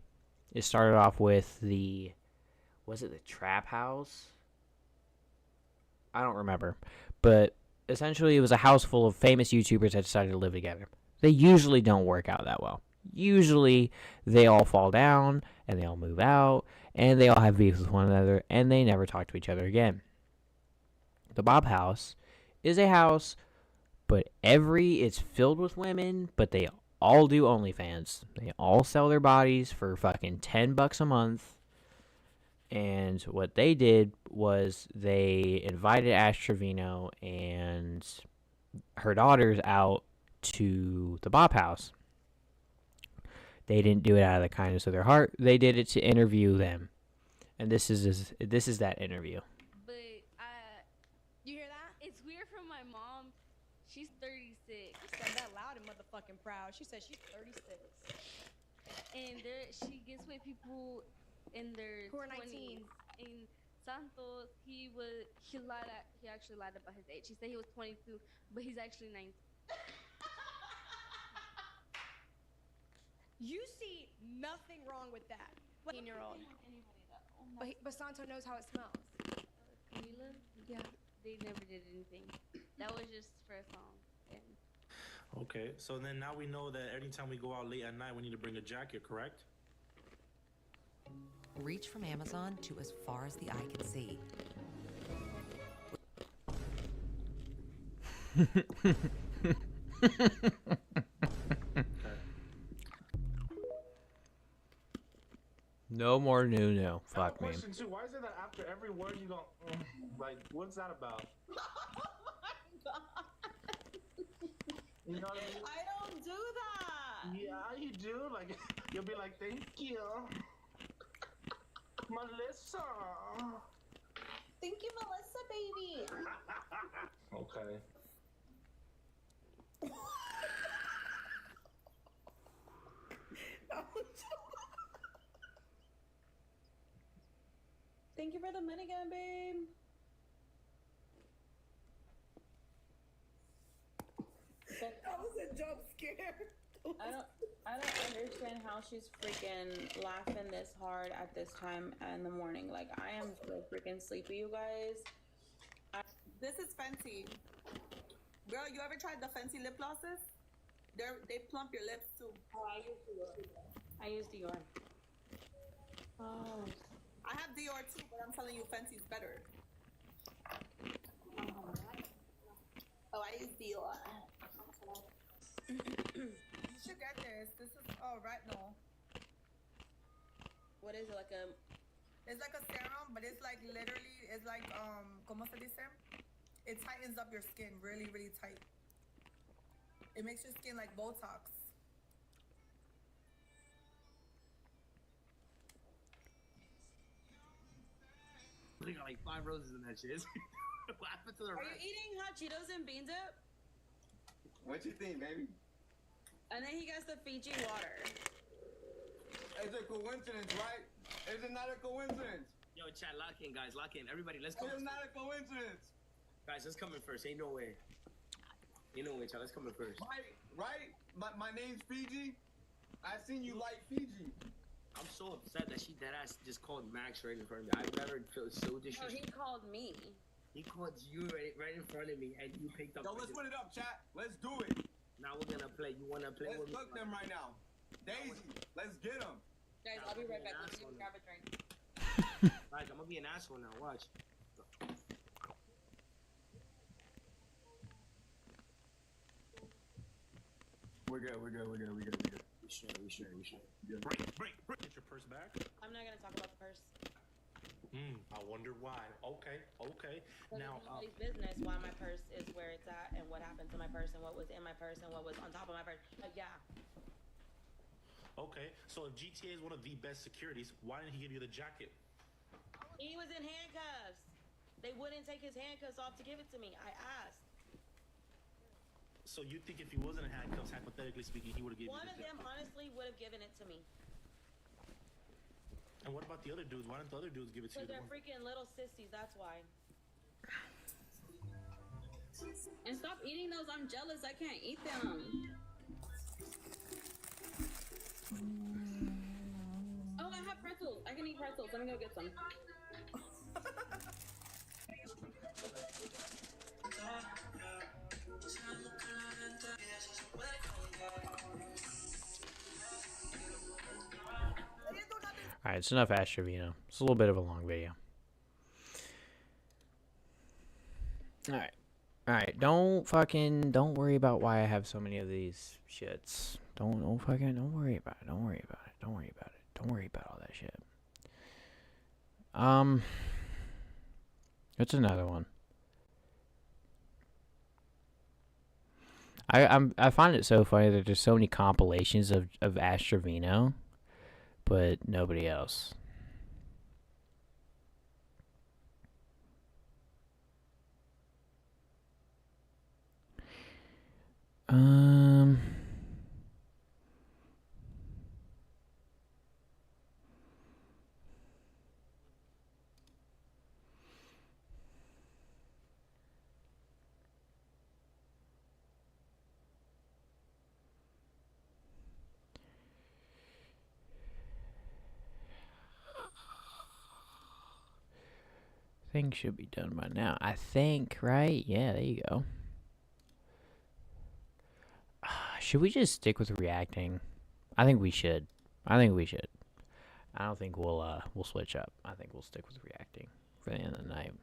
it started off with was it the trap house? I don't remember, but essentially it was a house full of famous YouTubers that decided to live together. They usually don't work out that well. Usually they all fall down and they all move out and they all have beef with one another and they never talk to each other again. The Bop House is a house, but it's filled with women, but they all do OnlyFans. They all sell their bodies for fucking $10 a month. And what they did was they invited Ash Trevino and her daughters out to the Bop House. They didn't do it out of the kindness of their heart. They did it to interview them. And this is that interview. But you hear that? It's weird from my mom. She's 36. Said that loud and motherfucking proud. She said she's 36. And she gets with people in their who are 20s. 19. In Santos, he actually lied about his age. He said he was 22, but he's actually 19. You see nothing wrong with that. 18-year-old. But Santo knows how it smells. Camila? Yeah. They never did anything. That was just for a song. And Okay, so then now we know that anytime we go out late at night, we need to bring a jacket, correct? Reach from Amazon to as far as the eye can see. No more no. Fuck me. Question too. Why is it that after every word you go, like, what's that about? Oh my god. You know what I mean? I don't do that. Yeah, you do. Like, you'll be like, thank you, Melissa. Thank you, Melissa, baby. Okay. Thank you for the minigun, babe. That was a jump scare. I don't understand how she's freaking laughing this hard at this time in the morning. Like, I am so freaking sleepy, you guys. This is Fenty. Girl, you ever tried the Fenty lip glosses? They plump your lips too. Oh, I use Dior. Oh. I have Dior too, but I'm telling you Fenty's better. Oh, I use Dior. You should get this. This is retinol. What is it, like a... It's like a serum, but it's like literally, it's like, ¿cómo se dice? It tightens up your skin really, really tight. It makes your skin like Botox. They got like 5 roses in that shit. What happened to the Are rest? you eating hot Cheetos and bean dip? What you think, baby? And then he gets the Fiji water. It's a coincidence, right? Is it not a coincidence? Yo, chat, lock in, guys, lock in. Everybody, let's go. It's not a coincidence. Guys, let's come in first. Ain't no way. Ain't no way, chat. Let's come in first. Right? My name's Fiji. I seen you like Fiji. I'm so upset that she deadass just called Max right in front of me. I've never felt so No, disrespectful. he called me. He called you right in front of me, and you picked up. Yo, let's put it up, chat. Let's do it. Now we're gonna play. You wanna play with Let's me? cook them right now. Daisy, let's get them. Guys, I'll be right back. Let me go grab a drink. Guys, I'm gonna be an asshole now. Watch. We're good. We should. Break. Get your purse back. I'm not gonna talk about the purse. I wonder why. Okay. Now, it's nobody's business why my purse is where it's at and what happened to my purse and what was in my purse and what was on top of my purse. But yeah. okay. So if GTA is one of the best securities, why didn't he give you the jacket? He was in handcuffs. They wouldn't take his handcuffs off to give it to me. I asked. So you think if he wasn't in handcuffs, hypothetically speaking, he would have given One you of the them jacket? honestly would have given it to me. And what about the other dudes? Why didn't the other dudes give it to you? Because they're freaking little sissies, that's why. And stop eating those. I'm jealous. I can't eat them. Oh, I have pretzels. I can eat pretzels. Let me go get some. Alright, it's enough Astrovino. It's a little bit of a long video. Alright, don't worry about why I have so many of these shits. Don't worry about it. Don't worry about all that shit. It's another one. I find it so funny that there's so many compilations of Astrovino, but nobody else. Thing should be done by now. I think, right? Yeah, there you go. Should we just stick with reacting? I think we should. I don't think we'll switch up. I think we'll stick with reacting for the end of the night.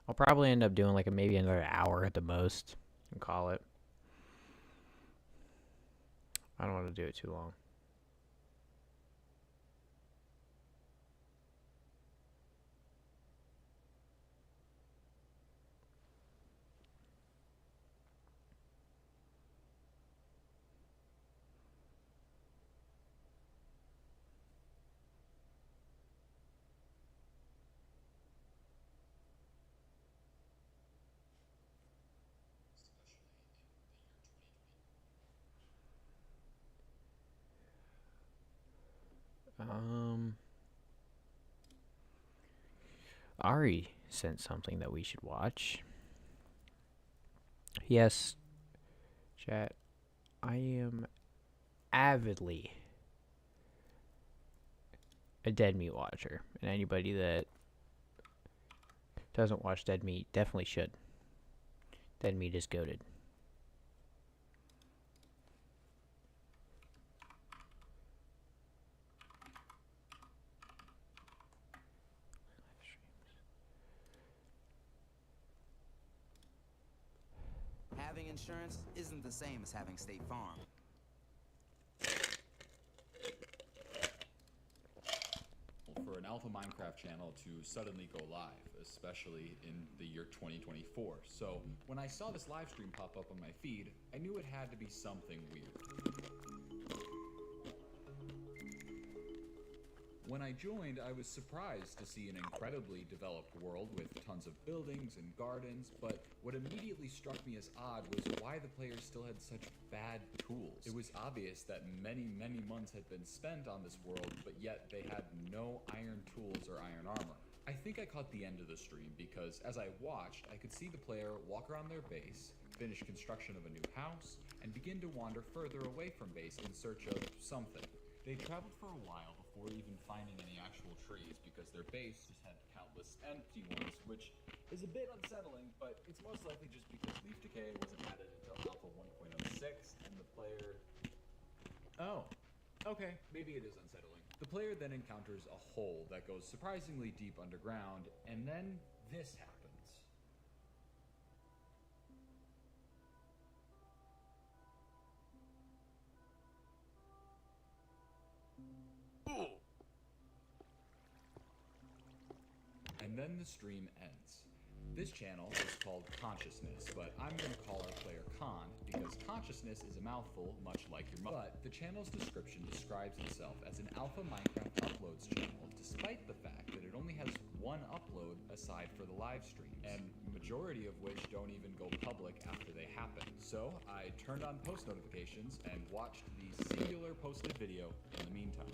I'll probably end up doing like maybe another hour at the most and call it. I don't want to do it too long. Ari sent something that we should watch. Yes, chat. I am avidly a Dead Meat watcher, and anybody that doesn't watch Dead Meat definitely should. Dead Meat is goated. Having insurance isn't the same as having State Farm. For an alpha Minecraft channel to suddenly go live, especially in the year 2024. So when I saw this live stream pop up on my feed, I knew it had to be something weird. When I joined, I was surprised to see an incredibly developed world with tons of buildings and gardens, but what immediately struck me as odd was why the players still had such bad tools. It was obvious that many months had been spent on this world, but yet they had no iron tools or iron armor. I think I caught the end of the stream because as I watched, I could see the player walk around their base, finish construction of a new house, and begin to wander further away from base in search of something. They traveled for a while before even finding any actual trees because their base just had countless empty ones, which is a bit unsettling, but it's most likely just because leaf decay wasn't added until Alpha 1.06 and the player... Oh, okay, maybe it is unsettling. The player then encounters a hole that goes surprisingly deep underground, and then this happens. And then the stream ends. This channel is called Consciousness, but I'm going to call our player Con because consciousness is a mouthful, much like your mother. But the channel's description describes itself as an alpha Minecraft uploads channel, despite the fact that it only has one upload aside for the live streams, and majority of which don't even go public after they happen. So I turned on post notifications and watched the singular posted video in the meantime.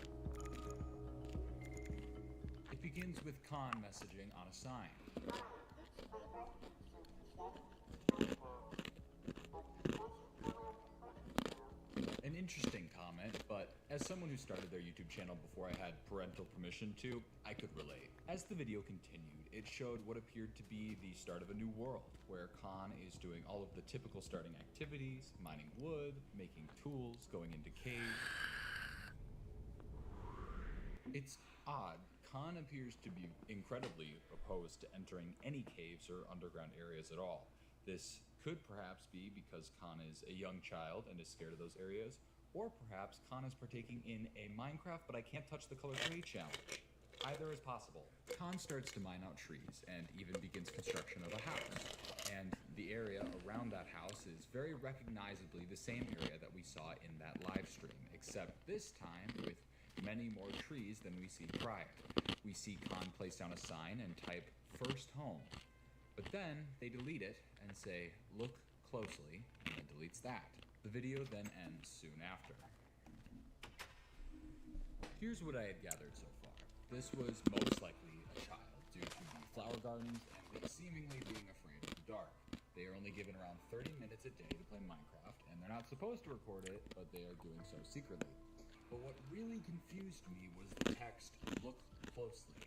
It begins with Con messaging on a sign. An interesting comment, but as someone who started their YouTube channel before I had parental permission to, I could relate. As the video continued, it showed what appeared to be the start of a new world, where Con is doing all of the typical starting activities, mining wood, making tools, going into caves. It's odd. Con appears to be incredibly opposed to entering any caves or underground areas at all. This could perhaps be because Con is a young child and is scared of those areas, or perhaps Con is partaking in a Minecraft but I can't touch the color 3 challenge. Either is possible. Con starts to mine out trees and even begins construction of a house. And the area around that house is very recognizably the same area that we saw in that live stream, except this time with many more trees than we see prior. We see Con place down a sign and type "first home," but then they delete it and say "look closely," and it deletes that. The video then ends soon after. Here's what I had gathered so far. This was most likely a child due to the flower gardens and seemingly being afraid of the dark. They are only given around 30 minutes a day to play Minecraft, and they're not supposed to record it, but they are doing so secretly. But what really confused me was the text, "look closely."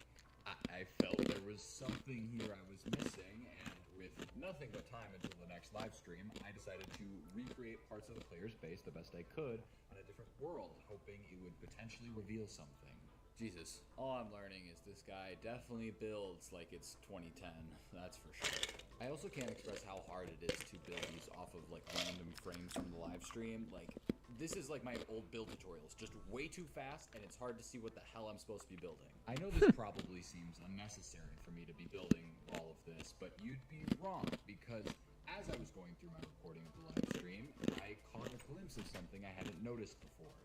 I felt there was something here I was missing, and with nothing but time until the next live stream, I decided to recreate parts of the player's base the best I could on a different world, hoping it would potentially reveal something. Jesus, all I'm learning is this guy definitely builds like it's 2010, that's for sure. I also can't express how hard it is to build these off of like random frames from the live stream. Like, this is like my old build tutorials, just way too fast, and it's hard to see what the hell I'm supposed to be building. I know this probably seems unnecessary for me to be building all of this, but you'd be wrong, because as I was going through my recording of the live stream, I caught a glimpse of something I hadn't noticed before.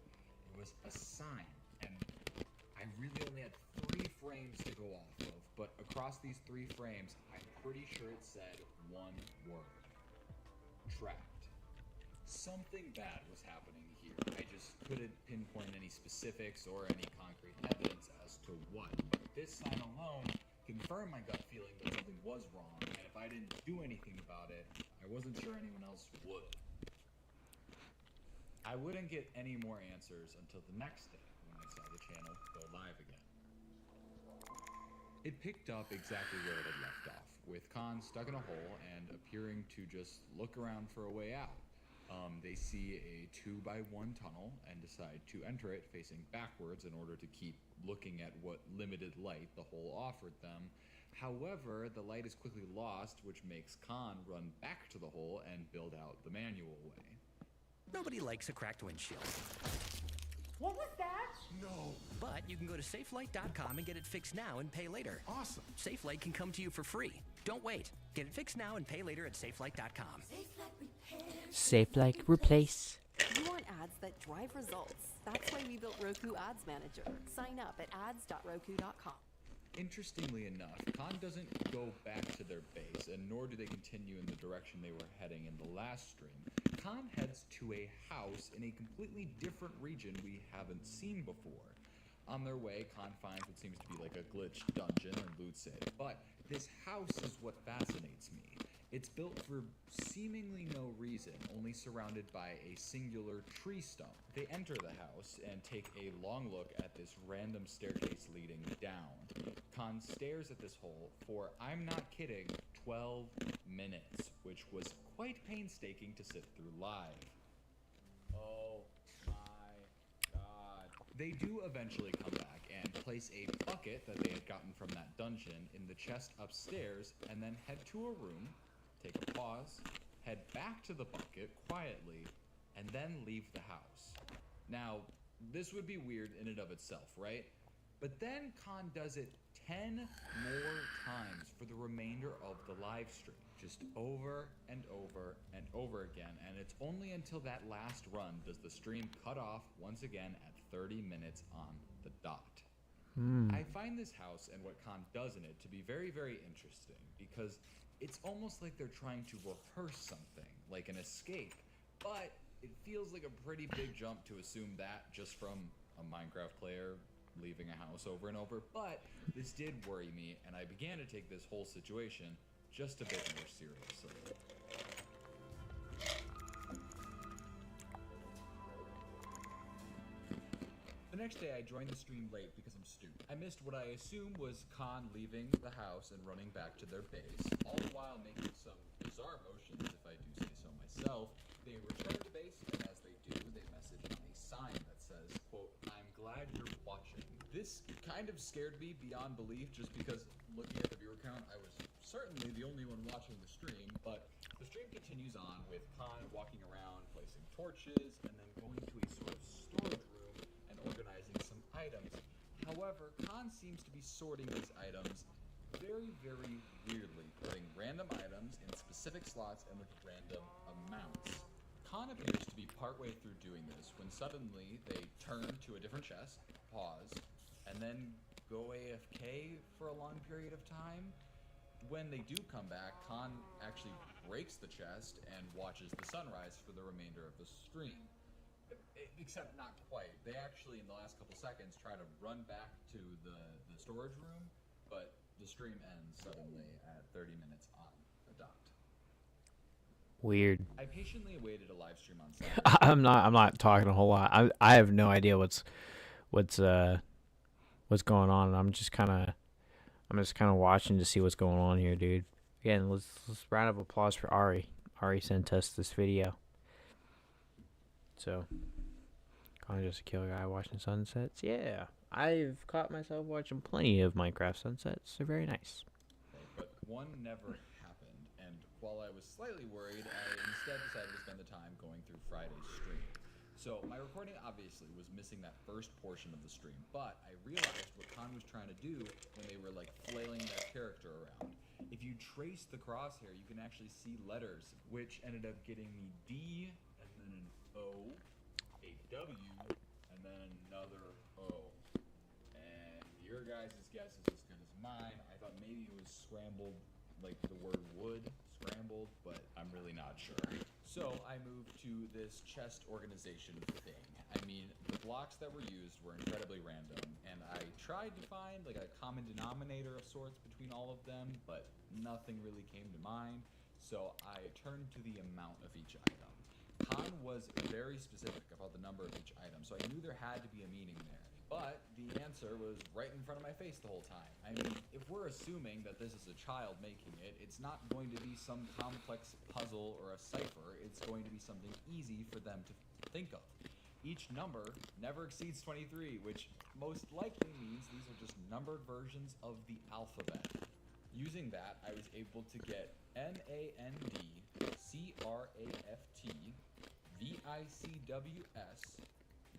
It was a sign, and I really only had 3 frames to go off of, but across these 3 frames, I'm pretty sure it said one word. Trapped. Something bad was happening here. I just couldn't pinpoint any specifics or any concrete evidence as to what, but this sign alone confirmed my gut feeling that something was wrong, and if I didn't do anything about it, I wasn't sure anyone else would. I wouldn't get any more answers until the next day when I saw the channel go live again. It picked up exactly where it had left off, with Khan stuck in a hole and appearing to just look around for a way out. They see a 2x1 tunnel and decide to enter it facing backwards in order to keep looking at what limited light the hole offered them. However, the light is quickly lost, which makes Khan run back to the hole and build out the manual way. Nobody likes a cracked windshield. What was that? No. But you can go to SafeLight.com and get it fixed now and pay later. Awesome. SafeLight can come to you for free. Don't wait. Get it fixed now and pay later at SafeLight.com. Safe like replace. You want ads that drive results. That's why we built Roku Ads Manager. Sign up at ads.roku.com. Interestingly enough, Khan doesn't go back to their base, and nor do they continue in the direction they were heading in the last stream. Khan heads to a house in a completely different region we haven't seen before. On their way, Khan finds what seems to be like a glitched dungeon and loots it. But this house is what fascinates me. It's built for seemingly no reason, only surrounded by a singular tree stump. They enter the house and take a long look at this random staircase leading down. Khan stares at this hole for, I'm not kidding, 12 minutes, which was quite painstaking to sit through live. Oh my god. They do eventually come back and place a bucket that they had gotten from that dungeon in the chest upstairs, and then head to a room, take a pause, head back to the bucket quietly, and then leave the house. Now, this would be weird in and of itself, right? But then Khan does it 10 more times for the remainder of the live stream, just over and over and over again, and it's only until that last run does the stream cut off once again at 30 minutes on the dot. I find this house and what Khan does in it to be very, very interesting, because it's almost like they're trying to rehearse something, like an escape, but it feels like a pretty big jump to assume that just from a Minecraft player leaving a house over and over, but this did worry me, and I began to take this whole situation just a bit more seriously. The next day, I joined the stream late because I'm stupid. I missed what I assume was Khan leaving the house and running back to their base, all the while making some bizarre motions, if I do say so myself. They return to base, and as they do, they message on a sign that says, quote, I'm glad you're watching. This kind of scared me beyond belief, just because looking at the viewer count, I was certainly the only one watching the stream, but the stream continues on with Khan walking around, placing torches, and then going to a sort of storage room and organizing some items. However, Khan seems to be sorting these items very, very weirdly, putting random items in specific slots and with random amounts. Khan appears to be partway through doing this when suddenly they turn to a different chest, pause, and then go AFK for a long period of time. When they do come back, Khan actually breaks the chest and watches the sunrise for the remainder of the stream. Except not quite. They actually, in the last couple seconds, try to run back to the storage room, but the stream ends suddenly at 30 minutes on the dot. Weird. I patiently awaited a live stream on Saturday. I'm not talking a whole lot. I have no idea what's going on. I'm just kind of watching to see what's going on here, dude. Again, let's round of applause for Ari. Ari sent us this video. So, kind of just a killer guy watching sunsets. Yeah, I've caught myself watching plenty of Minecraft sunsets. They're very nice. But one never happened, and while I was slightly worried, I instead decided to spend the time going through Friday's stream. So my recording obviously was missing that first portion of the stream, but I realized what Khan was trying to do when they were like flailing their character around. If you trace the crosshair, you can actually see letters, which ended up getting me D, and then an O, a W, and then another O. And your guys' guess is as good as mine. I thought maybe it was scrambled, like the word wood, scrambled, but I'm really not sure. So I moved to this chest organization thing. I mean, the blocks that were used were incredibly random, and I tried to find like a common denominator of sorts between all of them, but nothing really came to mind, so I turned to the amount of each item. Khan was very specific about the number of each item, so I knew there had to be a meaning there. But the answer was right in front of my face the whole time. I mean, if we're assuming that this is a child making it, it's not going to be some complex puzzle or a cipher. It's going to be something easy for them to think of. Each number never exceeds 23, which most likely means these are just numbered versions of the alphabet. Using that, I was able to get NAND, CRAFT, VICWS,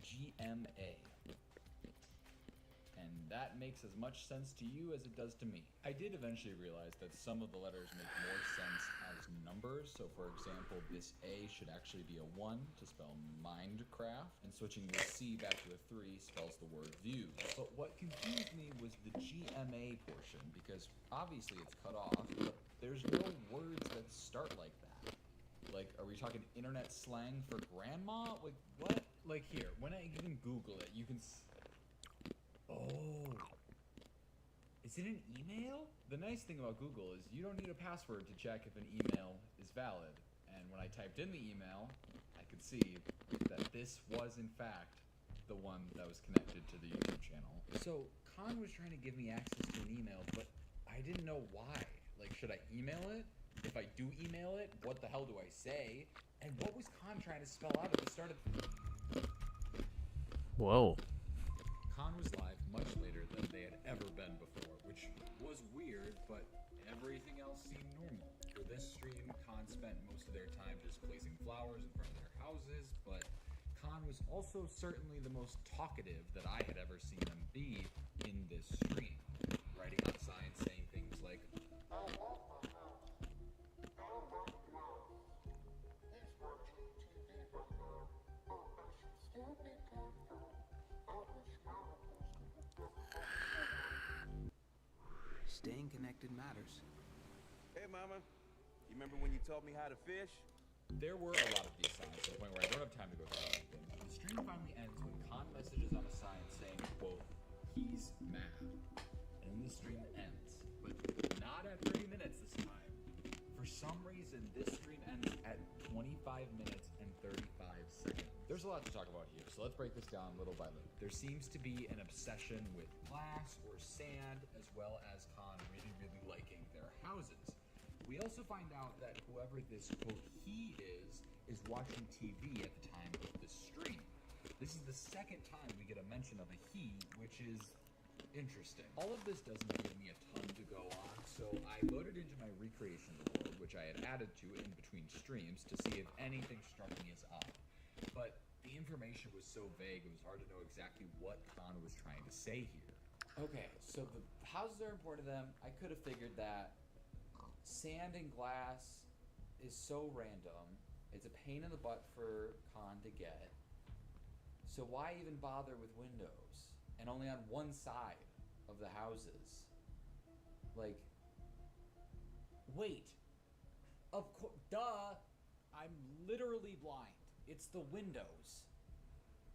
GMA. And that makes as much sense to you as it does to me. I did eventually realize that some of the letters make more sense as numbers. So for example, this A should actually be a 1 to spell Minecraft, and switching the C back to a 3 spells the word view. But what confused me was the GMA portion, because obviously it's cut off, but there's no words that start like that. Like, are we talking internet slang for grandma? Like, what? Like here, when I even Google it, you can Oh. Is it an email? The nice thing about Google is you don't need a password to check if an email is valid. And when I typed in the email, I could see that this was in fact the one that was connected to the YouTube channel. So Khan was trying to give me access to an email, but I didn't know why. Like, should I email it? If I do email it, what the hell do I say? And what was Khan trying to spell out at the start of Whoa. Khan was live much later than they had ever been before, which was weird, but everything else seemed normal. For this stream, Khan spent most of their time just placing flowers in front of their houses, but Khan was also certainly the most talkative that I had ever seen him be in this stream, writing on signs saying things like, Staying connected matters. Hey, Mama. You remember when you taught me how to fish? There were a lot of these signs to the point where I don't have time to go through everything. The stream finally ends when Khan messages on a sign saying, quote, he's mad. And then the stream ends. But not at 30 minutes this time. For some reason, this stream ends at 25 minutes and 35 seconds. There's a lot to talk about here, so let's break this down little by little. There seems to be an obsession with glass or sand, as well as Khan really, really liking their houses. We also find out that whoever this, quote, he is watching TV at the time of the stream. This is the second time we get a mention of a he, which is interesting. All of this doesn't give me a ton to go on, so I loaded into my recreation board, which I had added to in between streams to see if anything struck me as odd. But the information was so vague, it was hard to know exactly what Khan was trying to say here. Okay, so the houses are important to them. I could have figured that. Sand and glass is so random. It's a pain in the butt for Khan to get. So why even bother with windows? And only on one side of the houses. Like, wait. Of course, duh. I'm literally blind. It's the windows.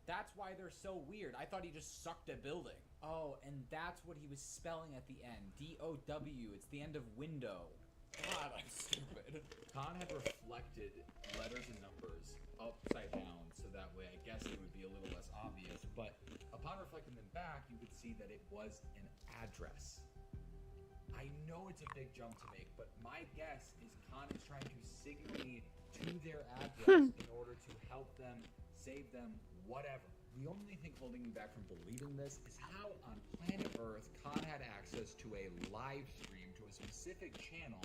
That's why they're so weird. I thought he just sucked at building. Oh, and that's what he was spelling at the end. D-O-W. It's the end of window. God, I'm stupid. Khan had reflected letters and numbers upside down, so that way I guess it would be a little less obvious, but upon reflecting them back, you could see that it was an address. I know it's a big jump to make, but my guess is Khan is trying to signal me to their address in order to help them, save them, whatever. The only thing holding me back from believing this is how on planet Earth Khan had access to a live stream to a specific channel,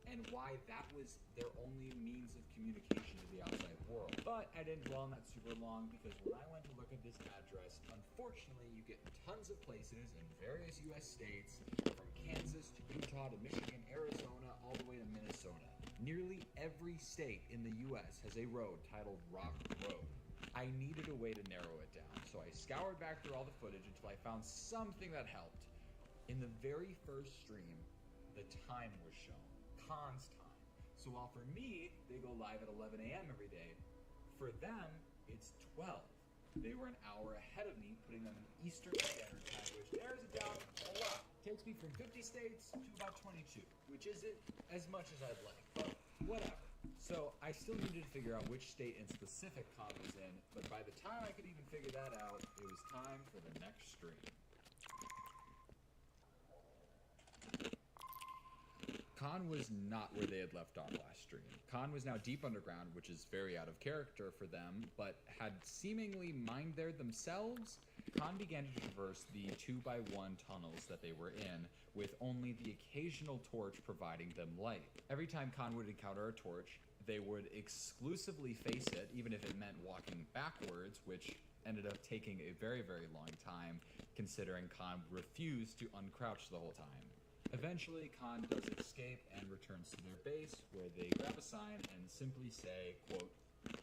and why that was their only means of communication to the outside world. But I didn't dwell on that super long, because when I went to look at this address, unfortunately you get tons of places in various US states, from Kansas to Utah to Michigan, Arizona, all the way to Minnesota. Nearly every state in the US has a road titled Rock Road. I needed a way to narrow it down, so I scoured back through all the footage until I found something that helped. In the very first stream, the time was shown. Khan's time. So while for me, they go live at 11 a.m. every day, for them, it's 12. They were an hour ahead of me, putting them in Eastern Standard Time, which narrows it down a lot. Takes me from 50 states to about 22, which isn't as much as I'd like, but whatever. So I still needed to figure out which state in specific Con was in, but by the time I could even figure that out, it was time for the next stream. Con was not where they had left off last stream. Con was now deep underground, which is very out of character for them, but had seemingly mined there themselves. Con began to traverse the 2x1 tunnels that they were in, with only the occasional torch providing them light. Every time Con would encounter a torch, they would exclusively face it, even if it meant walking backwards, which ended up taking a very, very long time, considering Con refused to uncrouch the whole time. Eventually, Con does escape and returns to their base, where they grab a sign and simply say, quote,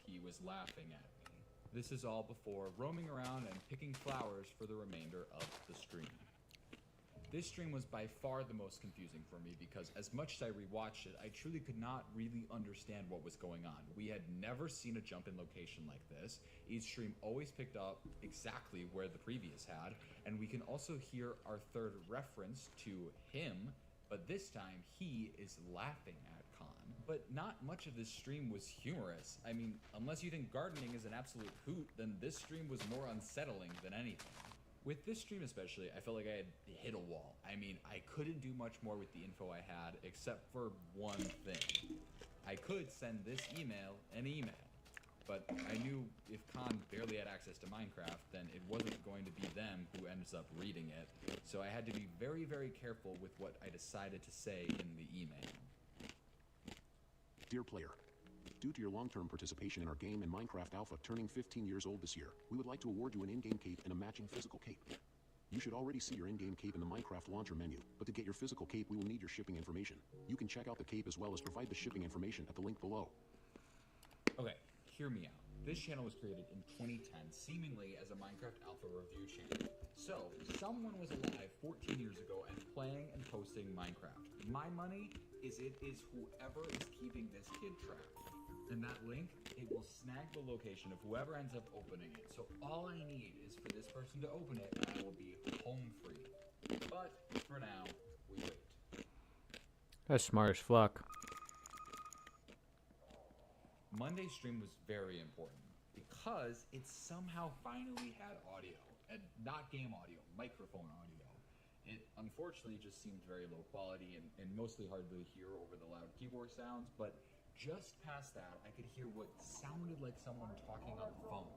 "He was laughing at me." This is all before roaming around and picking flowers for the remainder of the stream. This stream was by far the most confusing for me because as much as I rewatched it, I truly could not really understand what was going on. We had never seen a jump in location like this. Each stream always picked up exactly where the previous had, and we can also hear our third reference to him, but this time he is laughing at Con. But not much of this stream was humorous. I mean, unless you think gardening is an absolute hoot, then this stream was more unsettling than anything. With this stream especially, I felt like I had hit a wall. I mean, I couldn't do much more with the info I had, except for one thing. I could send this email an email, but I knew if Con barely had access to Minecraft, then it wasn't going to be them who ends up reading it, so I had to be very, very careful with what I decided to say in the email. Dear player, due to your long-term participation in our game and Minecraft Alpha turning 15 years old this year, we would like to award you an in-game cape and a matching physical cape. You should already see your in-game cape in the Minecraft launcher menu, but to get your physical cape we will need your shipping information. You can check out the cape as well as provide the shipping information at the link below. Okay, hear me out. This channel was created in 2010, seemingly as a Minecraft Alpha review channel. So, someone was alive 14 years ago and playing and posting Minecraft. My money is it is whoever is keeping this kid trapped. And that link, it will snag the location of whoever ends up opening it. So all I need is for this person to open it and I will be home free. But for now, we wait. That's smart as fuck. Monday's stream was very important because it somehow finally had audio, and not game audio, microphone audio. It unfortunately just seemed very low quality and mostly hard to hear over the loud keyboard sounds, but just past that, I could hear what sounded like someone talking on the phone.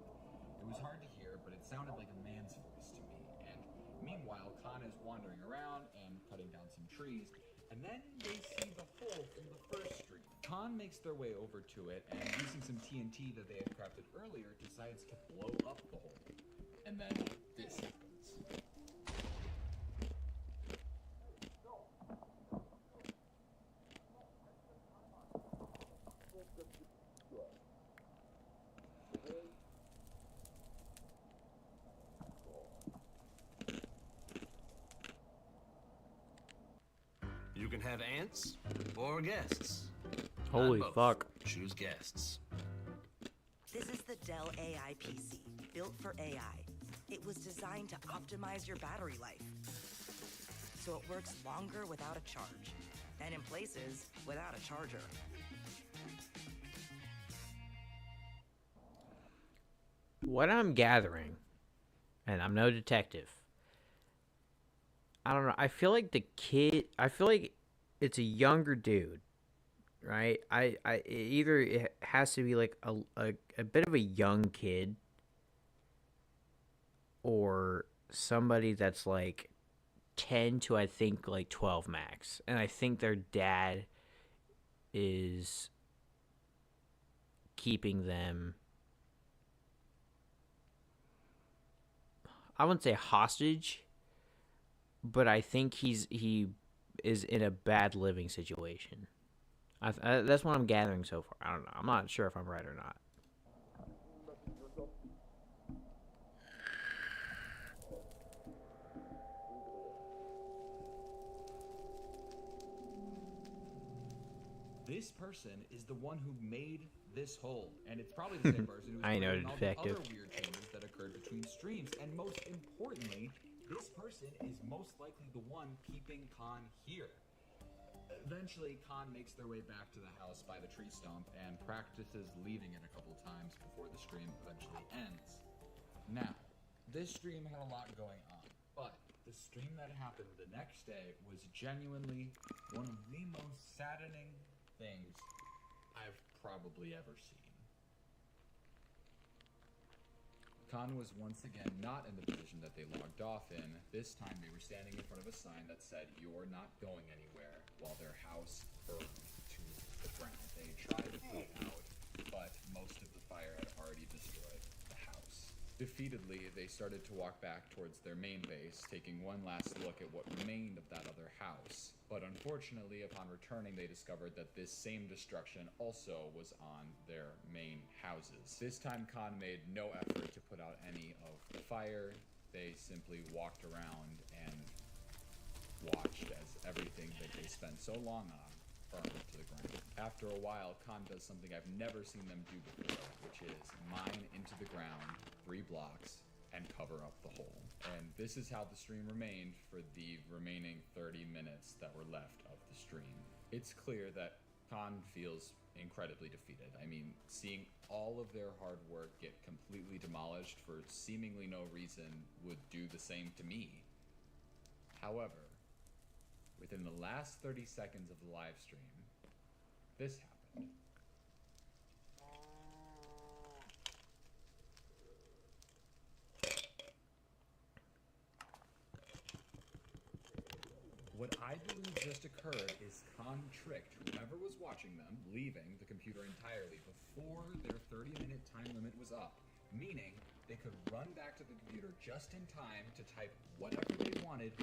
It was hard to hear, but it sounded like a man's voice to me, and meanwhile, Con is wandering around and cutting down some trees, and then they see the hole from the first stream. Con makes their way over to it, and using some TNT that they had crafted earlier, decides to blow up the hole. And then this happens. You can have ants or guests. Holy Not both. fuck. Choose guests. This is the Dell AI PC, built for AI. It was designed to optimize your battery life, so it works longer without a charge, and in places without a charger. What I'm gathering, and I'm no detective, I don't know, I feel like it's a younger dude, right? It has to be like a bit of a young kid, or somebody that's like 10 to I think like 12 max, and I think their dad is keeping them, I wouldn't say hostage, but I think he is in a bad living situation. That's what I'm gathering so far. I don't know. I'm not sure if I'm right or not. This person is the one who made this hole, and it's probably the same person who's I know, creating all the detective. other weird changes that occur occurred between streams, and most importantly, this person is most likely the one keeping Khan here. Eventually, Khan makes their way back to the house by the tree stump and practices leaving it a couple times before the stream eventually ends. Now, this stream had a lot going on, but the stream that happened the next day was genuinely one of the most saddening things I've probably ever seen. Khan was once again not in the position that they logged off in. This time they were standing in front of a sign that said, "You're not going anywhere," while their house burned to the ground. They tried to put out, but most of the fire had already destroyed the house. Defeatedly, they started to walk back towards their main base, taking one last look at what remained of that other house. But unfortunately, upon returning, they discovered that this same destruction also was on their main houses. This time, Khan made no effort to put out any of the fire. They simply walked around and watched as everything that they spent so long on burned to the ground. After a while, Khan does something I've never seen them do before, which is mine into the ground 3 blocks and cover up the hole. And this is how the stream remained for the remaining 30 minutes that were left of the stream. It's clear that Khan feels incredibly defeated. I mean, seeing all of their hard work get completely demolished for seemingly no reason would do the same to me. However, within the last 30 seconds of the live stream, this happened. What I believe just occurred is Khan tricked whoever was watching them, leaving the computer entirely before their 30-minute time limit was up, meaning they could run back to the computer just in time to type whatever they wanted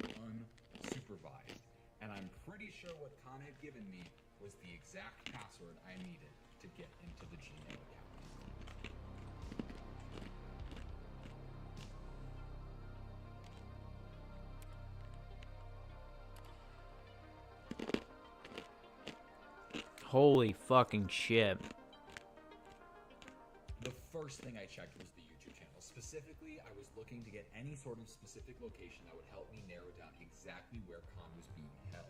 unsupervised. And I'm pretty sure what Khan had given me was the exact password I needed to get into the Gmail account. Holy fucking shit. The first thing I checked was the YouTube channel. Specifically, I was looking to get any sort of specific location that would help me narrow down exactly where Khan was being held.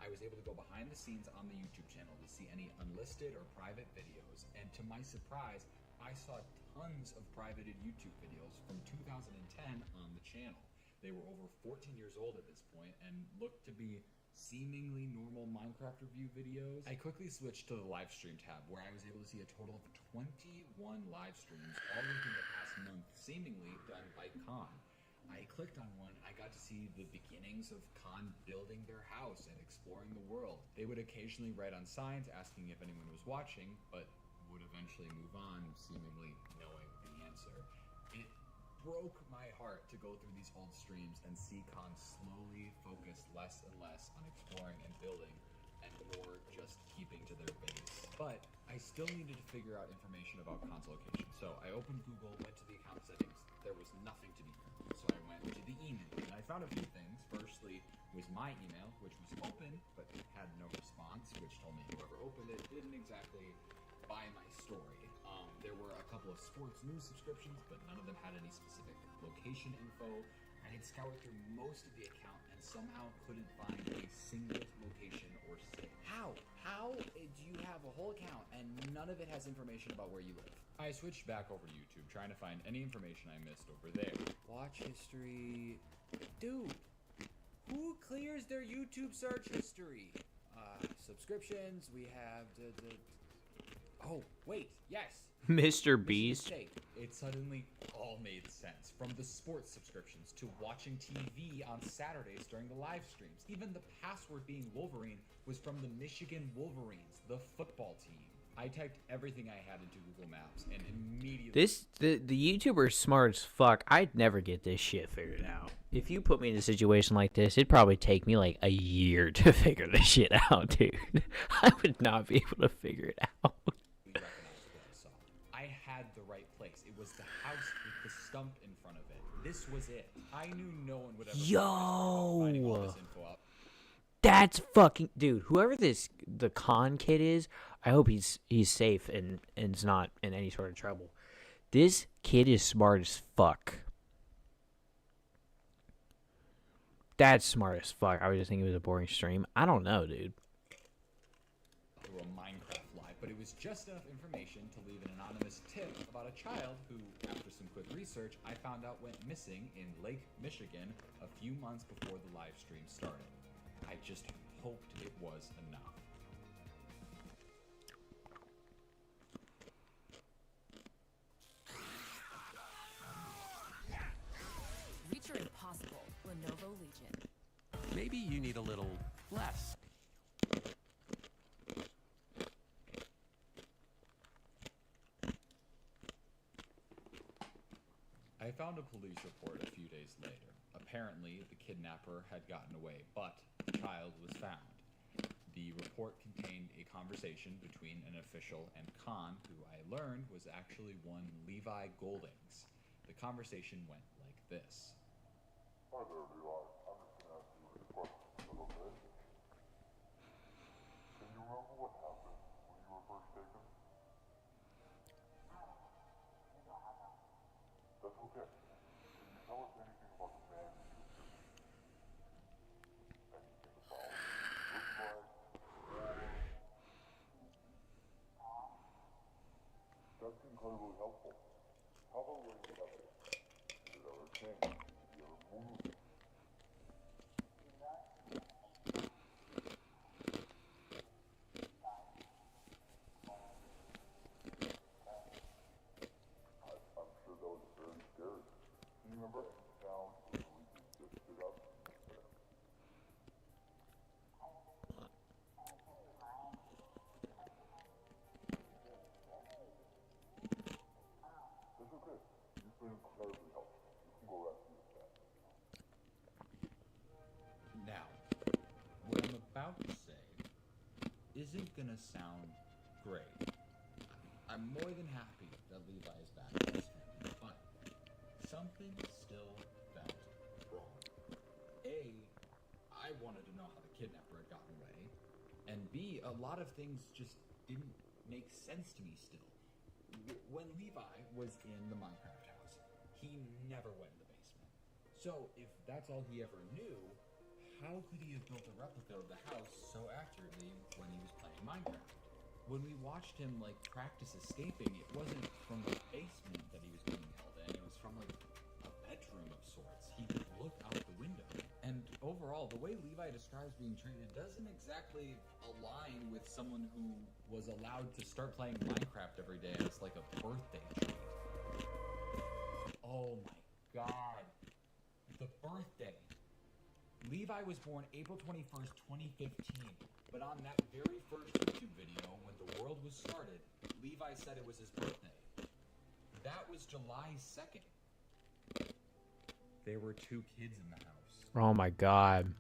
I was able to go behind the scenes on the YouTube channel to see any unlisted or private videos, and to my surprise, I saw tons of privated YouTube videos from 2010 on the channel. They were over 14 years old at this point and looked to be seemingly normal Minecraft review videos. I quickly switched to the live stream tab, where I was able to see a total of 21 live streams all within the past month, seemingly done by Khan. I clicked on one, I got to see the beginnings of Khan building their house and exploring the world. They would occasionally write on signs asking if anyone was watching, but would eventually move on, seemingly knowing the answer. It broke my heart to go through these old streams and see Khan slowly focus less and less on exploring and building, and more just keeping to their base. But I still needed to figure out information about Khan's location. So I opened Google, went to the account settings, there was nothing to be found. So I went to the email, and I found a few things. Firstly was my email, which was open, but had no response, which told me whoever opened it didn't exactly buy my story. There were a couple of sports news subscriptions, but none of them had any specific location info. I had scoured through most of the account and somehow couldn't find a single location or site. How do you have a whole account and none of it has information about where you live? I switched back over to YouTube, trying to find any information I missed over there. Watch history. Dude, who clears their YouTube search history? Subscriptions, we have oh, wait, yes. Mr. Beast. It suddenly all made sense. From the sports subscriptions to watching TV on Saturdays during the live streams. Even the password being Wolverine was from the Michigan Wolverines, the football team. I typed everything I had into Google Maps and immediately... The YouTuber's smart as fuck. I'd never get this shit figured out. If you put me in a situation like this, it'd probably take me like a year to figure this shit out, dude. I would not be able to figure it out. I had the right place. It was the house with the stump in front of it. This was it. I knew no one would ever finding all this info up. That's fucking dude. Whoever the Khan kid is, I hope he's safe and is not in any sort of trouble. This kid is smart as fuck. That's smart as fuck. I was just thinking it was a boring stream. I don't know, dude. Through a Minecraft live, but it was just enough information to leave an anonymous tip about a child who, after some quick research, I found out went missing in Lake Michigan a few months before the live stream started. I just hoped it was enough. Reach your impossible, Lenovo Legion. Maybe you need a little less. I found a police report a few days later. Apparently, the kidnapper had gotten away, but the child was found. The report contained a conversation between an official and Khan, who I learned was actually one Levi Goldings. The conversation went like this. Hi there, Levi. I'm just gonna ask you a few questions, okay? Can you remember what happened when you were first taken? That's okay. Can you tell us anything about the man who you killed? Anything about what he looked like, or... That seems incredibly helpful. How about when you left it? Did it ever change? Did you ever move? I'm sure that was very scary. Do you remember any sound or noises that stood out to you there? That's okay. You've been incredibly helpful. You can go rest in the bed. Now, what I'm about to say isn't gonna sound great. I'm more than happy that Levi is back with his family, but something still felt wrong. A, I wanted to know how the kidnapper had gotten away, and B, a lot of things just didn't make sense to me still. When Levi was in the Minecraft house, he never went in the basement. So if that's all he ever knew, how could he have built a replica of the house so accurately when he was playing Minecraft? When we watched him practice escaping, it wasn't from the basement that he was being held in, it was from a bedroom of sorts. He could look out the window. And overall, the way Levi describes being treated doesn't exactly align with someone who was allowed to start playing Minecraft every day as like a birthday treat. Oh my god. The birthday. Levi was born April 21st, 2015, but on that very first YouTube video, when the world was started, Levi said it was his birthday. That was July 2nd. There were 2 kids in the house. Oh my god.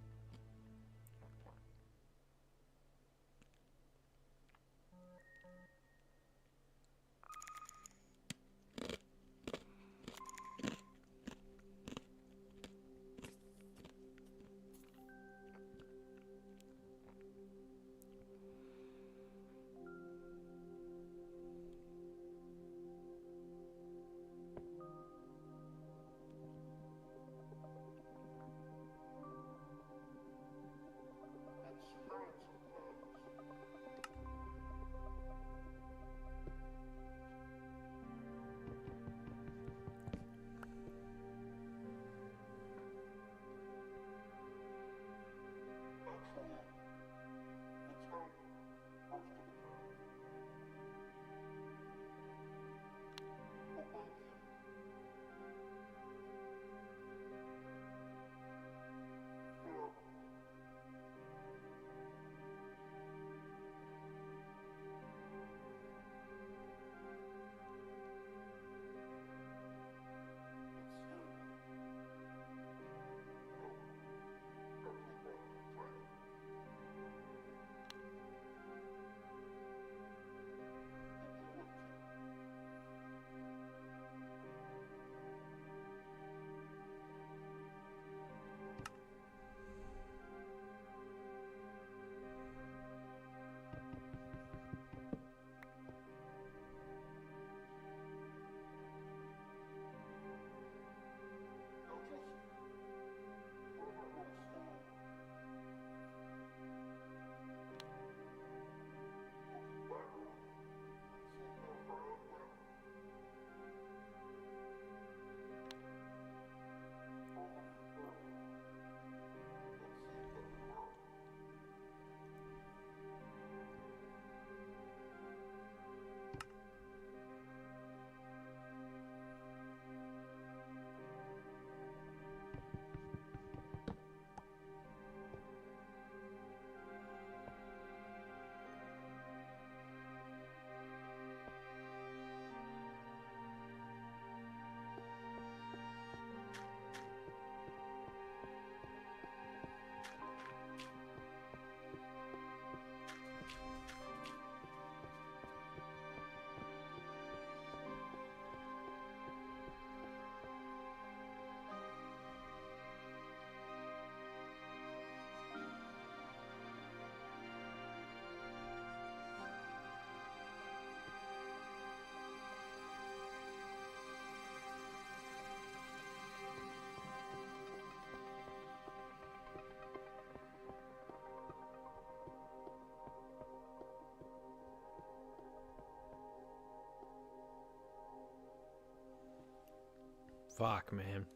Fuck, man.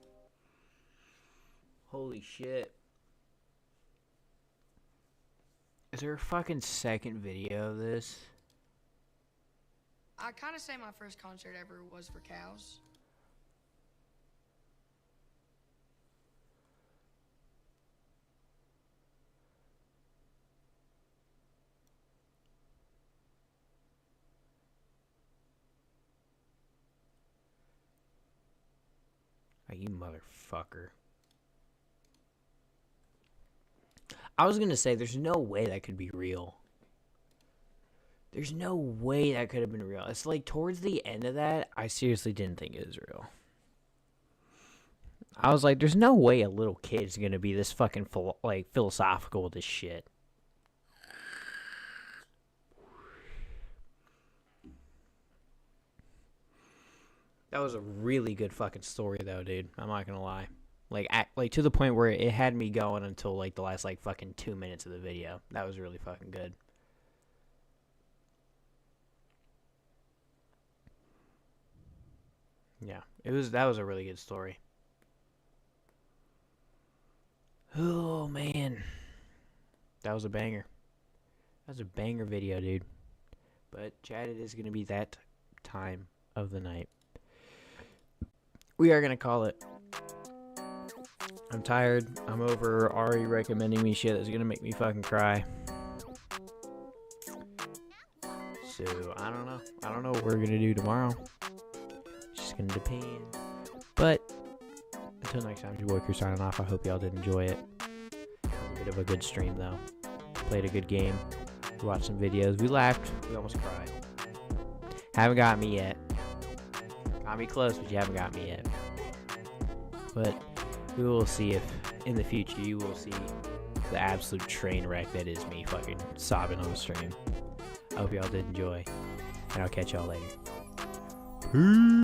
Holy shit. Is there a fucking second video of this? I kind of say my first concert ever was for cows. Oh, you motherfucker. I was gonna say, there's no way that could be real. There's no way that could have been real. It's like, towards the end of that, I seriously didn't think it was real. I was like, there's no way a little kid's gonna be this fucking, philosophical with this shit. That was a really good fucking story, though, dude. I'm not gonna lie. Like, to the point where it had me going until, like, the last, like, fucking 2 minutes of the video. That was really fucking good. Yeah, that was a really good story. Oh, man. That was a banger. That was a banger video, dude. But, Chad, it is gonna be that time of the night. We are gonna call it. I'm tired. I'm over Ari recommending me shit that's gonna make me fucking cry. So, I don't know. I don't know what we're gonna do tomorrow. It's just gonna depend. But, until next time, your boy Crew signing off. I hope y'all did enjoy it. It was a bit of a good stream, though. Played a good game. We watched some videos. We laughed. We almost cried. Haven't got me yet. Got me close, but you haven't got me yet. But we will see if in the future you will see the absolute train wreck that is me fucking sobbing on the stream. I hope y'all did enjoy, and I'll catch y'all later. Peace.